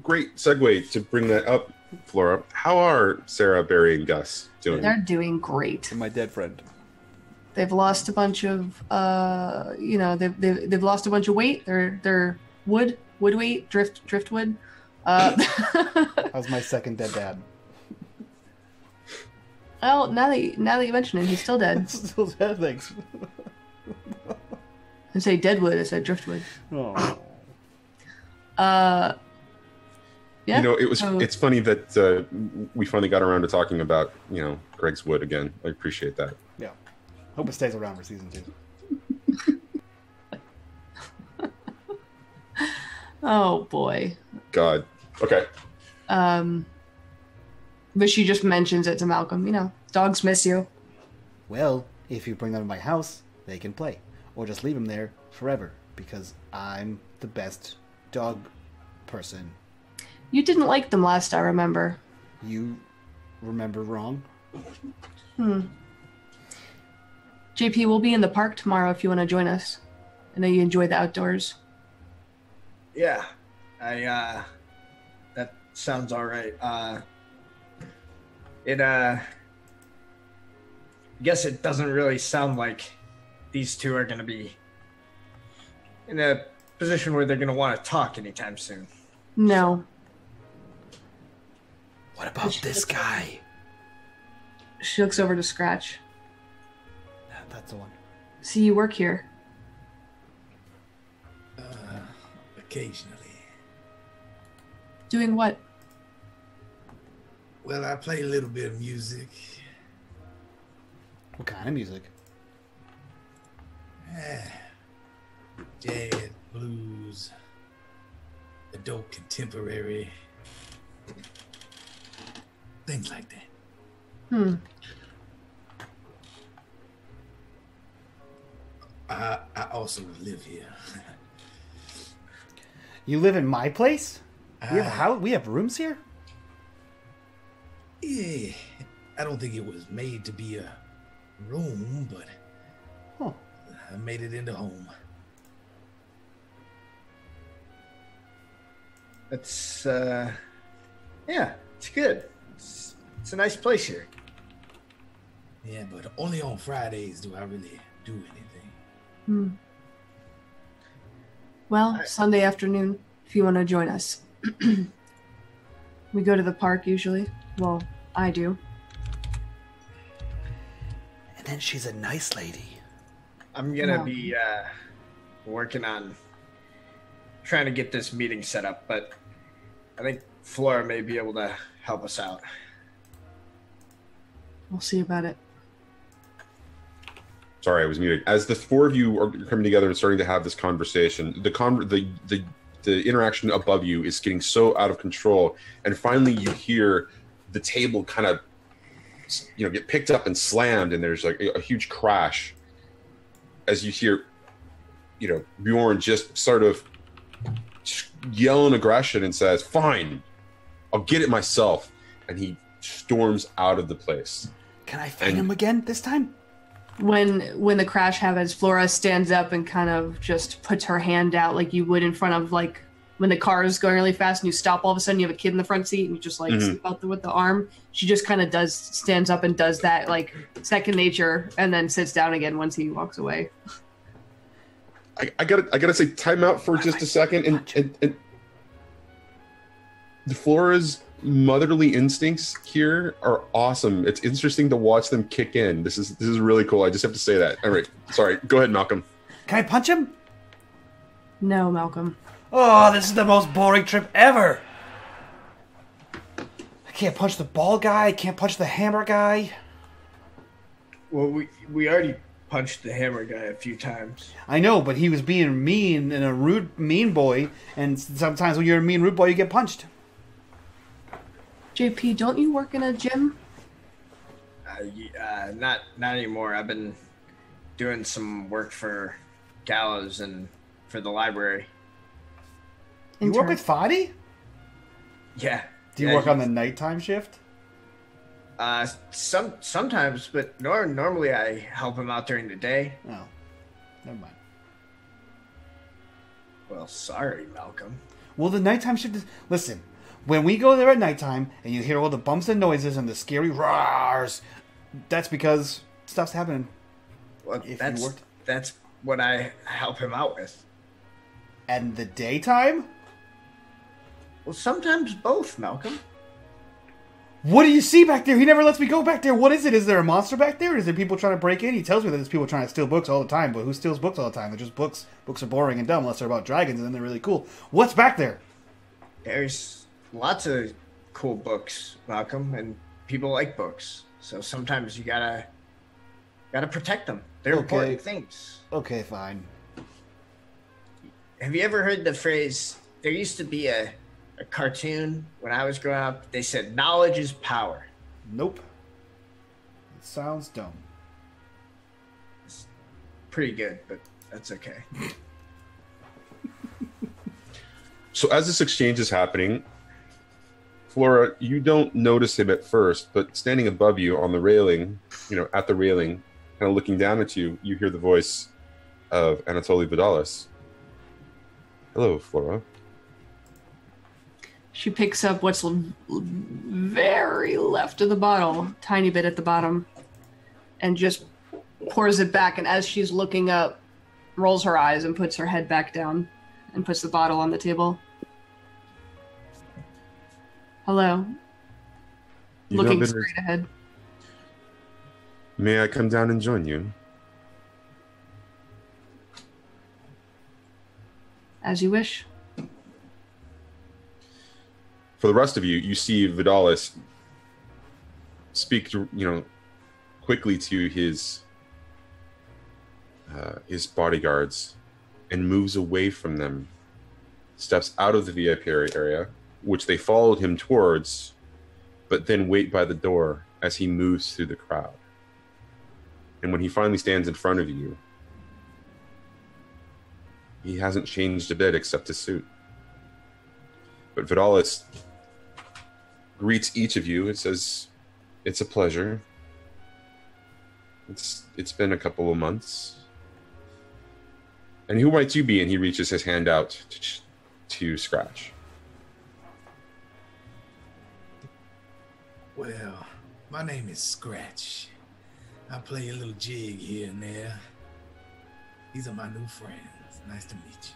Great segue to bring that up, Flora. How are Sarah, Barry, and Gus doing?
They're doing great.
And my dead friend.
They've lost a bunch of, they've lost a bunch of weight. They're wood weight, driftwood.
That was my second dead dad.
Well, now that you mention it, he's still dead.
Still dead, thanks.
I say deadwood, I said driftwood.
Oh.
Yeah.
You know, it's funny that we finally got around to talking about, Greg's wood again. I appreciate that.
Yeah. Hope it stays around for season 2.
Oh boy.
God. Okay.
But she just mentions it to Malcolm. Dogs miss you.
Well, if you bring them to my house, they can play. Or just leave them there forever, because I'm the best dog person.
You didn't like them last, I remember.
You remember wrong?
JP, we'll be in the park tomorrow if you want to join us. I know you enjoy the outdoors.
Yeah, that sounds all right. I guess it doesn't really sound like these two are going to be in a position where they're going to want to talk anytime soon.
No.
What about this guy?
She looks over to Scratch.
That's the one.
See, you work here.
Occasionally.
Doing what?
Well, I play a little bit of music.
What kind of music?
Jazz, blues, adult contemporary, things like that. I also live here.
You live in my place? We have a house? We have rooms here?
Yeah, I don't think it was made to be a room, but
Huh.
I made it into home.
It's yeah, it's good. It's a nice place here.
Yeah, but only on Fridays do I really do anything.
Hmm. Well, Sunday afternoon, if you want to join us. We go to the park usually. Well, I do.
And then she's a nice lady.
I'm gonna
No.
be working on trying to get this meeting set up, but I think Flora may be able to help us out.
We'll see about it.
Sorry, I was muted. As the four of you are coming together and starting to have this conversation, the interaction above you is getting so out of control, and finally you hear the table kind of, get picked up and slammed, and there's like a huge crash. As you hear, Bjorn just sort of yell in aggression and says, "Fine, I'll get it myself," and he storms out of the place.
Can I fight him again this time?
When the crash happens, Flora stands up and kind of just puts her hand out like you would in front of like when the car is going really fast and you stop all of a sudden you have a kid in the front seat and you just like slip out with the arm. She just kind of stands up and does that like second nature and then sits down again once he walks away.
I gotta say time out for just a second, and the Flora's motherly instincts here are awesome. It's interesting to watch them kick in. This is really cool. I just have to say that. All right, sorry. Go ahead, Malcolm.
Can I punch him?
No, Malcolm.
Oh, this is the most boring trip ever. I can't punch the ball guy. I can't punch the hammer guy.
Well, we already punched the hammer guy a few times.
I know, but he was being mean and a rude, mean boy. And sometimes when you're a mean, rude boy, you get punched.
JP, don't you work in a gym?
Not anymore. I've been doing some work for Gallows and for the library.
You work with Fadi?
Yeah.
Do you work on the nighttime shift?
Sometimes, but normally I help him out during the day.
Oh, never mind.
Well, sorry, Malcolm.
Well, the nighttime shift is... Listen, when we go there at nighttime and you hear all the bumps and noises and the scary roars, that's because stuff's happening.
Well,
If
that's
you worked...
that's what I help him out with.
And the daytime?
Well, sometimes both, Malcolm.
What do you see back there? He never lets me go back there. What is it? Is there a monster back there? Is there people trying to break in? He tells me that there's people trying to steal books all the time, but who steals books all the time? They're just books. Books are boring and dumb unless they're about dragons, and then they're really cool. What's back there?
There's lots of cool books, Malcolm, and people like books. So sometimes you gotta protect them. They're
Okay.
important things.
Okay, fine.
Have you ever heard the phrase, there used to be a cartoon when I was growing up, they said knowledge is power.
Nope. It sounds dumb.
It's pretty good, but that's okay.
So as this exchange is happening, Flora, you don't notice him at first, but standing above you on the railing, at the railing, kind of looking down at you, you hear the voice of Anatoly Vidalis. Hello, Flora.
She picks up what's very left of the bottle, tiny bit at the bottom, and just pours it back. And as she's looking up, rolls her eyes and puts her head back down and puts the bottle on the table. Hello.
You've
Looking
not been
straight ahead.
May I come down and join you?
As you wish.
For the rest of you, you see Vidalis speak to, quickly to his bodyguards and moves away from them, steps out of the VIP area, which they followed him towards, but then wait by the door as he moves through the crowd. And when he finally stands in front of you, he hasn't changed a bit except his suit. But Vidalis greets each of you and says, "It's a pleasure. It's been a couple of months. And who might you be? And he reaches his hand out to Scratch.
Well, my name is Scratch. I play a little jig here and there. These are my new friends. Nice to meet you.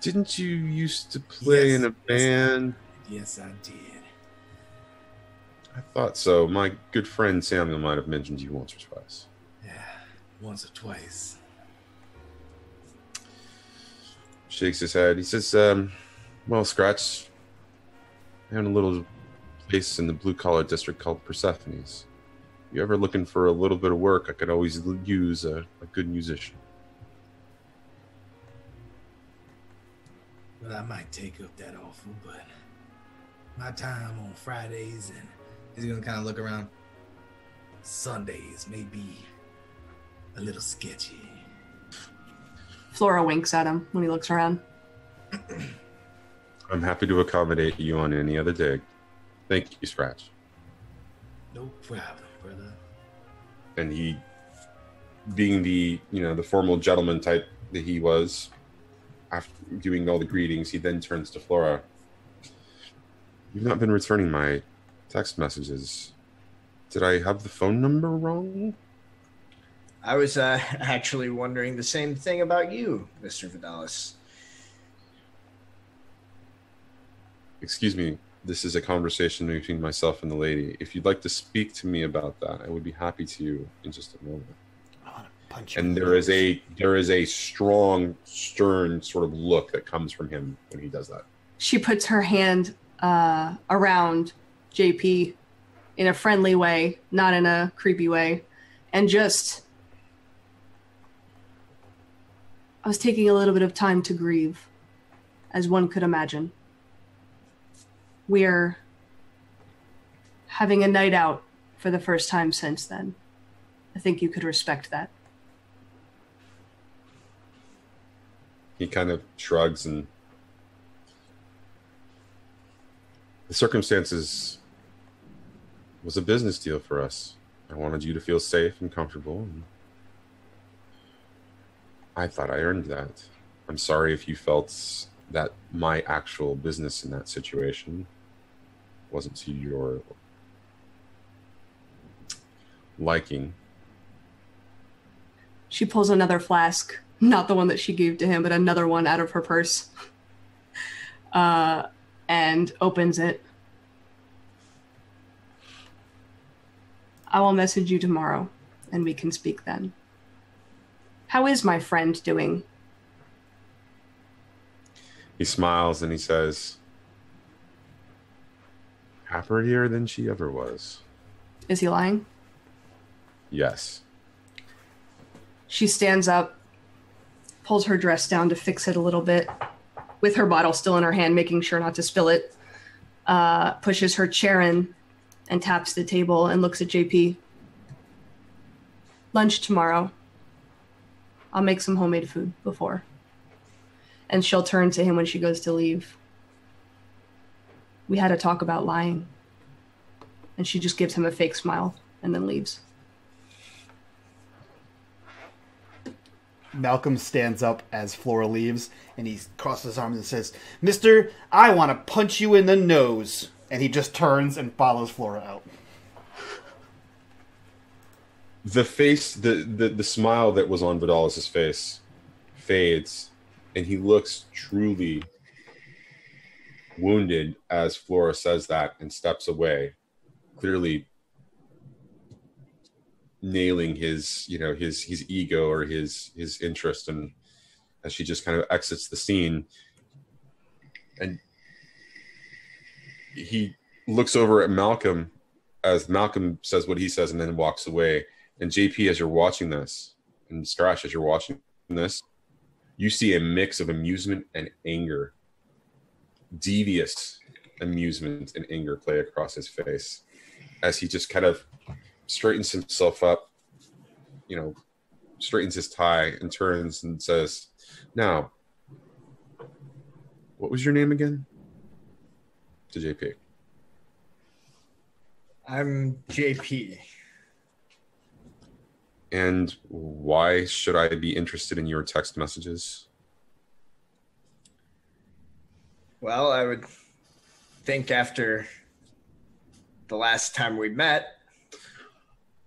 Didn't you used to play in a band?
Yes, I did.
I thought so. My good friend Samuel might have mentioned you once or twice.
Yeah, once or twice.
Shakes his head. He says, well, Scratch, I own a little place in the blue-collar district called Persephone's. If you're ever looking for a little bit of work, I could always use a good musician.
Well, I might take up that offer, but my time on Fridays and
He's gonna kind of look around.
Sundays may be a little sketchy.
Flora winks at him when he looks around.
I'm happy to accommodate you on any other day. Thank you, Scratch.
No problem, brother.
And he, being the formal gentleman type that he was, after doing all the greetings, he then turns to Flora. You've not been returning my text messages. Did I have the phone number wrong?
I was actually wondering the same thing about you, Mr. Vidalis.
Excuse me, this is a conversation between myself and the lady. If you'd like to speak to me about that, I would be happy to in just a moment.
I want to punch you.
And there is a strong, stern sort of look that comes from him when he does that.
She puts her hand around JP in a friendly way, not in a creepy way, and just... I was taking a little bit of time to grieve, as one could imagine. We're having a night out for the first time since then. I think you could respect that.
He kind of shrugs, and the circumstances was a business deal for us. I wanted you to feel safe and comfortable, and I thought I earned that. I'm sorry if you felt that my actual business in that situation wasn't to your liking.
She pulls another flask, not the one that she gave to him, but another one out of her purse, and opens it. I will message you tomorrow, and we can speak then. How is my friend doing?
He smiles and he says, happier than she ever was.
Is he lying?
Yes.
She stands up, pulls her dress down to fix it a little bit, with her bottle still in her hand, making sure not to spill it, pushes her chair in and taps the table and looks at JP. Lunch tomorrow. I'll make some homemade food before. And she'll turn to him when she goes to leave. We had a talk about lying. And she just gives him a fake smile and then leaves.
Malcolm stands up as Flora leaves, and he crosses his arms and says, "Mister, I want to punch you in the nose." And he just turns and follows Flora out.
The face, the smile that was on Vidalis' face fades, and he looks truly wounded as Flora says that and steps away, clearly nailing his ego or his interest, and as she just kind of exits the scene, and he looks over at Malcolm as Malcolm says what he says and then walks away. And JP, as you're watching this, and Scratch, as you're watching this, you see a mix of amusement and anger, devious amusement and anger play across his face as he just kind of straightens himself up, straightens his tie and turns and says, "Now, what was your name again?" To JP.
I'm JP.
And why should I be interested in your text messages?
Well, I would think after the last time we met,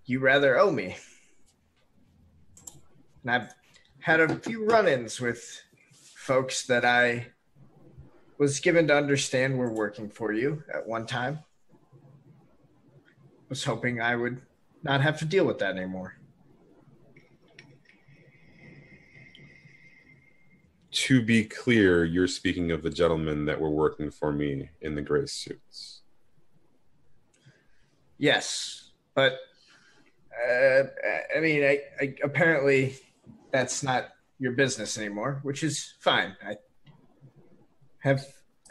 you rather owe me. And I've had a few run-ins with folks that I was given to understand were working for you at one time. Was hoping I would not have to deal with that anymore.
To be clear, you're speaking of the gentlemen that were working for me in the gray suits.
Yes, but I mean, I apparently that's not your business anymore, which is fine. I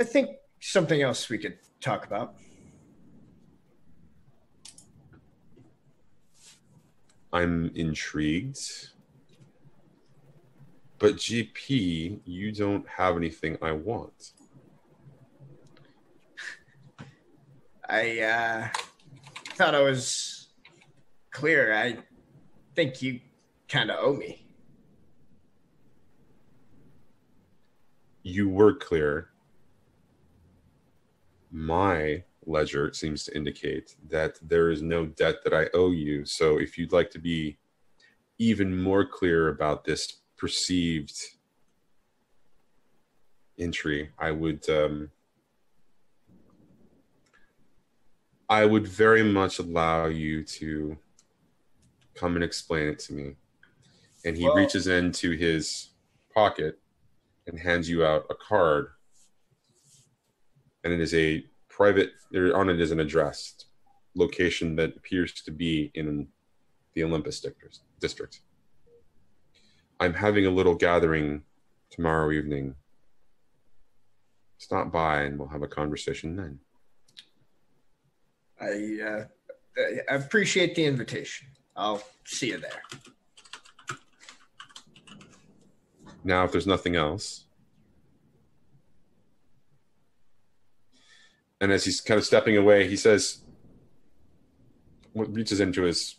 think something else we could talk about.
I'm intrigued. But GP, you don't have anything I want.
I thought I was clear. I think you kind of owe me.
You were clear. My ledger seems to indicate that there is no debt that I owe you. So if you'd like to be even more clear about this perceived entry, I would very much allow you to come and explain it to me. And he reaches into his pocket and hands you out a card. And it is a private, on it is an address, location that appears to be in the Olympus district. I'm having a little gathering tomorrow evening. Stop by and we'll have a conversation then.
I appreciate the invitation. I'll see you there.
Now, if there's nothing else, and as he's kind of stepping away, he says, reaches into his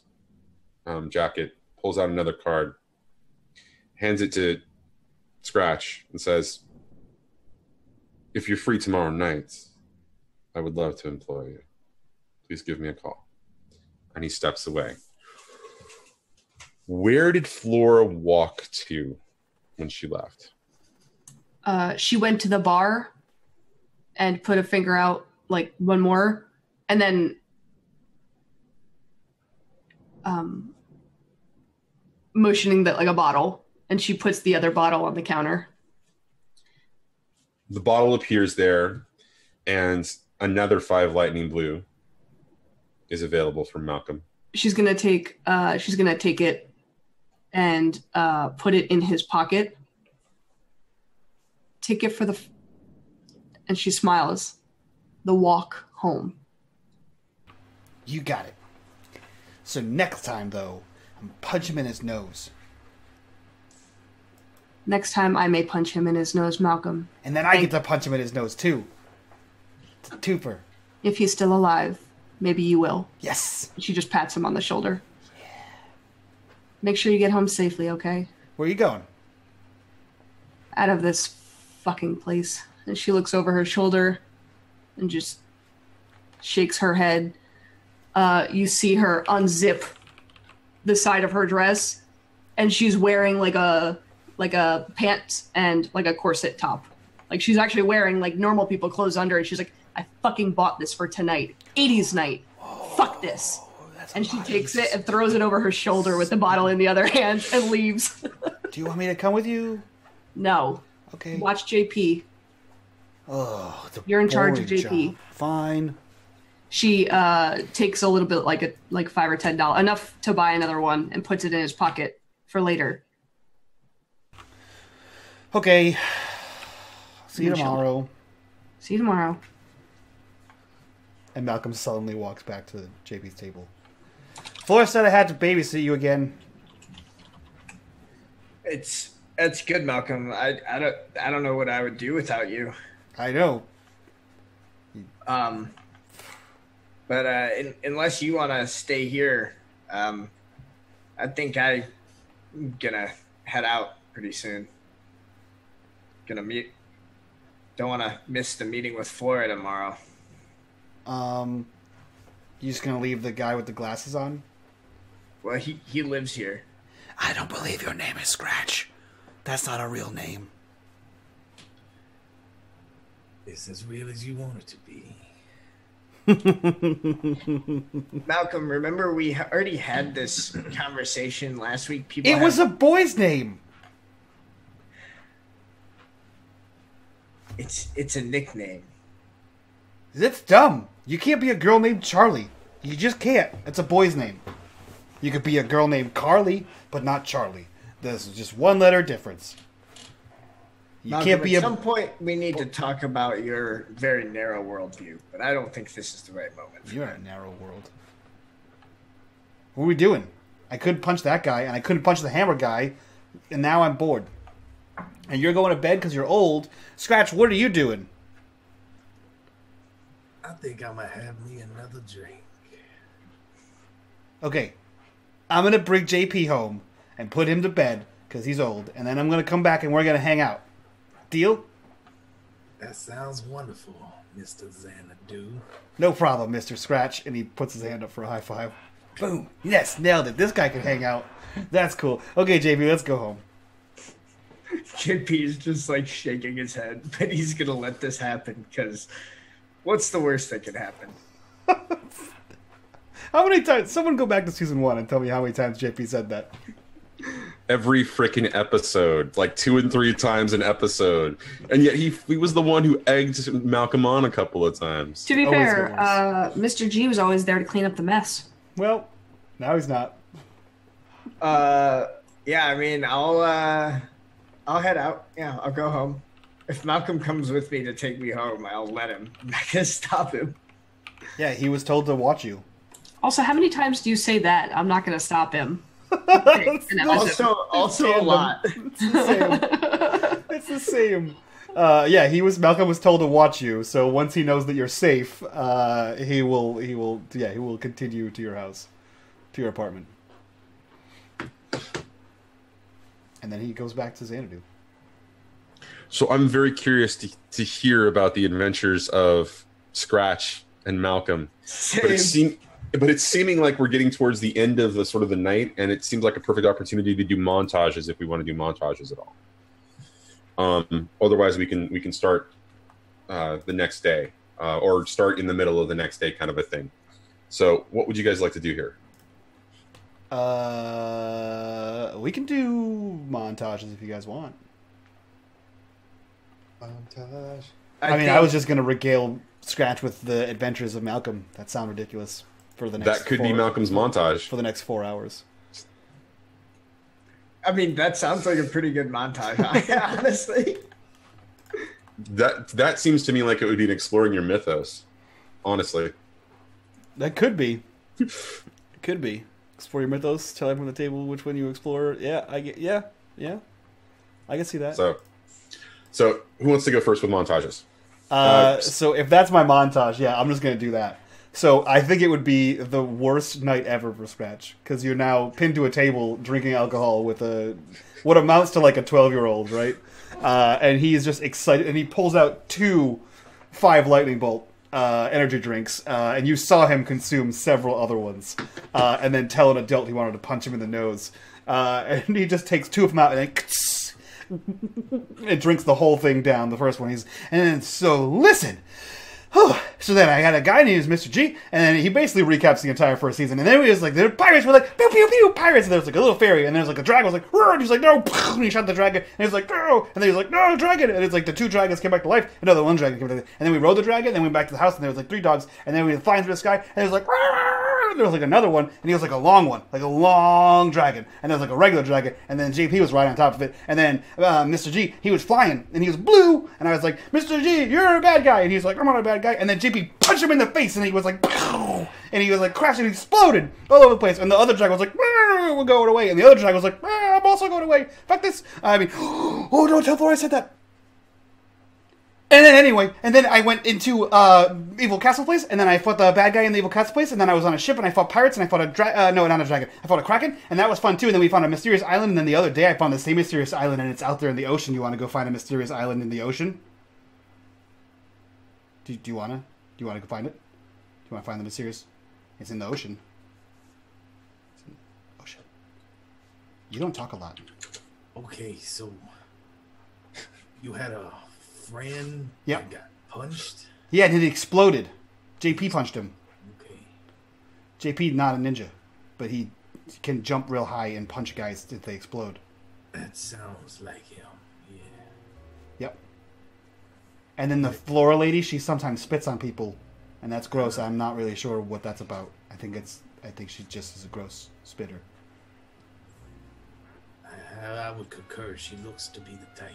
jacket, pulls out another card, hands it to Scratch, and says, if you're free tomorrow night, I would love to employ you. Please give me a call. And he steps away. Where did Flora walk to when she left?
She went to the bar and put a finger out, like one more, and then motioning that like a bottle, and she puts the other bottle on the counter.
The bottle appears there, and another 5 lightning blue is available from Malcolm.
She's gonna take it and put it in his pocket. Take it for and she smiles. The walk home.
You got it. So next time, though, I'm punch him in his nose.
Next time, I may punch him in his nose, Malcolm.
And then I get to punch him in his nose, too. It's a twofer.
If he's still alive, maybe you will.
Yes.
She just pats him on the shoulder. Yeah. Make sure you get home safely, okay?
Where are you going?
Out of this fucking place. And she looks over her shoulder and just shakes her head. You see her unzip the side of her dress, and she's wearing like a pants and like a corset top. Like she's actually wearing like normal people clothes under, and she's like, I fucking bought this for tonight. 80s night. Fuck this. And she takes it and throws it over her shoulder with the bottle in the other hand and leaves.
Do you want me to come with you?
No.
Okay.
Watch JP.
Oh,
you're in charge of JP.
Job. Fine.
She takes a little bit, like $5 or $10, enough to buy another one, and puts it in his pocket for later.
Okay. See you tomorrow.
See you tomorrow.
And Malcolm sullenly walks back to JP's table. Flora said I had to babysit you again.
It's good, Malcolm. I don't know what I would do without you.
I know.
But unless you want to stay here, I think I'm gonna head out pretty soon. Gonna meet. Don't want to miss the meeting with Flora tomorrow.
You just gonna leave the guy with the glasses on?
Well, he lives here.
I don't believe your name is Scratch. That's not a real name.
It's as real as you want it to be.
Malcolm, remember we already had this conversation last week?
It was a boy's name.
It's a nickname.
That's dumb. You can't be a girl named Charlie. You just can't. It's a boy's name. You could be a girl named Carly, but not Charlie. There's just one letter difference. You
Malcolm,
can't be
at some point we need to talk about your very narrow worldview, but I don't think this is the right moment.
You're in a narrow world. What are we doing? I couldn't punch that guy, and I couldn't punch the hammer guy, and now I'm bored. And you're going to bed because you're old. Scratch, what are you doing?
I think I'm gonna have me another drink.
Okay, I'm going to bring JP home and put him to bed because he's old, and then I'm going to come back and we're going to hang out. Deal?
That sounds wonderful, Mr. Xanadu.
No problem, Mr. Scratch. And he puts his hand up for a high five. Boom. Yes, nailed it. This guy can hang out. That's cool. Okay, JP, let's go home.
JP is just like shaking his head, but he's going to let this happen because what's the worst that could happen?
How many times? Someone go back to season 1 and tell me how many times JP said that.
Every freaking episode, like 2 and 3 times an episode, and yet he was the one who egged Malcolm on a couple of times.
To be
Always
fair, Mr. G was always there to clean up the mess.
Well, now he's not.
Yeah, I mean, I'll head out. Yeah, I'll go home. If Malcolm comes with me to take me home, I'll let him. I'm not gonna stop him.
Yeah, he was told to watch you.
Also, how many times do you say that? I'm not going to stop him.
Also a lot.
It's the same. Yeah, Malcolm was told to watch you. So once he knows that you're safe, he will continue to your house, to your apartment, and then he goes back to Xanadu.
So I'm very curious to hear about the adventures of Scratch and Malcolm.
Same.
But it's seeming like we're getting towards the end of the night, and it seems like a perfect opportunity to do montages if we want to do montages at all. Otherwise, we can start the next day, or start in the middle of the next day, kind of a thing. So, what would you guys like to do here?
We can do montages if you guys want.
Montage.
I was just gonna regale Scratch with the adventures of Malcolm. That sounds ridiculous. For the next
That could be Malcolm's montage.
For the next 4 hours.
I mean, that sounds like a pretty good montage, honestly.
That seems to me like it would be an exploring your mythos, honestly.
That could be. Could be. Explore your mythos, tell everyone at the table which one you explore. Yeah, I can see that.
So who wants to go first with montages?
So if that's my montage, yeah, I'm just going to do that. So I think it would be the worst night ever for Scratch, because you're now pinned to a table drinking alcohol with what amounts to like a 12-year-old, right? And he's just excited, and he pulls out 2 5 Lightning Bolt energy drinks, and you saw him consume several other ones, and then tell an adult he wanted to punch him in the nose. And he just takes 2 of them out, and then it drinks the whole thing down. The first one, listen. So then I got a guy named Mr. G, and then he basically recaps the entire first season. And then he was like, the pirates were like, pew, pew, pew, pirates. And there was like a little fairy, and there's like a dragon was like, roar, and he's like, no, and he shot the dragon, and he's like, no, and then he's like, no, dragon. And it's like the 2 dragons came back to life, and no, the 1 dragon came back to life. And then we rode the dragon, and then we went back to the house, and there was like 3 dogs, and then we were flying through the sky, and there was like, roar, and there was like another one, and he was like a long one, like a long dragon, and there was like a regular dragon, and then JP was right on top of it, and then Mr. G, he was flying, and he was blue, and I was like, Mr. G, you're a bad guy, and he's like, I'm not a bad guy, and then JP punched him in the face, and he was like, pow! And he was like crashing, and exploded all over the place, and the other dragon was like, we're going away, and the other dragon was like, I'm also going away, fuck this. I mean, oh, don't tell Flora I said that. And then anyway, I went into Evil Castle Place, and then I fought the bad guy in the Evil Castle Place, and then I was on a ship, and I fought pirates, and I fought no, not a dragon. I fought a kraken, and that was fun too. And then we found a mysterious island, and then the other day I found the same mysterious island, and it's out there in the ocean. You want to go find a mysterious island in the ocean? Do you want to go find it? Do you want to find the mysterious? It's in the ocean. It's in the ocean. You don't talk a lot.
Okay, so you had a friend
Yep.
that got punched?
Yeah, and it exploded. JP punched him.
Okay.
JP not a ninja, but he can jump real high and punch guys if they explode.
That sounds like him. Yeah.
Yep. And then the Flora lady, she sometimes spits on people, and that's gross. I'm not really sure what that's about. I think she just is a gross spitter.
I would concur. She looks to be the type.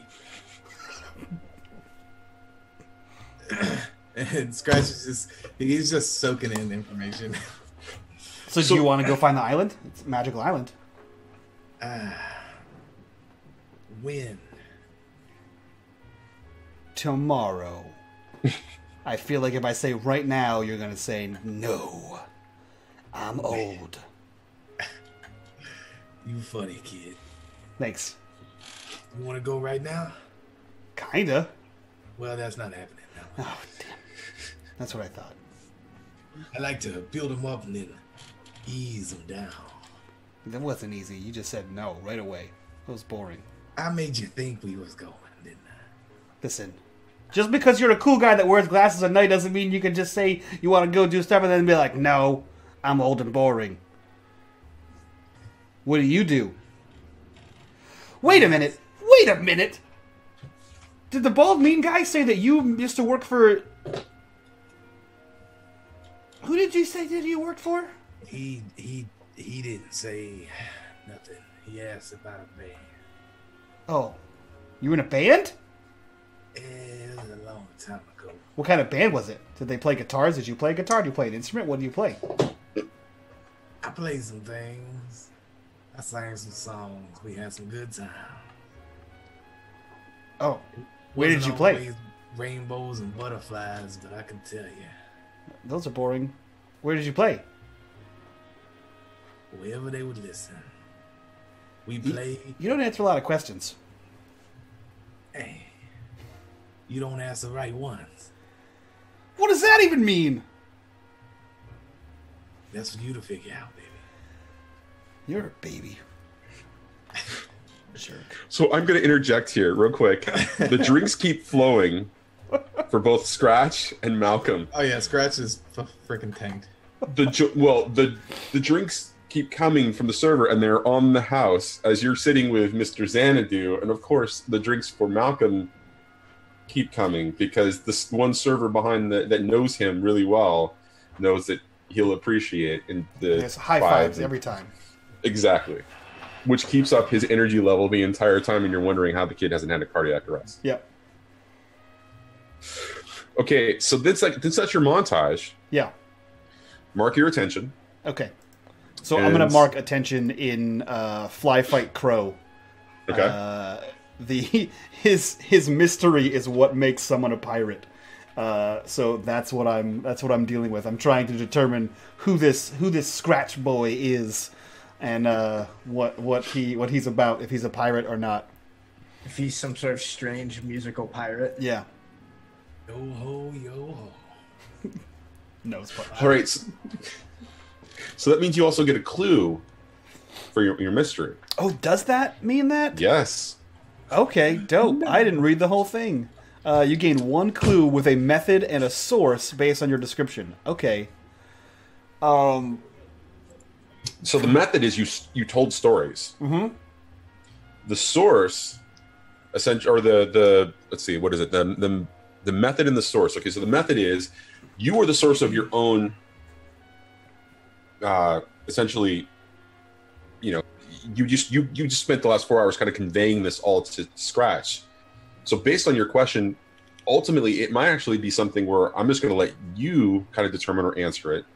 And Scratch is he's just soaking in information.
So do you want to go find the island? It's a magical island.
When?
Tomorrow. I feel like if I say right now, you're going to say, no, I'm old.
You funny, kid.
Thanks.
You want to go right now?
Kinda.
Well, that's not happening now.
Oh, damn. That's what I thought.
I like to build them up and then ease them down.
That wasn't easy. You just said no right away. It was boring.
I made you think we was going, didn't I?
Listen, just because you're a cool guy that wears glasses at night doesn't mean you can just say you want to go do stuff and then be like, no, I'm old and boring. What do? Wait a minute. Did the bald mean guy say that you used to work for... Who did you say did you work for?
He didn't say nothing. He asked about a band.
Oh, you were in a band?
It was a long time ago.
What kind of band was it? Did they play guitars? Did you play a guitar? Do you play an instrument? What do you play?
I played some things. I sang some songs. We had some good time.
Oh, where did you play?
Always rainbows and butterflies, but I can tell you.
Those are boring. Where did you play?
Wherever they would listen. We played.
You don't answer a lot of questions.
Hey, you don't ask the right ones.
What does that even mean?
That's for you to figure out, baby.
You're a baby. Jerk.
So I'm going to interject here real quick. The drinks keep flowing for both Scratch and Malcolm.
Oh yeah, Scratch is freaking tanked.
The drinks keep coming from the server, and they're on the house as you're sitting with Mr. Xanadu, and of course the drinks for Malcolm keep coming because this one server behind that knows him really well knows that he'll appreciate in the
There's high fives every time.
Exactly. Which keeps up his energy level the entire time, and you're wondering how the kid hasn't had a cardiac arrest.
Yep.
Okay, so that's your montage.
Yeah.
Mark your attention.
Okay. So I'm gonna mark attention in Fly Fight Crow.
Okay.
His mystery is what makes someone a pirate. So that's what I'm dealing with. I'm trying to determine who this Scratch boy is, and what he's about, if he's a pirate or not.
If he's some sort of strange musical pirate.
Yeah.
Yo ho, yo ho.
No, it's fun.
All right. So that means you also get a clue for your mystery.
Oh, does that mean that?
Yes.
Okay, dope. I didn't read the whole thing. You gain one clue with a method and a source based on your description. Okay.
So the method is you told stories.
Mm-hmm.
The source, essentially, or the let's see, what is it? The method and the source. Okay, so the method is you are the source of your own. Essentially, you just spent the last 4 hours kind of conveying this all to Scratch. So based on your question, ultimately it might actually be something where I'm just going to let you kind of determine or answer it,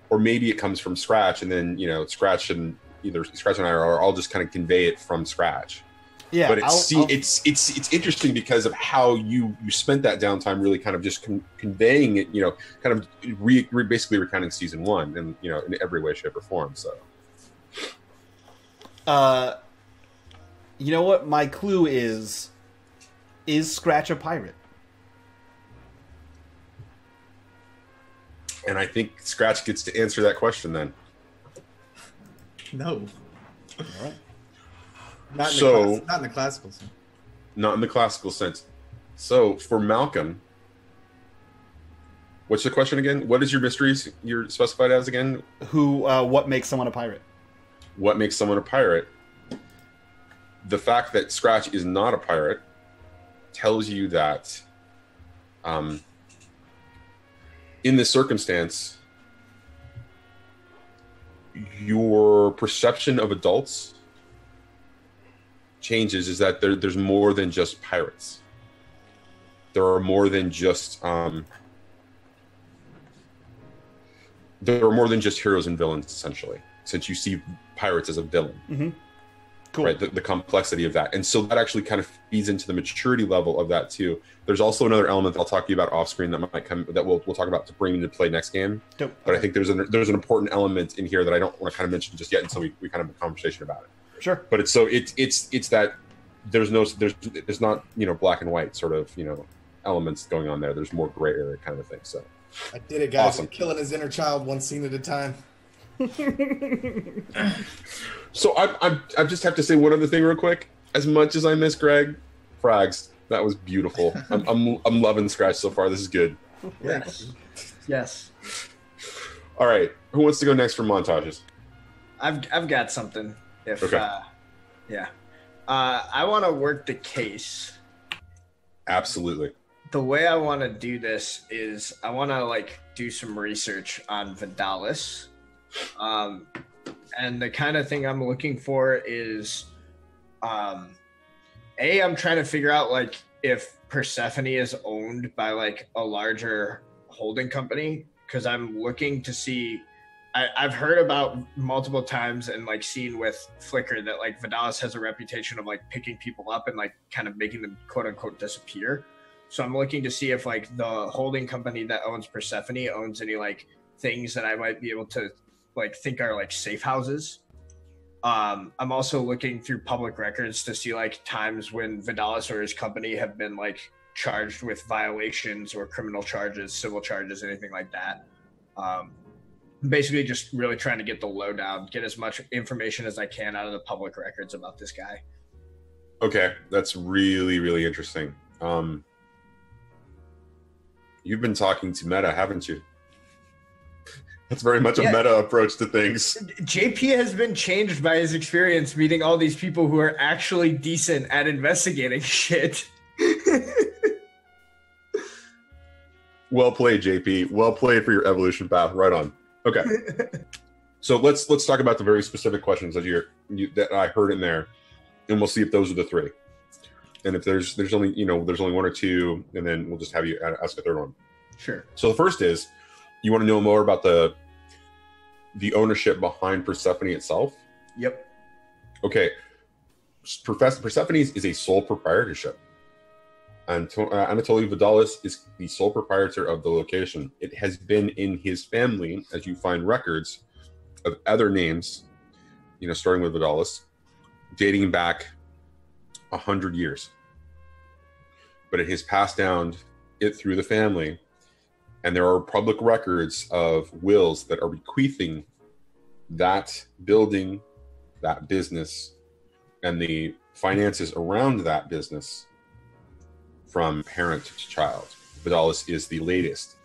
or maybe it comes from Scratch, and then Scratch and I are I'll just kind of convey it from Scratch.
Yeah,
but it's interesting because of how you spent that downtime really kind of just conveying it, kind of basically recounting season 1 and in every way, shape, or form. So,
you know what? My clue is Scratch a pirate?
And I think Scratch gets to answer that question then.
No.
All right.
Not in the classical sense.
Not in the classical sense. So for Malcolm, what's the question again? What is your mysteries you're specified as again?
What makes someone a pirate?
What makes someone a pirate? The fact that Scratch is not a pirate tells you that in this circumstance, your perception of adults changes, is that there's more than just pirates. There are more than just heroes and villains, essentially, since you see pirates as a villain.
Mm-hmm. Cool.
Right, the complexity of that. And so that actually kind of feeds into the maturity level of that too. There's also another element that I'll talk to you about off screen that might come, that we'll talk about to bring into play next game.
Dope.
But I think there's an important element in here that I don't want to kind of mention just yet until we kind of have a conversation about it.
Sure.
But it's that there's not black and white sort of elements going on there. There's more gray area kind of a thing. So
I did it, guys.
Awesome.
I'm killing his inner child one scene at a time.
So I just have to say one other thing real quick. As much as I miss Greg, Frags, that was beautiful. I'm loving Scratch so far. This is good.
Yes.
All right, who wants to go next for montages?
I've got something.
Okay.
I want to work the case.
Absolutely.
The way I want to do this is I want to do some research on Vidalis. And the kind of thing I'm looking for is, I'm trying to figure out if Persephone is owned by a larger holding company, because I'm looking to see. I've heard about multiple times and seen with Flickr that Vidalis has a reputation of picking people up and kind of making them quote unquote disappear. So I'm looking to see if the holding company that owns Persephone owns any things that I might be able to think are safe houses. I'm also looking through public records to see times when Vidalis or his company have been charged with violations or criminal charges, civil charges, anything like that. Basically just really trying to get the lowdown, get as much information as I can out of the public records about this guy.
Okay, that's really, really interesting. You've been talking to Meta, haven't you? That's very much a meta approach to things.
JP has been changed by his experience meeting all these people who are actually decent at investigating shit.
Well played, JP. Well played for your evolution path. Right on. Okay. So let's talk about the very specific questions that I heard in there, and we'll see if those are the three. And if there's only one or two, and then we'll just have you ask a third one.
Sure.
So the first is, you want to know more about the ownership behind Persephone itself?
Yep.
Okay. Persephone is a sole proprietorship. And Anatoly Vidalis is the sole proprietor of the location. It has been in his family, as you find records of other names, starting with Vidalis, dating back 100 years. But it has passed down it through the family. And there are public records of wills that are bequeathing that building, that business, and the finances around that business from parent to child. Vidalis is the latest.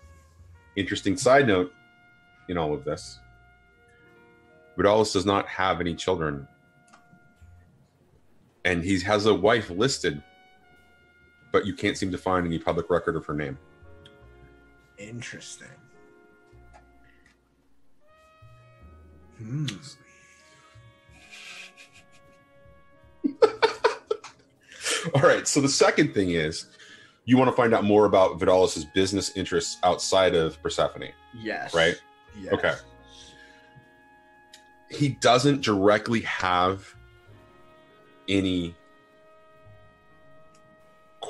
Interesting side note in all of this, Vidalis does not have any children. And he has a wife listed, but you can't seem to find any public record of her name.
Interesting.
All right. So the second thing is, you want to find out more about Vidalis' business interests outside of Persephone.
Yes.
Right?
Yes.
Okay. He doesn't directly have any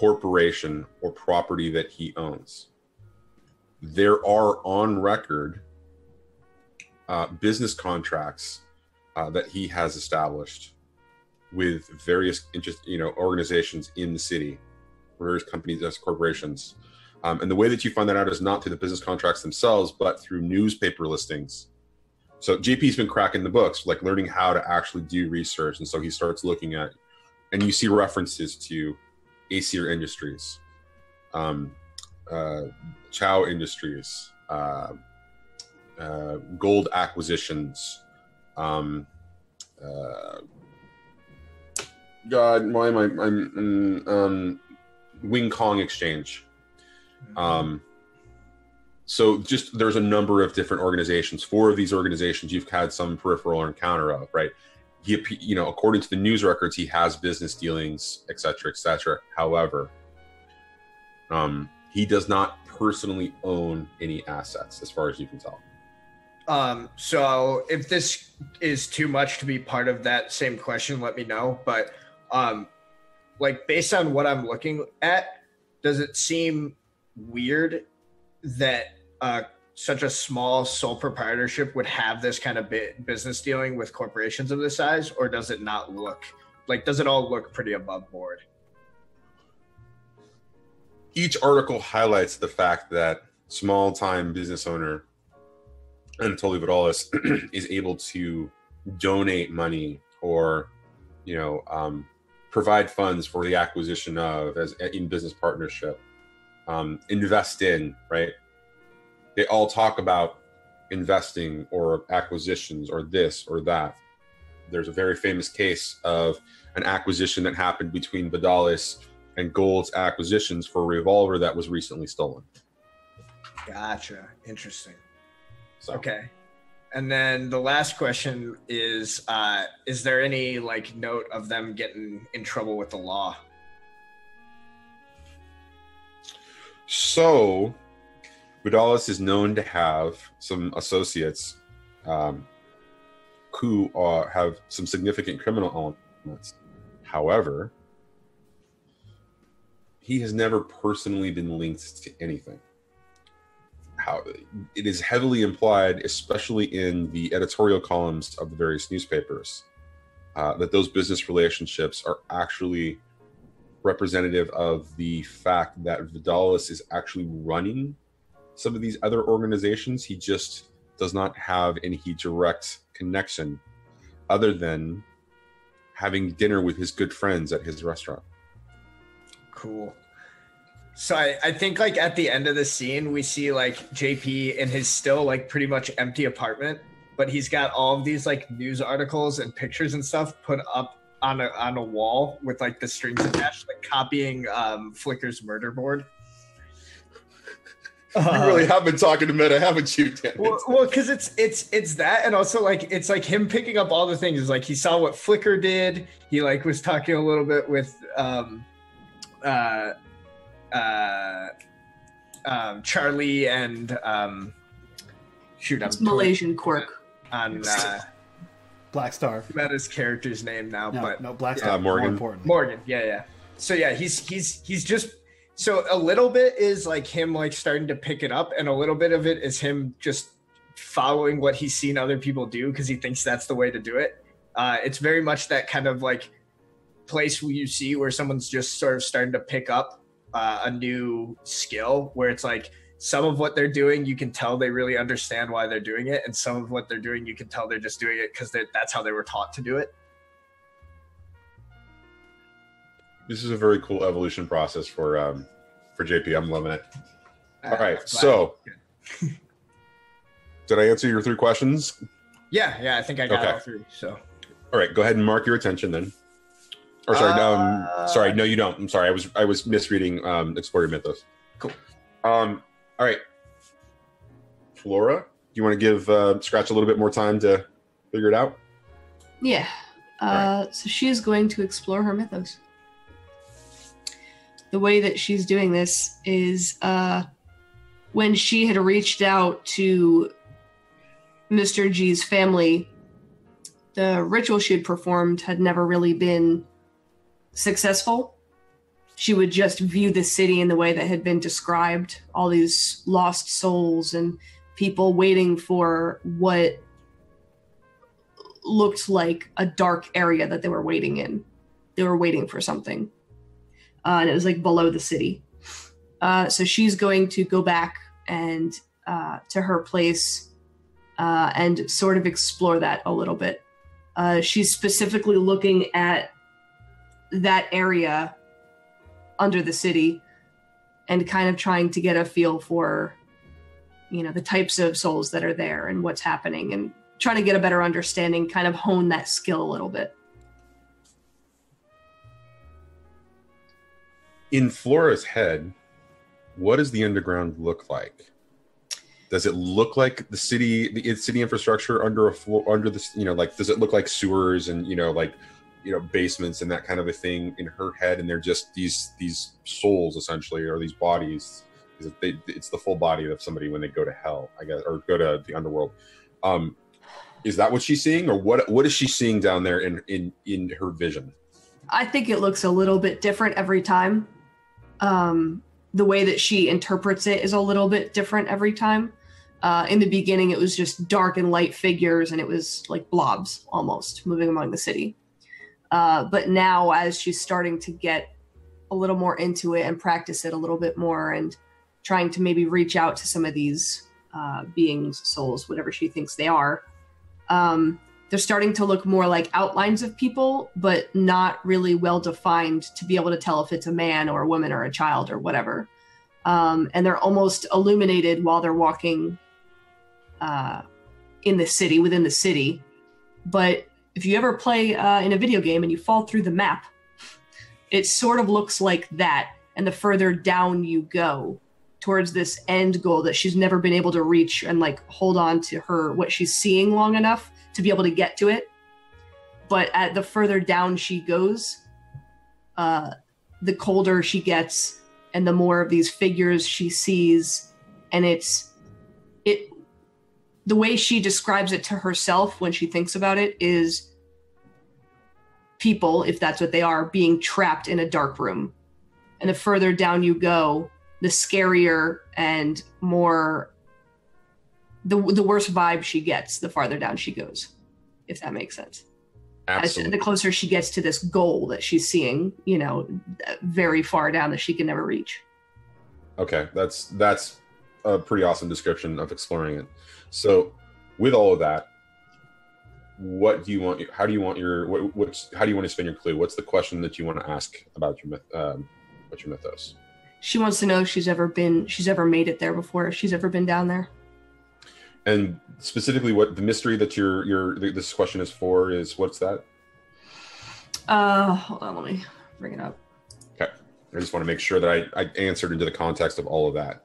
corporation or property that he owns. There are on record business contracts that he has established with various organizations in the city, various companies as corporations. And the way that you find that out is not through the business contracts themselves, but through newspaper listings. So JP's been cracking the books, like learning how to actually do research. And so he starts looking at, and you see references to Acer Industries, Chow Industries, gold acquisitions, God, why am I'm Wing Kong Exchange. So just there's a number of different organizations. 4 of these organizations you've had some peripheral encounter of, right? He, according to the news records, he has business dealings, et cetera, et cetera. However, he does not personally own any assets, as far as you can tell.
So if this is too much to be part of that same question, let me know. But like based on what I'm looking at, does it seem weird that such a small sole proprietorship would have this kind of business dealing with corporations of this size, or does it not look like, does it all look pretty above board?
Each article highlights the fact that small-time business owner Anatoly Vidalis is able to donate money or, provide funds for the acquisition of, as in business partnership, invest in, right? They all talk about investing or acquisitions or this or that. There's a very famous case of an acquisition that happened between Vidalis and Gold's acquisitions for a revolver that was recently stolen.
Gotcha. Interesting.
So.
Okay. And then the last question is there any note of them getting in trouble with the law?
So Vidalis is known to have some associates who have some significant criminal elements. However, he has never personally been linked to anything. It is heavily implied, especially in the editorial columns of the various newspapers, that those business relationships are actually representative of the fact that Vidalis is actually running some of these other organizations. He just does not have any direct connection other than having dinner with his good friends at his restaurant.
Cool. So I think at the end of the scene, we see JP in his still pretty much empty apartment, but he's got all of these news articles and pictures and stuff put up on a wall with the strings attached, copying Flickr's murder board.
You really have been talking to Meta, haven't you, Dan?
Well, because it's that, and also it's him picking up all the things. It's he saw what Flickr did. He was talking a little bit with Charlie and
Malaysian Quirk
on
Black Star.
Meta's character's name now,
no Black Star.
Morgan.
Morgan, yeah. So yeah, he's just. So a little bit is him starting to pick it up, and a little bit of it is him just following what he's seen other people do because he thinks that's the way to do it. It's very much that kind of place where you see where someone's just sort of starting to pick up a new skill, where it's some of what they're doing you can tell they really understand why they're doing it, and some of what they're doing you can tell they're just doing it because that's how they were taught to do it.
This is a very cool evolution process for JP. I'm loving it. All right, so did I answer your 3 questions?
Yeah, I think I got all 3. So,
all right, go ahead and mark your attention then. Or sorry, no, you don't. I'm sorry, I was misreading Explore Your Mythos.
Cool.
All right, Flora, do you want to give Scratch a little bit more time to figure it out?
Yeah. So she is going to explore her mythos. The way that she's doing this is when she had reached out to Mr. G's family, the ritual she had performed had never really been successful. she would just view the city in the way that had been described, all these lost souls and people waiting for what looked like a dark area that they were waiting in. They were waiting for something. And it was like below the city. So she's going to go back and to her place and sort of explore that a little bit. She's specifically looking at that area under the city and kind of trying to get a feel for, you know, the types of souls that are there and what's happening, and trying to get a better understanding, kind of hone that skill a little bit.
In Flora's head, what does the underground look like? Does it look like the city, the city infrastructure under a floor, under the, you know, like, does it look like sewers and, you know, like, you know, basements and that kind of a thing in her head? And they're just these souls essentially, or these bodies. It's the full body of somebody when they go to hell, I guess, or go to the underworld. Is that what she's seeing, or what is she seeing down there in her vision?
I think it looks a little bit different every time. The way that she interprets it is a little bit different every time. In the beginning, it was just dark and light figures, and it was like blobs almost moving among the city. But now, as she's starting to get a little more into it and practice it a little bit more, and trying to maybe reach out to some of these beings, souls, whatever she thinks they are, they're starting to look more like outlines of people, but not really well defined to be able to tell if it's a man or a woman or a child or whatever. And they're almost illuminated while they're walking in the city, within the city. But if you ever play in a video game and you fall through the map, it sort of looks like that. And the further down you go towards this end goal that she's never been able to reach and like hold on to her, what she's seeing long enough to be able to get to it. But at the further down she goes, the colder she gets and the more of these figures she sees. And the way she describes it to herself when she thinks about it is people, if that's what they are, being trapped in a dark room. And the further down you go, the scarier and more, the worse vibe she gets, the farther down she goes, if that makes sense.
Absolutely.
The closer she gets to this goal that she's seeing, you know, very far down that she can never reach.
Okay, that's a pretty awesome description of exploring it. So, with all of that, what do you want? How do you want your? How do you want to spin your clue? What's the question that you want to ask about your what's your mythos?
She wants to know if she's ever made it there before, if she's ever been down there.
And specifically, what the mystery that this question is for is, what's that?
Hold on, let me bring it up.
Okay, I just want to make sure that I answered into the context of all of that.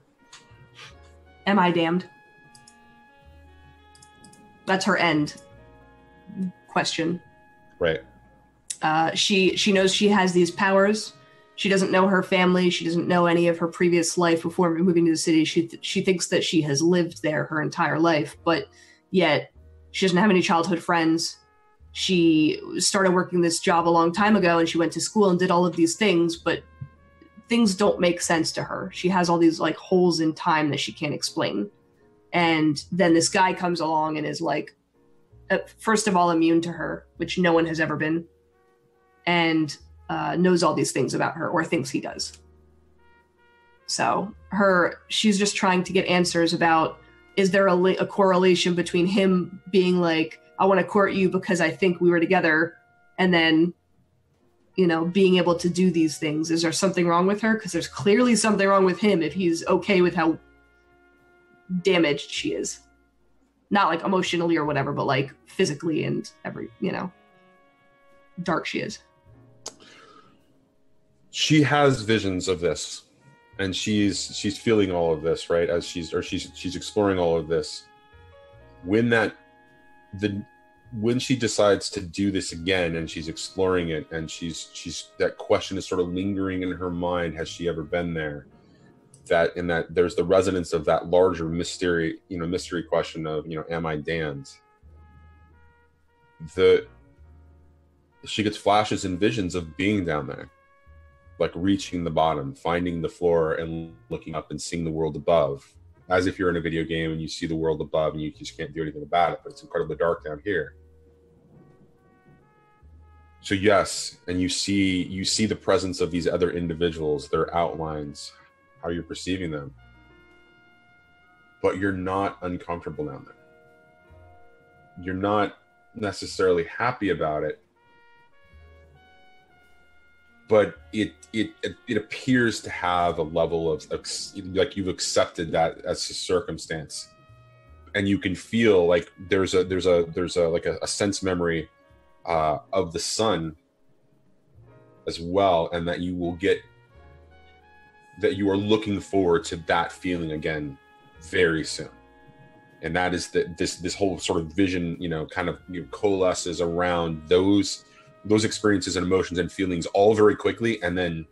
Am I damned? That's her end question.
Right.
She knows she has these powers. She doesn't know her family. She doesn't know any of her previous life before moving to the city. She thinks that she has lived there her entire life, but yet she doesn't have any childhood friends. She started working this job a long time ago, and she went to school and did all of these things, but things don't make sense to her. She has all these like holes in time that she can't explain. And then this guy comes along and is like, first of all, immune to her, which no one has ever been, and knows all these things about her, or thinks he does. So she's just trying to get answers about, is there a correlation between him being like, I want to court you because I think we were together, and then, you know, being able to do these things? Is there something wrong with her? Because there's clearly something wrong with him if he's okay with how damaged she is. Not like emotionally or whatever, but like physically and dark she is.
She has visions of this, and she's feeling all of this, right? As she's exploring all of this. When she decides to do this again, and she's exploring it, and she's that question is sort of lingering in her mind. Has she ever been there? That there's the resonance of that larger mystery question of, am I damned? She gets flashes and visions of being down there. like reaching the bottom, finding the floor and looking up and seeing the world above, as if you're in a video game and you see the world above and you just can't do anything about it, but it's incredibly dark down here. So yes, and you see the presence of these other individuals, their outlines, how you're perceiving them, but you're not uncomfortable down there. You're not necessarily happy about it, but it appears to have a level of like you've accepted that as a circumstance, and you can feel like there's a like a sense memory of the sun as well, and that you are looking forward to that feeling again very soon. And that is that this whole sort of vision, kind of coalesces around those experiences and emotions and feelings all very quickly, and then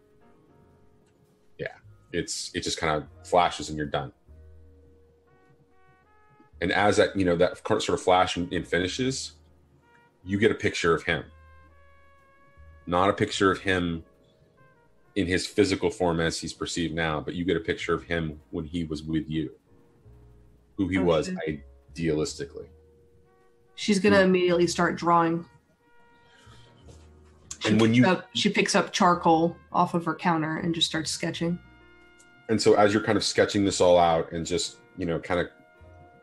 it just kind of flashes and you're done. And as that that sort of flash and finishes, you get a picture of him. Not a picture of him in his physical form as he's perceived now, but you get a picture of him when he was with you, who he was idealistically.
She's gonna immediately start drawing. She picks up charcoal off of her counter and just starts sketching.
And so as you're kind of sketching this all out and just kind of,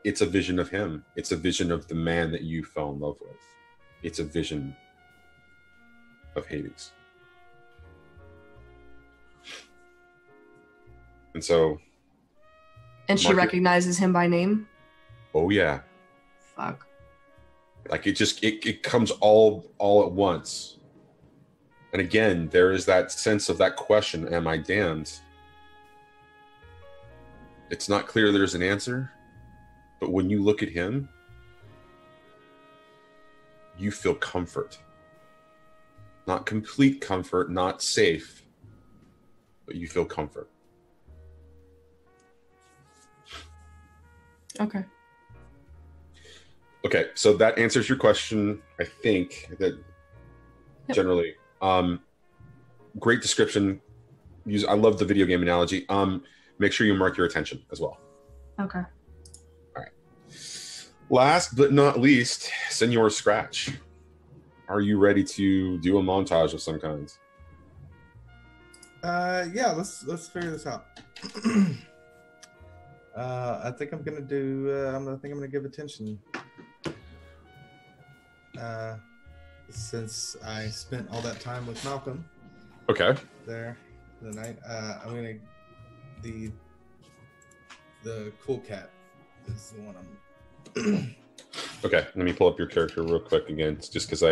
it's a vision of him. It's a vision of the man that you fell in love with. It's a vision of Hades. And so...
And she recognizes him by name?
Oh, yeah.
Fuck.
Like, it comes all at once. And again, there is that sense of that question, am I damned? It's not clear there's an answer, but when you look at him, you feel comfort. Not complete comfort, not safe, but you feel comfort.
Okay.
Okay, so that answers your question, I think, that generally. Great description. I love the video game analogy. Make sure you mark your attention as well.
Okay.
All right. Last but not least, Senor Scratch. Are you ready to do a montage of some kind?
Yeah, let's figure this out. I think I'm gonna do. I think I'm gonna give attention. Since I spent all that time with Malcolm.
Okay.
There, the night. I'm gonna the cool cat is the one I'm.
Okay, let me pull up your character real quick again, just because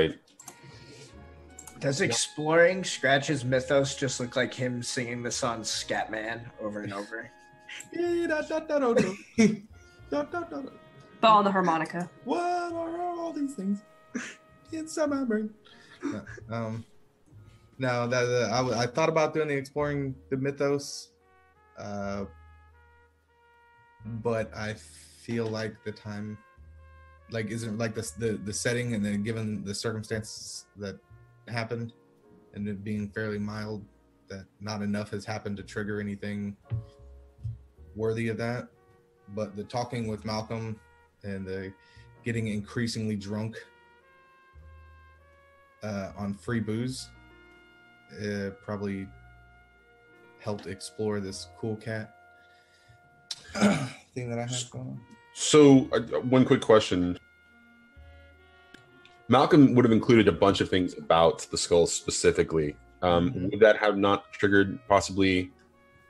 Does exploring Scratch's mythos just look like him singing the song Scatman over and over?
But on the harmonica.
What are all these things inside my brain? No, I thought about doing the exploring the mythos, but I feel like the time, like, isn't like the setting, and then given the circumstances that happened, and it being fairly mild, that not enough has happened to trigger anything worthy of that. But the talking with Malcolm and the getting increasingly drunk on free booze probably helped explore this cool cat thing that I have going on.
So, one quick question. Malcolm would have included a bunch of things about the skull specifically. Would that have not triggered possibly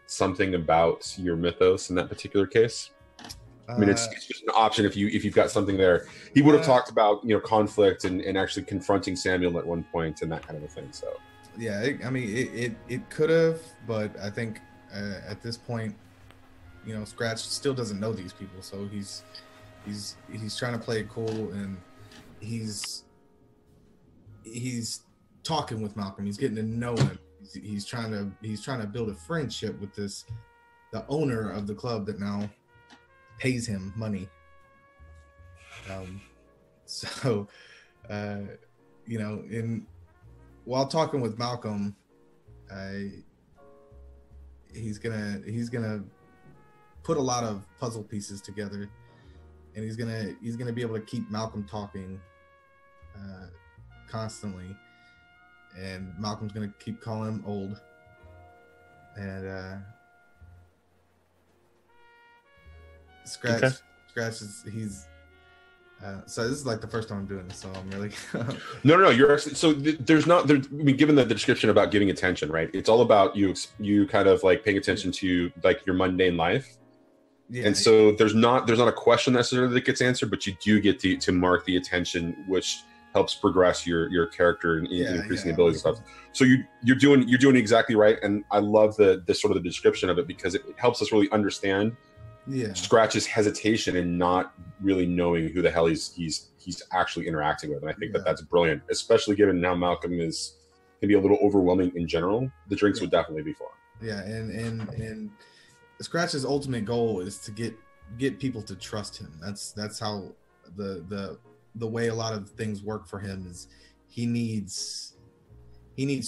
something about your mythos in that particular case? I mean, it's just an option if you've got something there. He would have talked about conflict and actually confronting Samuel at one point and that kind of a thing. So
yeah, it could have, but I think at this point, Scratch still doesn't know these people, so he's trying to play it cool, and he's talking with Malcolm. He's getting to know him. He's trying to build a friendship with the owner of the club that now pays him money. While talking with Malcolm, he's gonna put a lot of puzzle pieces together, and he's gonna be able to keep Malcolm talking constantly, and Malcolm's gonna keep calling him old, and Scratch is so this is like the first time I'm doing this, so I'm really
No, you're actually so there's not there. I mean, given the description about giving attention, right? It's all about you kind of like paying attention to like your mundane life. Yeah. And so there's not a question necessarily that gets answered, but you do get to mark the attention, which helps progress your character and increasing abilities and stuff. So you're doing exactly right, and I love the sort of the description of it because it helps us really understand Scratch's hesitation and not really knowing who the hell he's actually interacting with, and I think that's brilliant, especially given now Malcolm can be a little overwhelming in general. The drinks would definitely be fun. Yeah,
and Scratch's ultimate goal is to get people to trust him. That's how the way a lot of things work for him is he needs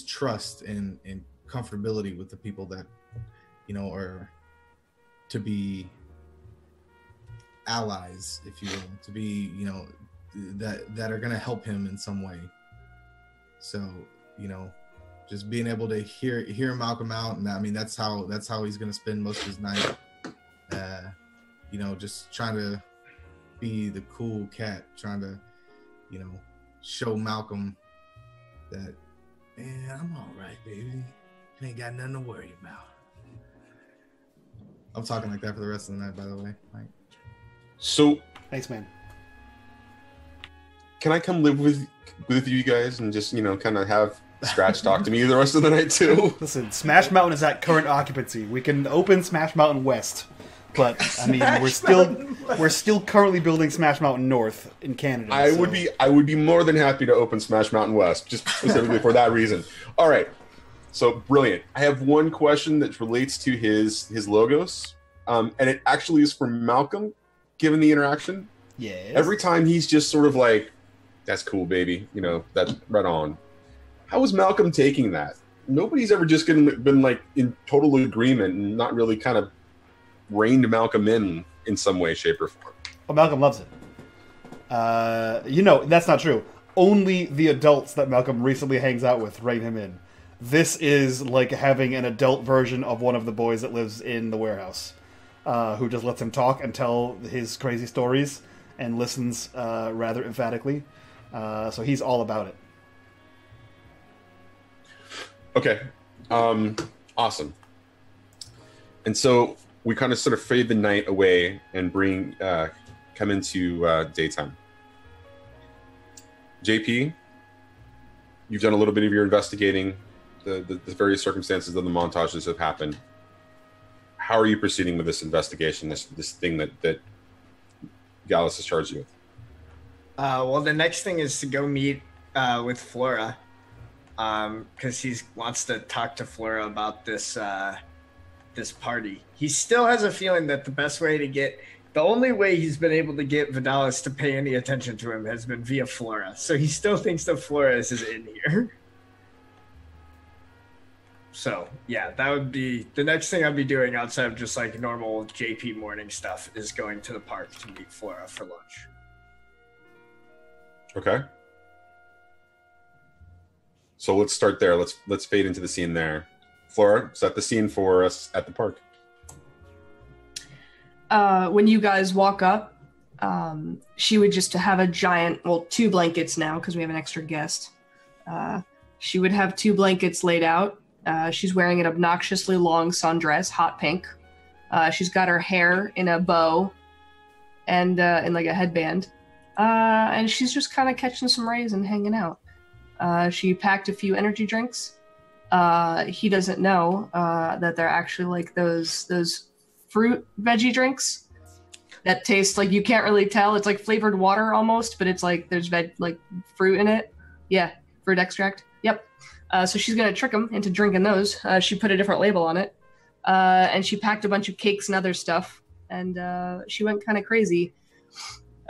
trust and comfortability with the people that are to be allies, if you will, to be that are going to help him in some way. So just being able to hear Malcolm out, and I mean that's how he's going to spend most of his night. Just trying to be the cool cat, trying to show Malcolm that,
man, I'm all right, baby. You ain't got nothing to worry about.
I'm talking like that for the rest of the night, by the way, Mike.
So
thanks, man.
Can I come live with you guys and just kind of have Scratch talk to me the rest of the night too?
Listen, Smash Mountain is at current occupancy. We can open Smash Mountain West, but I mean we're still currently building Smash Mountain North in Canada.
I would be more than happy to open Smash Mountain West, just specifically for that reason. All right, so brilliant. I have one question that relates to his logos, and it actually is for Malcolm. Given the interaction, every time he's just sort of like, "That's cool, baby," that's right on. How is Malcolm taking that? Nobody's ever just been like in total agreement and not really kind of reined Malcolm in some way, shape, or form.
Well, Malcolm loves it. That's not true. Only the adults that Malcolm recently hangs out with rein him in. This is like having an adult version of one of the boys that lives in the warehouse. Who just lets him talk and tell his crazy stories and listens rather emphatically. So he's all about it.
Okay. Awesome. And so we kind of sort of fade the night away and come into daytime. JP, you've done a little bit of your investigating, the various circumstances of the montages have happened. How are you proceeding with this investigation, this thing that Gallus has charged you with?
Well, the next thing is to go meet with Flora, because he wants to talk to Flora about this party. He still has a feeling that the only way he's been able to get Vidalis to pay any attention to him has been via Flora. So he still thinks that Flora is in here. So, yeah, that would be the next thing I'd be doing outside of just like normal JP morning stuff is going to the park to meet Flora for lunch.
Okay. So let's start there. Let's fade into the scene there. Flora, set the scene for us at the park.
When you guys walk up, she would just have a giant, 2 blankets now because we have an extra guest. She would have 2 blankets laid out. She's wearing an obnoxiously long sundress, hot pink. She's got her hair in a bow and in like a headband. And she's just kind of catching some rays and hanging out. She packed a few energy drinks. He doesn't know that they're actually like those fruit veggie drinks that taste like, you can't really tell. It's like flavored water almost, but it's like there's like fruit in it. Yeah, fruit extract. Yep. So she's going to trick him into drinking those. She put a different label on it. And she packed a bunch of cakes and other stuff. And she went kind of crazy.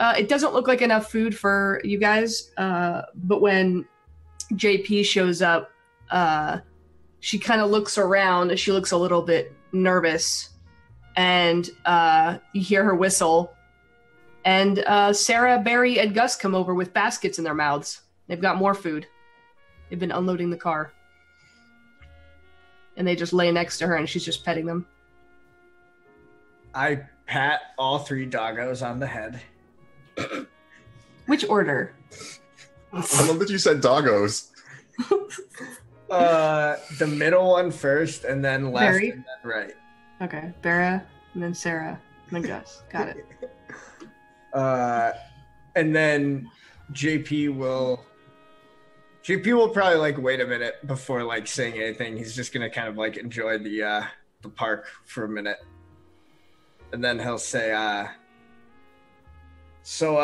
It doesn't look like enough food for you guys. But when JP shows up, she kind of looks around. She looks a little bit nervous, and you hear her whistle, and Sarah, Barry, and Gus come over with baskets in their mouths. They've got more food. They've been unloading the car. And they just lay next to her, and she's just petting them.
I pat all 3 doggos on the head.
Which order?
I love that you said doggos.
The middle one first, and then left,
Barry?
and then right.
Okay, Barra, and then Sarah, and then Gus. Got it.
And then JP will probably like wait a minute before like saying anything. He's just gonna kind of like enjoy the park for a minute, and then he'll say, "So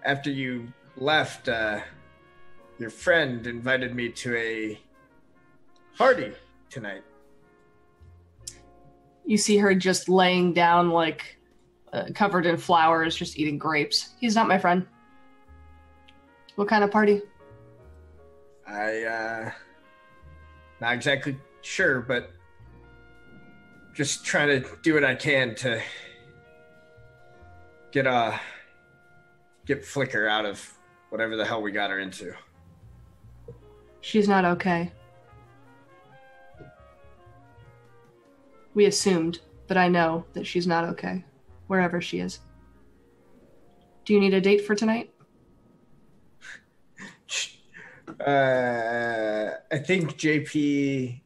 after you left, your friend invited me to a party tonight."
You see her just laying down, like, covered in flowers, just eating grapes. He's not my friend. What kind of party?
Not exactly sure, but just trying to do what I can to get Flicker out of whatever the hell we got her into.
She's not okay. We assumed, but I know that she's not okay, wherever she is. Do you need a date for tonight?
I think JP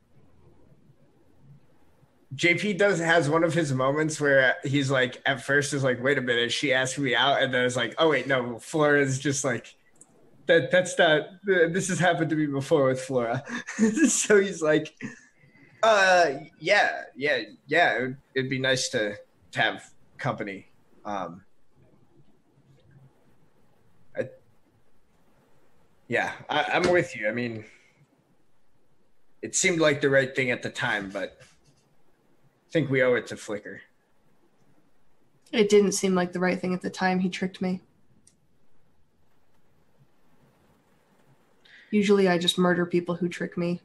has one of his moments where he's like, at first is like, wait a minute, she asked me out, and then it's like, oh wait, no, Flora's just like, that's not, this has happened to me before with Flora. So he's like, yeah, it'd be nice to have company. I'm with you. I mean, it seemed like the right thing at the time, but I think we owe it to Flicker.
It didn't seem like the right thing at the time. He tricked me. Usually I just murder people who trick me.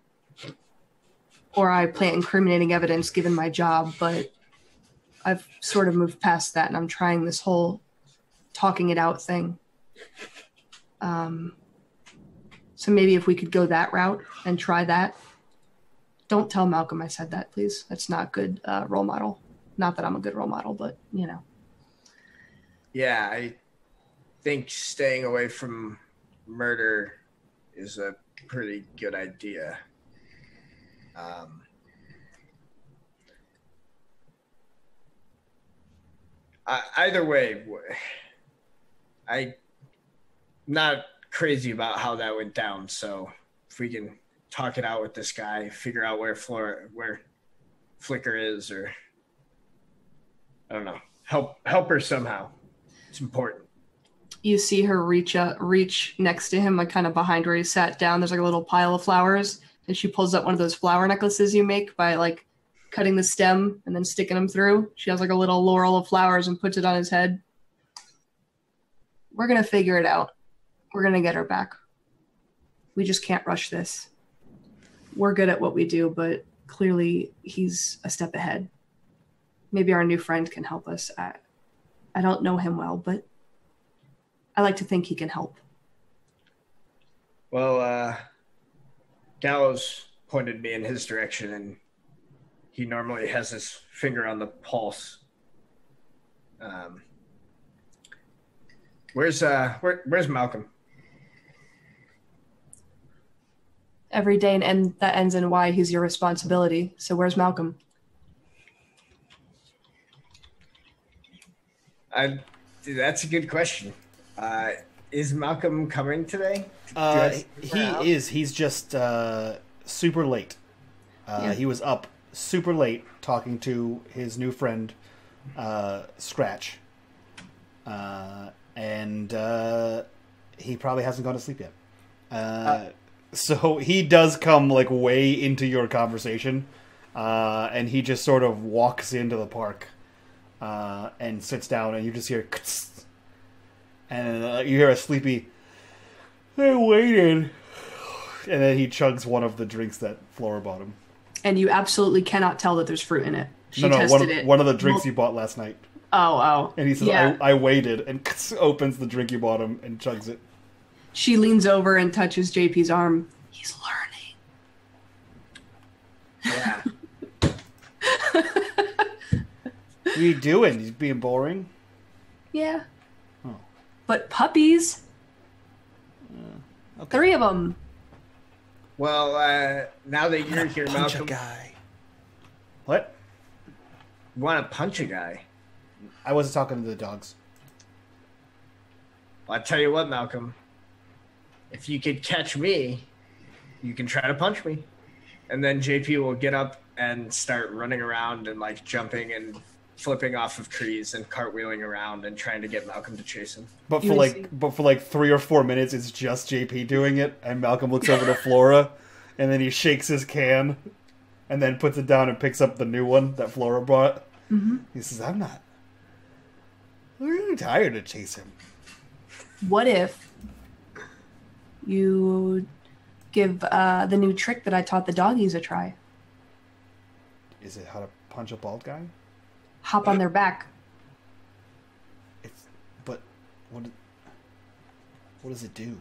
Or I plant incriminating evidence given my job, but I've sort of moved past that, and I'm trying this whole talking it out thing. So maybe if we could go that route and try that. Don't tell Malcolm I said that, please. That's not good role model. Not that I'm a good role model, but, you know.
Yeah, I think staying away from murder is a pretty good idea. Either way, I'm not crazy about how that went down, so if we can talk it out with this guy, figure out where Flicker is, or I don't know, help her somehow. It's important.
You see her reach next to him, like kind of behind where he sat down. There's like a little pile of flowers, and she pulls up one of those flower necklaces you make by like cutting the stem and then sticking them through. She has like a little laurel of flowers and puts it on his head. We're gonna figure it out. We're gonna get her back. We just can't rush this. We're good at what we do, but clearly he's a step ahead. Maybe our new friend can help us. I don't know him well, but I like to think he can help.
Well, Gallows pointed me in his direction, and he normally has his finger on the pulse. Where's Malcolm?
Every day and that ends in Y, he's your responsibility. So where's Malcolm?
That's a good question. Is Malcolm coming today?
He is. He's just super late.
Yeah.
He was up super late talking to his new friend, Scratch. And he probably hasn't gone to sleep yet. So he does come like way into your conversation, and he just sort of walks into the park and sits down, and you just hear kts, and you hear a sleepy, "I waited," and then he chugs one of the drinks that Flora bought him.
and you absolutely cannot tell that there's fruit in it. She
No,
tested it.
one of the drinks you bought last night.
Oh.
And he says,
yeah.
I waited, and opens the drink you bought him and chugs it.
She leans over and touches JP's arm. He's learning.
Yeah.
What are you doing? He's being boring?
Yeah.
Oh.
But puppies.
Okay.
3 of them.
Well, now that you're here,
Punch
Malcolm,
a guy. What?
you want to punch a guy.
I wasn't talking to the dogs.
Well, I tell you what, Malcolm. If you could catch me, you can try to punch me. And then JP will get up and start running around and like jumping and flipping off of trees and cartwheeling around and trying to get Malcolm to chase him.
But
You
for like 3 or 4 minutes, it's just JP doing it, and Malcolm looks over to Flora, and then he shakes his can, and then puts it down and picks up the new one that Flora brought.
Mm-hmm.
He says, I'm really tired to chase him.
What if you give the new trick that I taught the doggies a try?
Is it how to punch a bald guy?
Hop on their back.
But what does it do?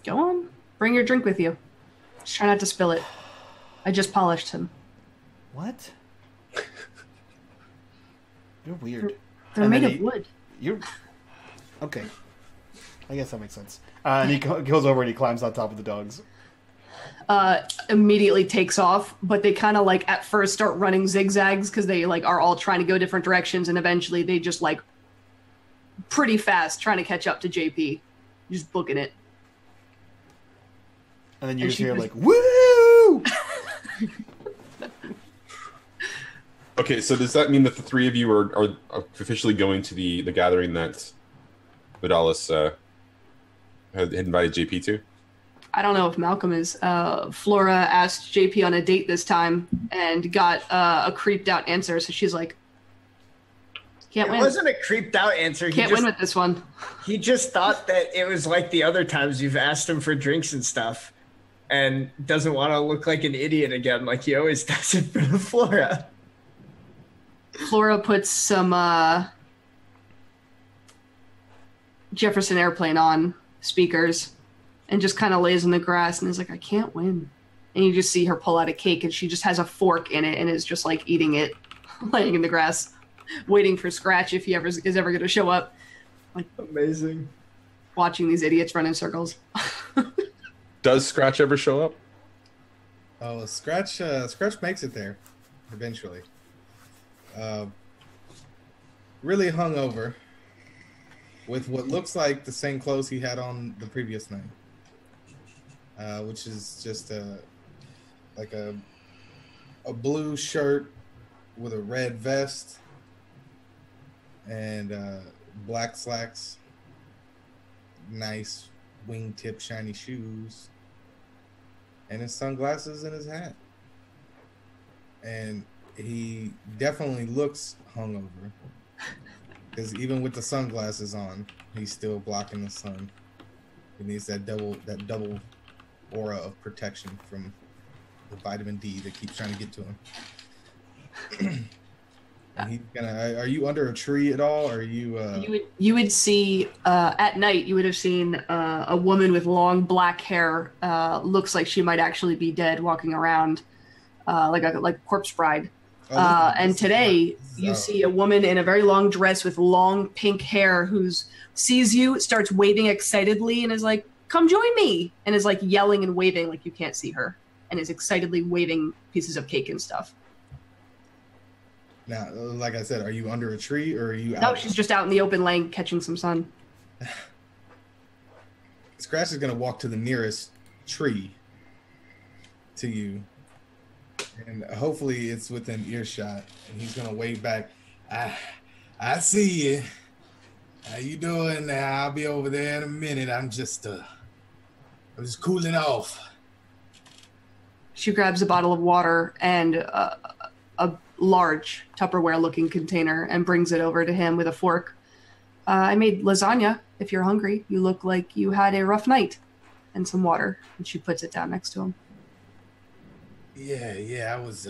Go on. Bring your drink with you. Just try not to spill it. I just polished him.
What? You're weird.
They're
And
made
then
of wood.
You're okay. I guess that makes sense. And he goes over and he climbs on top of the dogs.
Immediately takes off, but they kind of like at first start running zigzags because they like are all trying to go different directions, and eventually they just like pretty fast trying to catch up to JP, just booking it.
And then you
And
just
she
hear
just-
like, woo!
Okay, so does that mean that the 3 of you are officially going to the gathering that Vidalis had invited JP to?
I don't know if Malcolm is. Flora asked JP on a date this time and got a creeped out answer, so she's like, can't
It
win.
wasn't a creeped out answer.
Can't win with this one.
He just thought that it was like the other times you've asked him for drinks and stuff and doesn't want to look like an idiot again like he always does in front of Flora.
Flora puts some Jefferson Airplane on speakers and just kind of lays in the grass and is like, I can't win. And you just see her pull out a cake and she just has a fork in it and is just like eating it, laying in the grass, waiting for Scratch if he is ever going to show up. Like,
Amazing.
watching these idiots run in circles.
Does Scratch ever show up?
Oh, Scratch makes it there eventually. Really hungover with what looks like the same clothes he had on the previous night, which is just like a blue shirt with a red vest and black slacks, nice wingtip shiny shoes, and his sunglasses and his hat. And he definitely looks hungover because even with the sunglasses on, he's still blocking the sun. He needs that double aura of protection from the vitamin D that keeps trying to get to him. And he's gonna. Are you under a tree at all? Or are you?
You would see at night. You would have seen a woman with long black hair. Looks like she might actually be dead, walking around like corpse bride. And today you see a woman in a very long dress with long pink hair who sees you, starts waving excitedly, and is like, "Come join me!" and is like yelling and waving like you can't see her, and is excitedly waving pieces of cake and stuff.
Now, like I said, are you under a tree or are you?
No,
out?
she's just out in the open lane catching some sun.
Scratch is gonna walk to the nearest tree to you, and hopefully it's within earshot. And he's gonna wave back. I see you. How you doing? Now I'll be over there in a minute. I'm just cooling off.
She grabs a bottle of water and a large Tupperware-looking container and brings it over to him with a fork. I made lasagna. If you're hungry, you look like you had a rough night. And some water. And she puts it down next to him.
Yeah, I was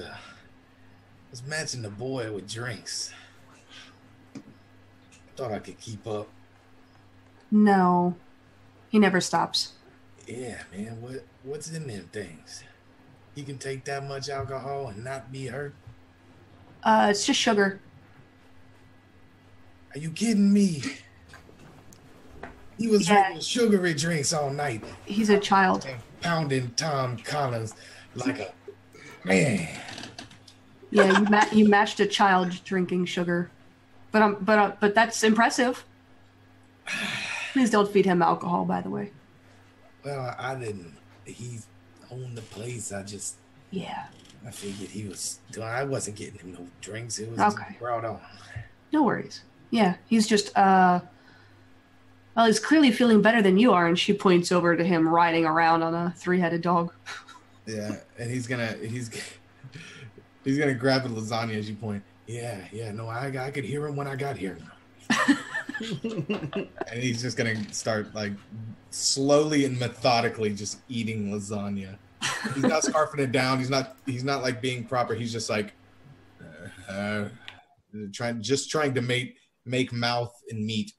matching the boy with drinks. Thought I could keep up.
No, he never stops.
Yeah, man, what's in them things? He can take that much alcohol and not be hurt?
It's just sugar.
Are you kidding me? He was drinking sugary drinks all night.
He's a child.
And pounding Tom Collins like a man.
Yeah, you matched a child drinking sugar, but that's impressive. Please don't feed him alcohol, by the way.
Well, I didn't. He owned the place. I figured he was. I wasn't getting him no drinks. It was
okay.
Brought on.
No worries. Yeah, he's just well, he's clearly feeling better than you are, and she points over to him riding around on a 3-headed dog.
Yeah, and he's gonna grab the lasagna as you point.
Yeah. No, I could hear him when I got here.
And he's just gonna start like slowly and methodically just eating lasagna. He's not scarfing it down. He's not like being proper. He's just like trying to make mouth and meat.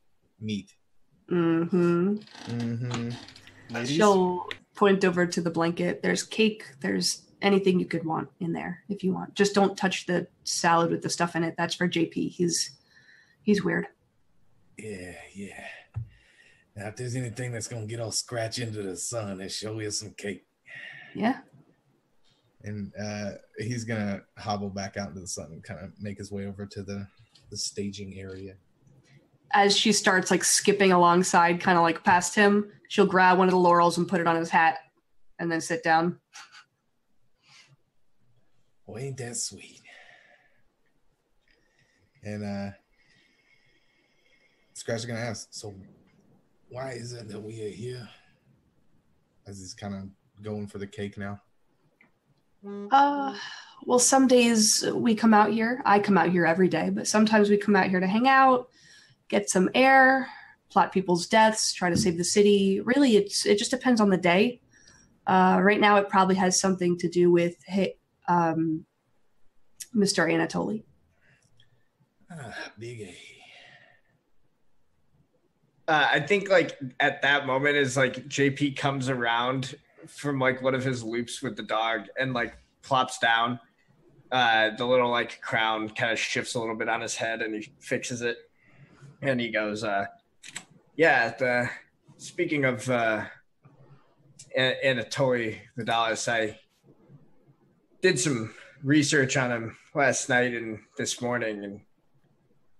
Ladies?
She'll point over to the blanket. There's cake. There's anything you could want in there if you want. Just don't touch the salad with the stuff in it. That's for JP. He's weird.
Yeah. Now, if there's anything that's gonna get all scratch into the sun, there sure is some cake.
Yeah.
And he's gonna hobble back out into the sun and kind of make his way over to the staging area.
As she starts like skipping alongside, kind of like past him, she'll grab one of the laurels and put it on his hat and then sit down.
Well, ain't that sweet?
And Scratch is gonna ask,
So why is it that we are here?
as he's kind of going for the cake now.
Well, some days we come out here. I come out here every day, but sometimes we come out here to hang out, get some air, plot people's deaths, try to save the city. Really, it just depends on the day. Right now, it probably has something to do with Mr. Anatoly.
Big A.
I think like at that moment is like JP comes around from like one of his loops with the dog and like plops down. The little like crown kind of shifts a little bit on his head and he fixes it. And he goes, speaking of Anatoly Vidalis, I did some research on him last night and this morning. And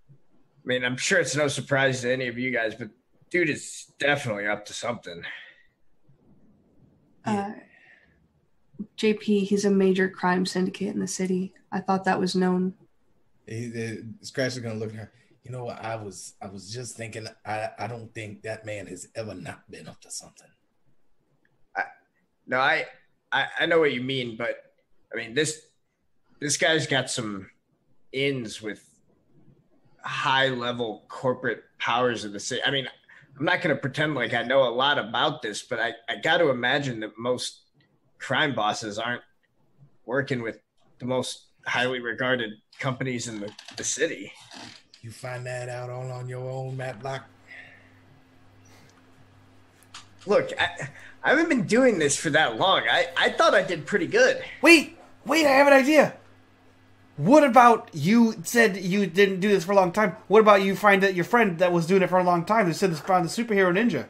I mean, I'm sure it's no surprise to any of you guys, but dude is definitely up to something.
JP, he's a major crime syndicate in the city. I thought that was known.
Scratch is gonna look at her.
You know what? I was just thinking. I don't think that man has ever not been up to something.
I know what you mean, but I mean this guy's got some ins with high level corporate powers of the city. I mean, I'm not going to pretend like I know a lot about this, but I got to imagine that most crime bosses aren't working with the most highly regarded companies in the city.
You find that out all on your own, Matlock?
Look, I haven't been doing this for that long. I thought I did pretty good.
Wait, I have an idea. What about you said you didn't do this for a long time? What about you find that your friend that was doing it for a long time who said this found the superhero ninja?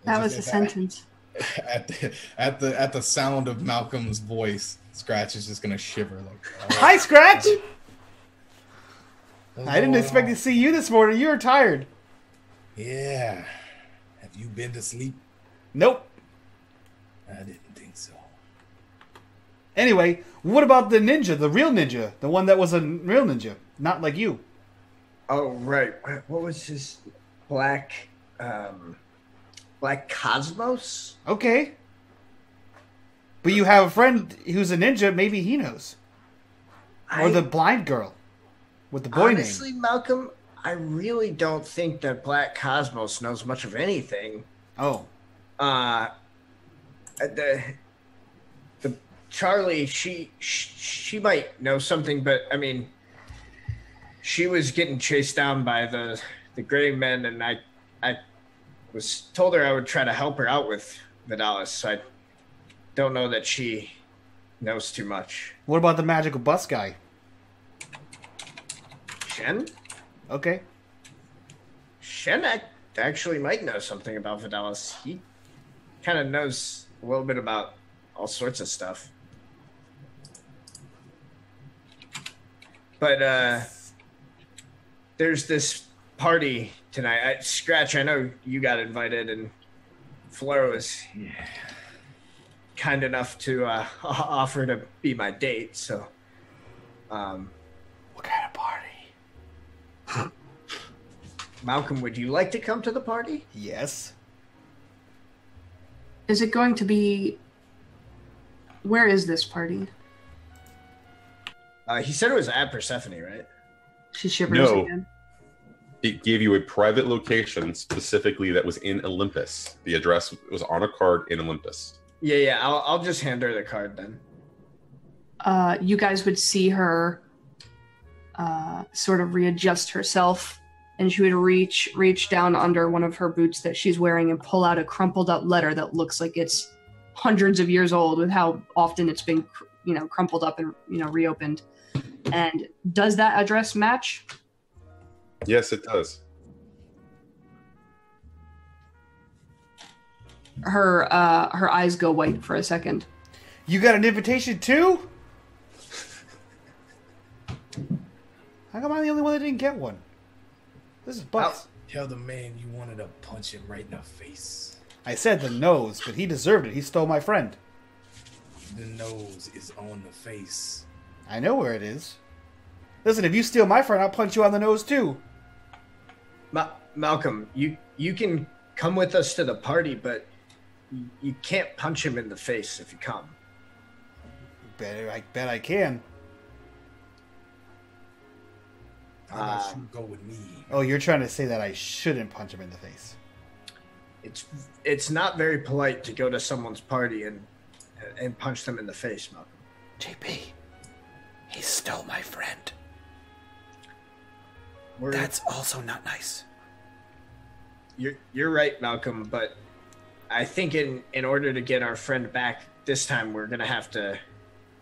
That was a sentence.
At the sound of Malcolm's voice, Scratch is just gonna shiver like. Oh.
Hi, Scratch. I didn't expect to see you this morning. You were tired.
Yeah. Have you been to sleep?
Nope.
I didn't think so.
Anyway, what about the ninja, the real ninja, the one that was a real ninja, not like you?
Oh, right. What was his Black Cosmos?
Okay. But you have a friend who's a ninja, maybe he knows. Or the blind girl with the boy
honestly,
name.
Malcolm, I really don't think that Black Cosmos knows much of anything.
Oh.
Charlie, she might know something, but I mean, she was getting chased down by the gray men, and I was told her I would try to help her out with Vidalis. So I don't know that she knows too much.
What about the magical bus guy?
Shen?
Okay.
Shen actually might know something about Vidalis. He kind of knows a little bit about all sorts of stuff. But there's this party tonight. Scratch, I know you got invited, and Fleur was kind enough to offer to be my date. So,
What kind of party?
Malcolm, would you like to come to the party?
Yes.
Is it going to be... Where is this party?
He said it was at Persephone, right?
She shivers
No.
again.
It gave you a private location specifically that was in Olympus. The address was on a card in Olympus.
Yeah. I'll just hand her the card then.
You guys would see her sort of readjust herself, and she would reach down under one of her boots that she's wearing and pull out a crumpled up letter that looks like it's hundreds of years old with how often it's been, crumpled up and, reopened. And does that address match?
Yes, it does.
Her eyes go white for a second.
You got an invitation too? How come I'm the only one that didn't get one? This is Bucks.
Tell the man you wanted to punch him right in the face.
I said the nose, but he deserved it. He stole my friend.
The nose is on the face.
I know where it is. Listen, if you steal my friend, I'll punch you on the nose too.
Malcolm, you can come with us to the party, but you can't punch him in the face if you come.
I bet I can.
How about you go with me?
Oh, you're trying to say that I shouldn't punch him in the face.
It's not very polite to go to someone's party and punch them in the face, Malcolm.
JP, he stole my friend.
We're-
That's also not nice.
You're right, Malcolm, but I think in order to get our friend back this time, we're gonna have to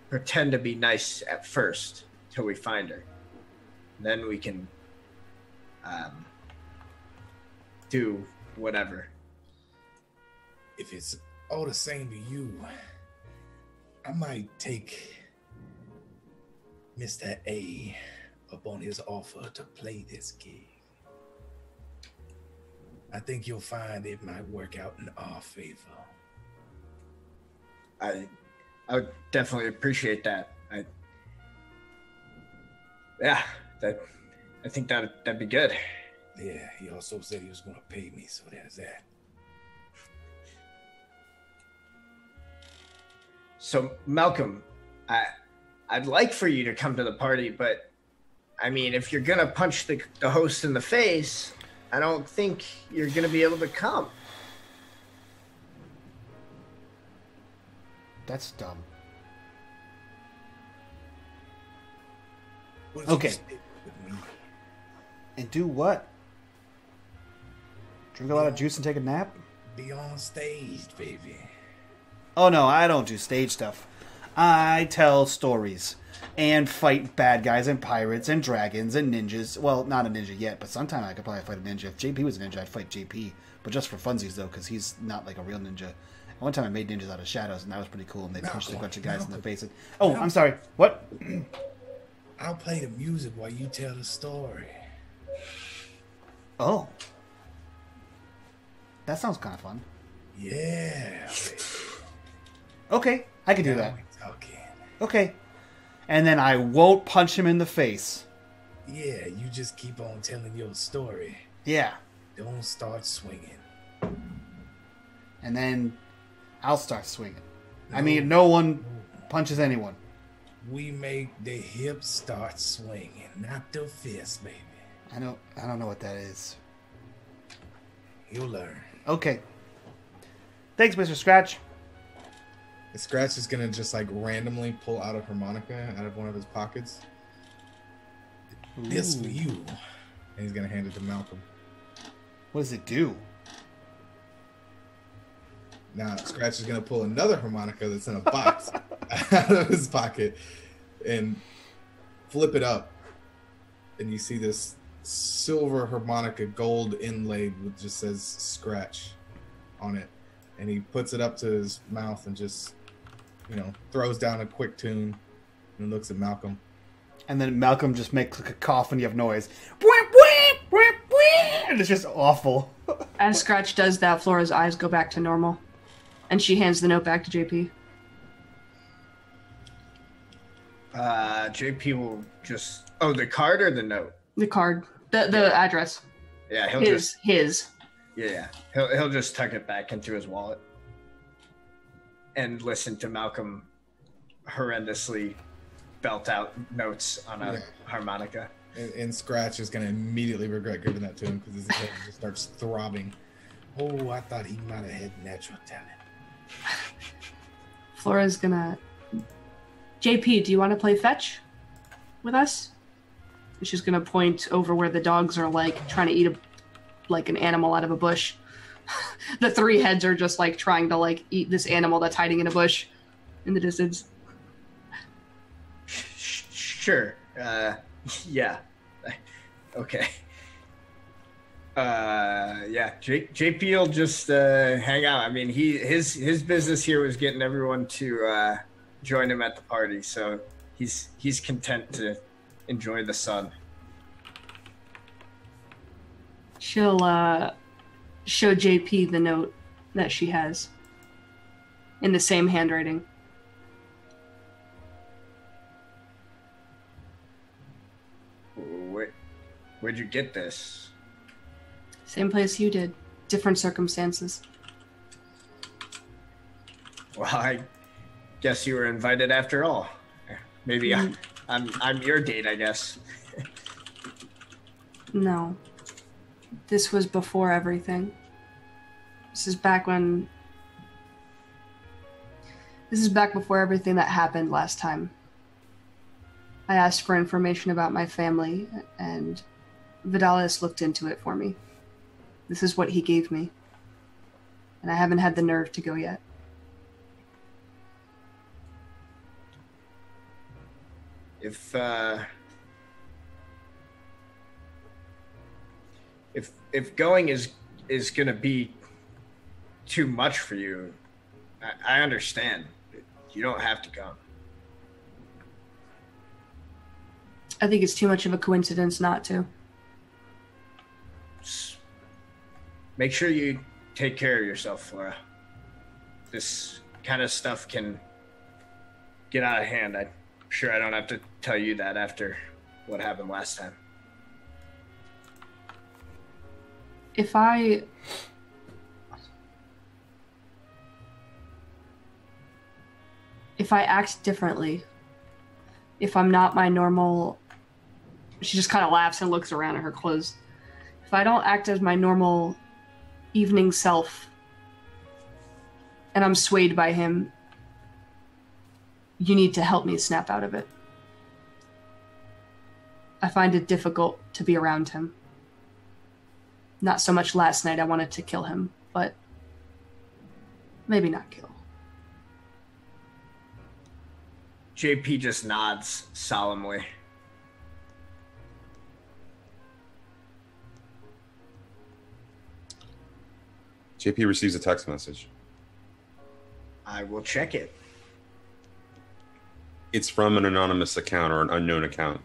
pretend to be nice at first till we find her. Then we can do whatever.
If it's all the same to you, I might take Mr. A up on his offer to play this gig. I think you'll find it might work out in our favor.
I would definitely appreciate that. I think that'd be good.
Yeah, he also said he was going to pay me, so there's that.
So Malcolm, I'd like for you to come to the party, but I mean, if you're gonna punch the host in the face, I don't think you're gonna be able to come.
That's dumb.
What if you
Okay.
stick with me?
And do what? Drink a lot of juice and take a nap?
Be on stage, baby.
Oh no, I don't do stage stuff. I tell stories and fight bad guys and pirates and dragons and ninjas. Well, not a ninja yet, but sometime I could probably fight a ninja. If JP was a ninja, I'd fight JP. But just for funsies, though, because he's not like a real ninja. One time I made ninjas out of shadows, and that was pretty cool. And they punched a bunch of guys in the face. Oh, I'm sorry. What?
I'll play the music while you tell the story.
Oh. That sounds kind of fun.
Yeah, baby.
Okay, I can do
Now
that.
we talking.
Okay. And then I won't punch him in the face.
Yeah, you just keep on telling your story.
Yeah.
Don't start swinging.
And then I'll start swinging. I mean, no one punches anyone.
We make the hips start swinging, not the fist, baby.
I don't know what that is.
You'll learn.
Okay. Thanks, Mr. Scratch.
Scratch is gonna just like randomly pull out a harmonica out of one of his pockets. This for you. And he's gonna hand it to Malcolm.
What does it do?
Now Scratch is gonna pull another harmonica that's in a box out of his pocket and flip it up, and you see this silver harmonica, gold inlaid, with just says Scratch on it, and he puts it up to his mouth and just, throws down a quick tune and looks at Malcolm.
And then Malcolm just makes like a cacophony of noise. And it's just awful.
As Scratch does that, Flora's eyes go back to normal. And she hands the note back to JP.
JP will just... Oh, the card or the note?
The card. The address.
Yeah, he'll
his.
Yeah. He'll just tuck it back into his wallet. And listen to Malcolm horrendously belt out notes on a harmonica.
And Scratch is going to immediately regret giving that to him because his head just starts throbbing.
Oh, I thought he might have had natural talent.
Flora's gonna... JP, do you want to play fetch with us? And she's gonna point over where the dogs are like trying to eat an animal out of a bush. The three heads are just like trying to like eat this animal that's hiding in a bush in the distance.
Sure. Yeah. Okay. JP will just hang out. I mean, his business here was getting everyone to join him at the party, so he's content to enjoy the sun.
She'll show JP the note that she has in the same handwriting.
Where'd you get this?
Same place you did. Different circumstances.
Well, I guess you were invited after all. Maybe I'm your date, I guess.
No. This was before everything. This is back before everything that happened last time. I asked for information about my family, and Vidalis looked into it for me. This is what he gave me. And I haven't had the nerve to go yet.
If going is going to be too much for you, I understand. You don't have to come.
I think it's too much of a coincidence not to.
Make sure you take care of yourself, Flora. This kind of stuff can get out of hand. I'm sure I don't have to tell you that after what happened last time.
If I act differently, if I'm not my normal... She just kind of laughs and looks around at her clothes. If I don't act as my normal evening self, and I'm swayed by him, you need to help me snap out of it. I find it difficult to be around him. Not so much last night I wanted to kill him, but maybe not kill.
JP just nods solemnly.
JP receives a text message.
I will check it.
It's from an anonymous account or an unknown account.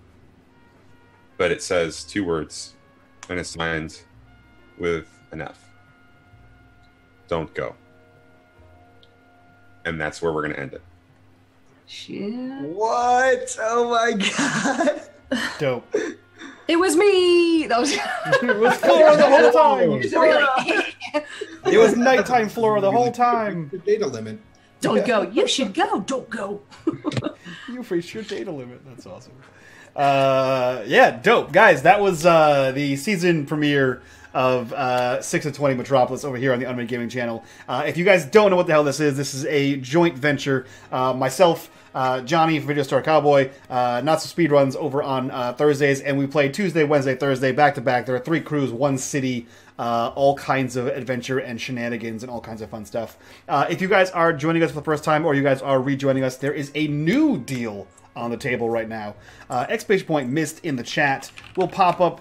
But it says 2 words, and it's signed with an F. Don't go. And that's where we're going to end it.
Shit.
What? Oh my god.
Dope.
It was me! That was...
It was Flora the whole time! It was nighttime Flora the whole time!
The data limit.
Don't go. You should go. Don't go.
You reached your data limit. That's awesome. Yeah, dope. Guys, that was the season premiere of 6/20 Metropolis over here on the unMadeGaming channel. If you guys don't know what the hell this is a joint venture. Myself, Johnny, Video Store Cowboy, Not So Speedruns over on Thursdays, and we play Tuesday, Wednesday, Thursday, back to back. There are 3 crews, 1 city, all kinds of adventure and shenanigans and all kinds of fun stuff. If you guys are joining us for the first time or you guys are rejoining us, there is a new deal on the table right now. Exclamation point missed in the chat will pop up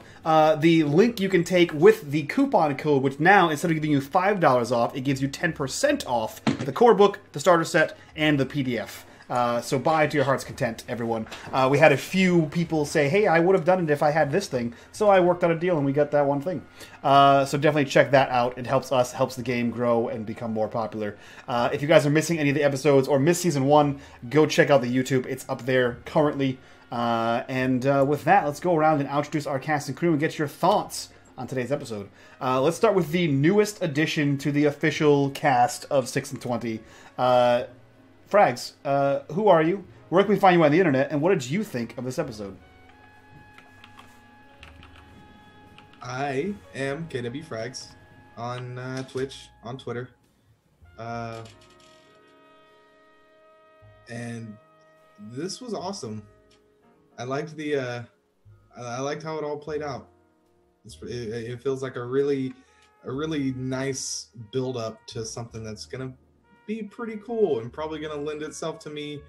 the link you can take with the coupon code, which now, instead of giving you $5 off, it gives you 10% off the core book, the starter set, and the PDF. So buy to your heart's content, everyone. We had a few people say, hey, I would have done it if I had this thing. So I worked out a deal and we got that one thing. So definitely check that out. It helps us, helps the game grow and become more popular. If you guys are missing any of the episodes or missed Season 1, go check out the YouTube. It's up there currently. And with that, let's go around and introduce our cast and crew and get your thoughts on today's episode. Let's start with the newest addition to the official cast of 6/20. Frags, who are you? Where can we find you on the internet? And what did you think of this episode?
I am KW Frags on Twitch, on Twitter. And this was awesome. I liked I liked how it all played out. It feels like a really nice build up to something that's gonna be pretty cool and probably gonna lend itself to me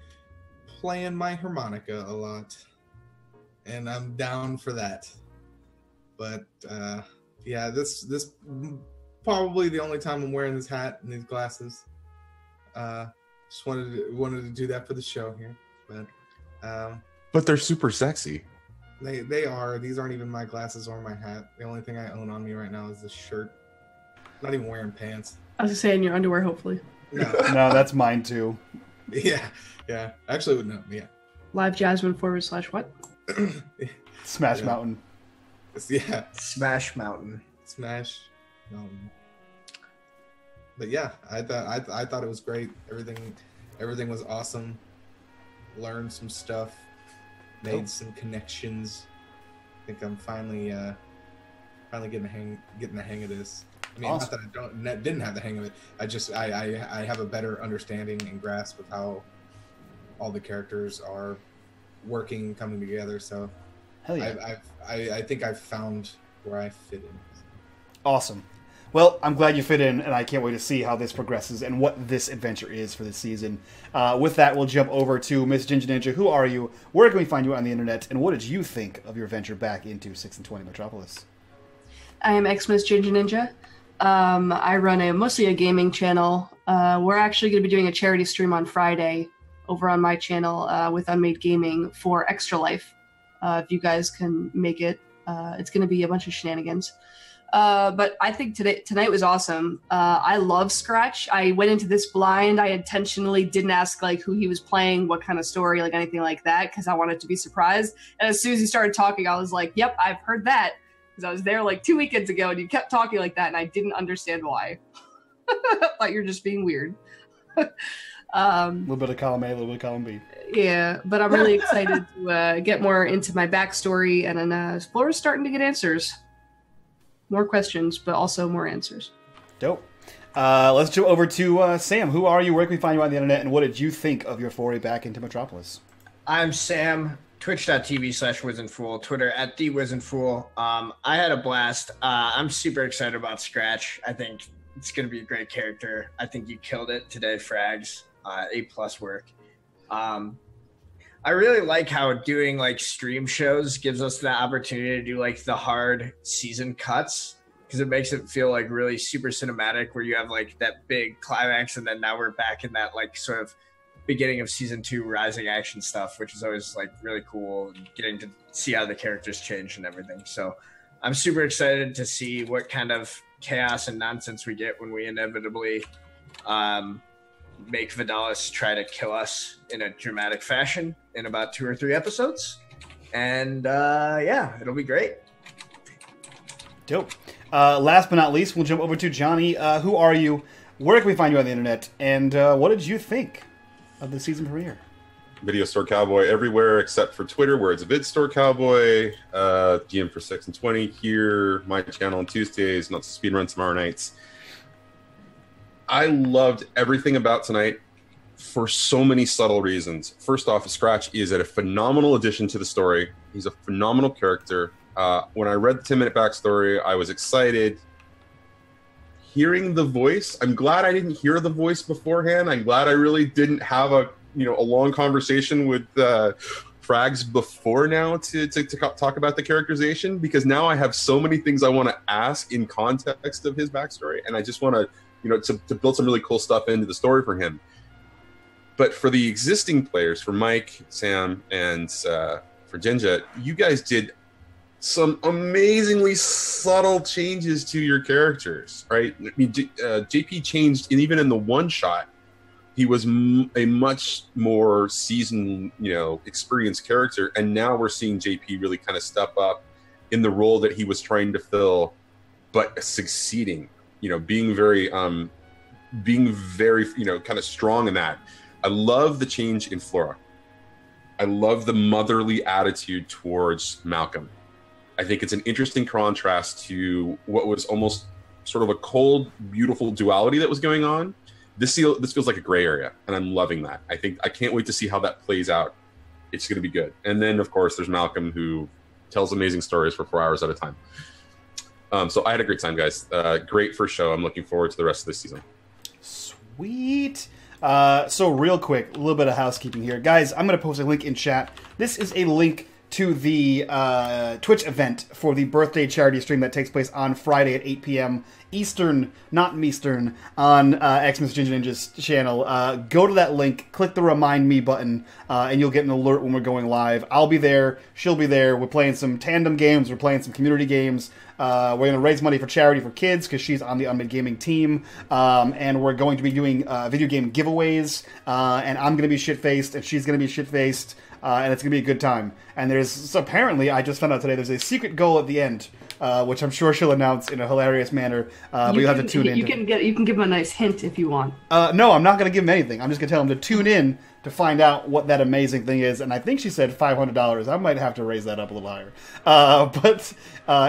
playing my harmonica a lot, and I'm down for that. But yeah, this probably the only time I'm wearing this hat and these glasses. Just wanted to do that for the show here,
But they're super sexy.
they are. These aren't even my glasses or my hat. The only thing I own on me right now is this shirt. Not even wearing pants.
I was just saying your underwear, hopefully.
No.
No, that's mine too.
Yeah. Actually, no. Yeah.
Live Jasmine / what?
Smash Mountain.
Yeah.
Smash Mountain.
Smash Mountain. But yeah, I thought it was great. Everything was awesome. Learned some stuff. Made some connections. I think I'm finally getting the hang of this. I mean, awesome. Not that I didn't have the hang of it. I have a better understanding and grasp of how all the characters are working, coming together. So,
hell yeah.
I think I've found where I fit in.
Awesome. Well, I'm glad you fit in, and I can't wait to see how this progresses and what this adventure is for this season. With that, we'll jump over to Miss Ginger Ninja. Who are you? Where can we find you on the internet? And what did you think of your venture back into 6/20 Metropolis?
I am Xmas Ginger Ninja. I run mostly a gaming channel. We're actually going to be doing a charity stream on Friday over on my channel with unMadeGaming for Extra Life. If you guys can make it, it's going to be a bunch of shenanigans. But I think tonight was awesome. I love Scratch. I went into this blind. I intentionally didn't ask who he was playing, what kind of story, anything like that, because I wanted to be surprised. And as soon as he started talking, I was like, yep, I've heard that. Because I was there 2 weekends ago, and you kept talking like that, and I didn't understand why. I thought you were just being weird.
A little bit of column A, a little bit of column B.
Yeah, but I'm really excited to get more into my backstory, and then Explorer's starting to get answers. More questions, but also more answers.
Dope. Let's jump over to Sam. Who are you? Where can we find you on the internet? And what did you think of your foray back into Metropolis?
I'm Sam. Twitch.tv/WizandFool. Twitter @TheWizandFool. I had a blast. I'm super excited about Scratch. I think it's going to be a great character. I think you killed it today, Frags. A+ work. I really like how doing stream shows gives us the opportunity to do the hard season cuts, because it makes it feel really super cinematic, where you have that big climax, and then now we're back in that sort of beginning of season 2 rising action stuff, which is always really cool, and getting to see how the characters change and everything. So I'm super excited to see what kind of chaos and nonsense we get when we inevitably make Vidalis try to kill us in a dramatic fashion in about 2 or 3 episodes. And yeah, it'll be great.
Dope. Last but not least, we'll jump over to Johnny. Who are you? Where can we find you on the internet? And what did you think of the season premiere?
Video Store Cowboy everywhere except for Twitter, where it's Vid Store Cowboy. GM for 6&Twenty here. My channel on Tuesdays, not speedrun tomorrow nights. I loved everything about tonight for so many subtle reasons. First off, Scratch is a phenomenal addition to the story. He's a phenomenal character. When I read the 10-minute backstory, I was excited. Hearing the voice, I'm glad I didn't hear the voice beforehand. I'm glad I really didn't have a long conversation with Frags before now to talk about the characterization, because now I have so many things I want to ask in context of his backstory, and I just want to build some really cool stuff into the story for him. But for the existing players, for Mike, Sam, and for Jinja, you guys did some amazingly subtle changes to your characters, right? I mean, JP changed, and even in the one shot, he was a much more seasoned, experienced character, and now we're seeing JP really kind of step up in the role that he was trying to fill, but succeeding. Being very, kind of strong in that. I love the change in Flora. I love the motherly attitude towards Malcolm. I think it's an interesting contrast to what was almost sort of a cold, beautiful duality that was going on. This feels like a gray area, and I'm loving that. I can't wait to see how that plays out. It's going to be good. And then, of course, there's Malcolm, who tells amazing stories for 4 hours at a time. So I had a great time, guys. Great first show. I'm looking forward to the rest of this season.
Sweet. So real quick, a little bit of housekeeping here. Guys, I'm going to post a link in chat. This is a link to the Twitch event for the birthday charity stream that takes place on Friday at 8 p.m. Eastern, not Meastern, on Xmas Ginger Ninja's channel. Go to that link, click the Remind Me button, and you'll get an alert when we're going live. I'll be there, she'll be there. We're playing some tandem games, we're playing some community games. We're going to raise money for charity for kids because she's on the unMadeGaming team. And we're going to be doing video game giveaways. And I'm going to be shit-faced, and she's going to be shit-faced. And it's going to be a good time. And apparently, I just found out today, there's a secret goal at the end, which I'm sure she'll announce in a hilarious manner. But you'll have to tune in.
You can give him a nice hint if you want.
No, I'm not going to give him anything. I'm just going to tell him to tune in to find out what that amazing thing is. And I think she said $500. I might have to raise that up a little higher. But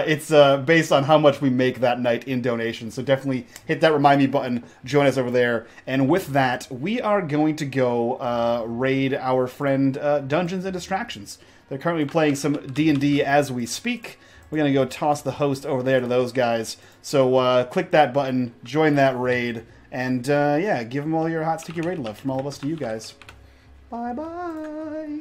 it's based on how much we make that night in donations. So definitely hit that Remind Me button. Join us over there. And with that, we are going to go raid our friend Dungeons and Distractions. They're currently playing some D&D as we speak. We're going to go toss the host over there to those guys. So click that button, join that raid, and give them all your hot, sticky raid love from all of us to you guys. Bye-bye.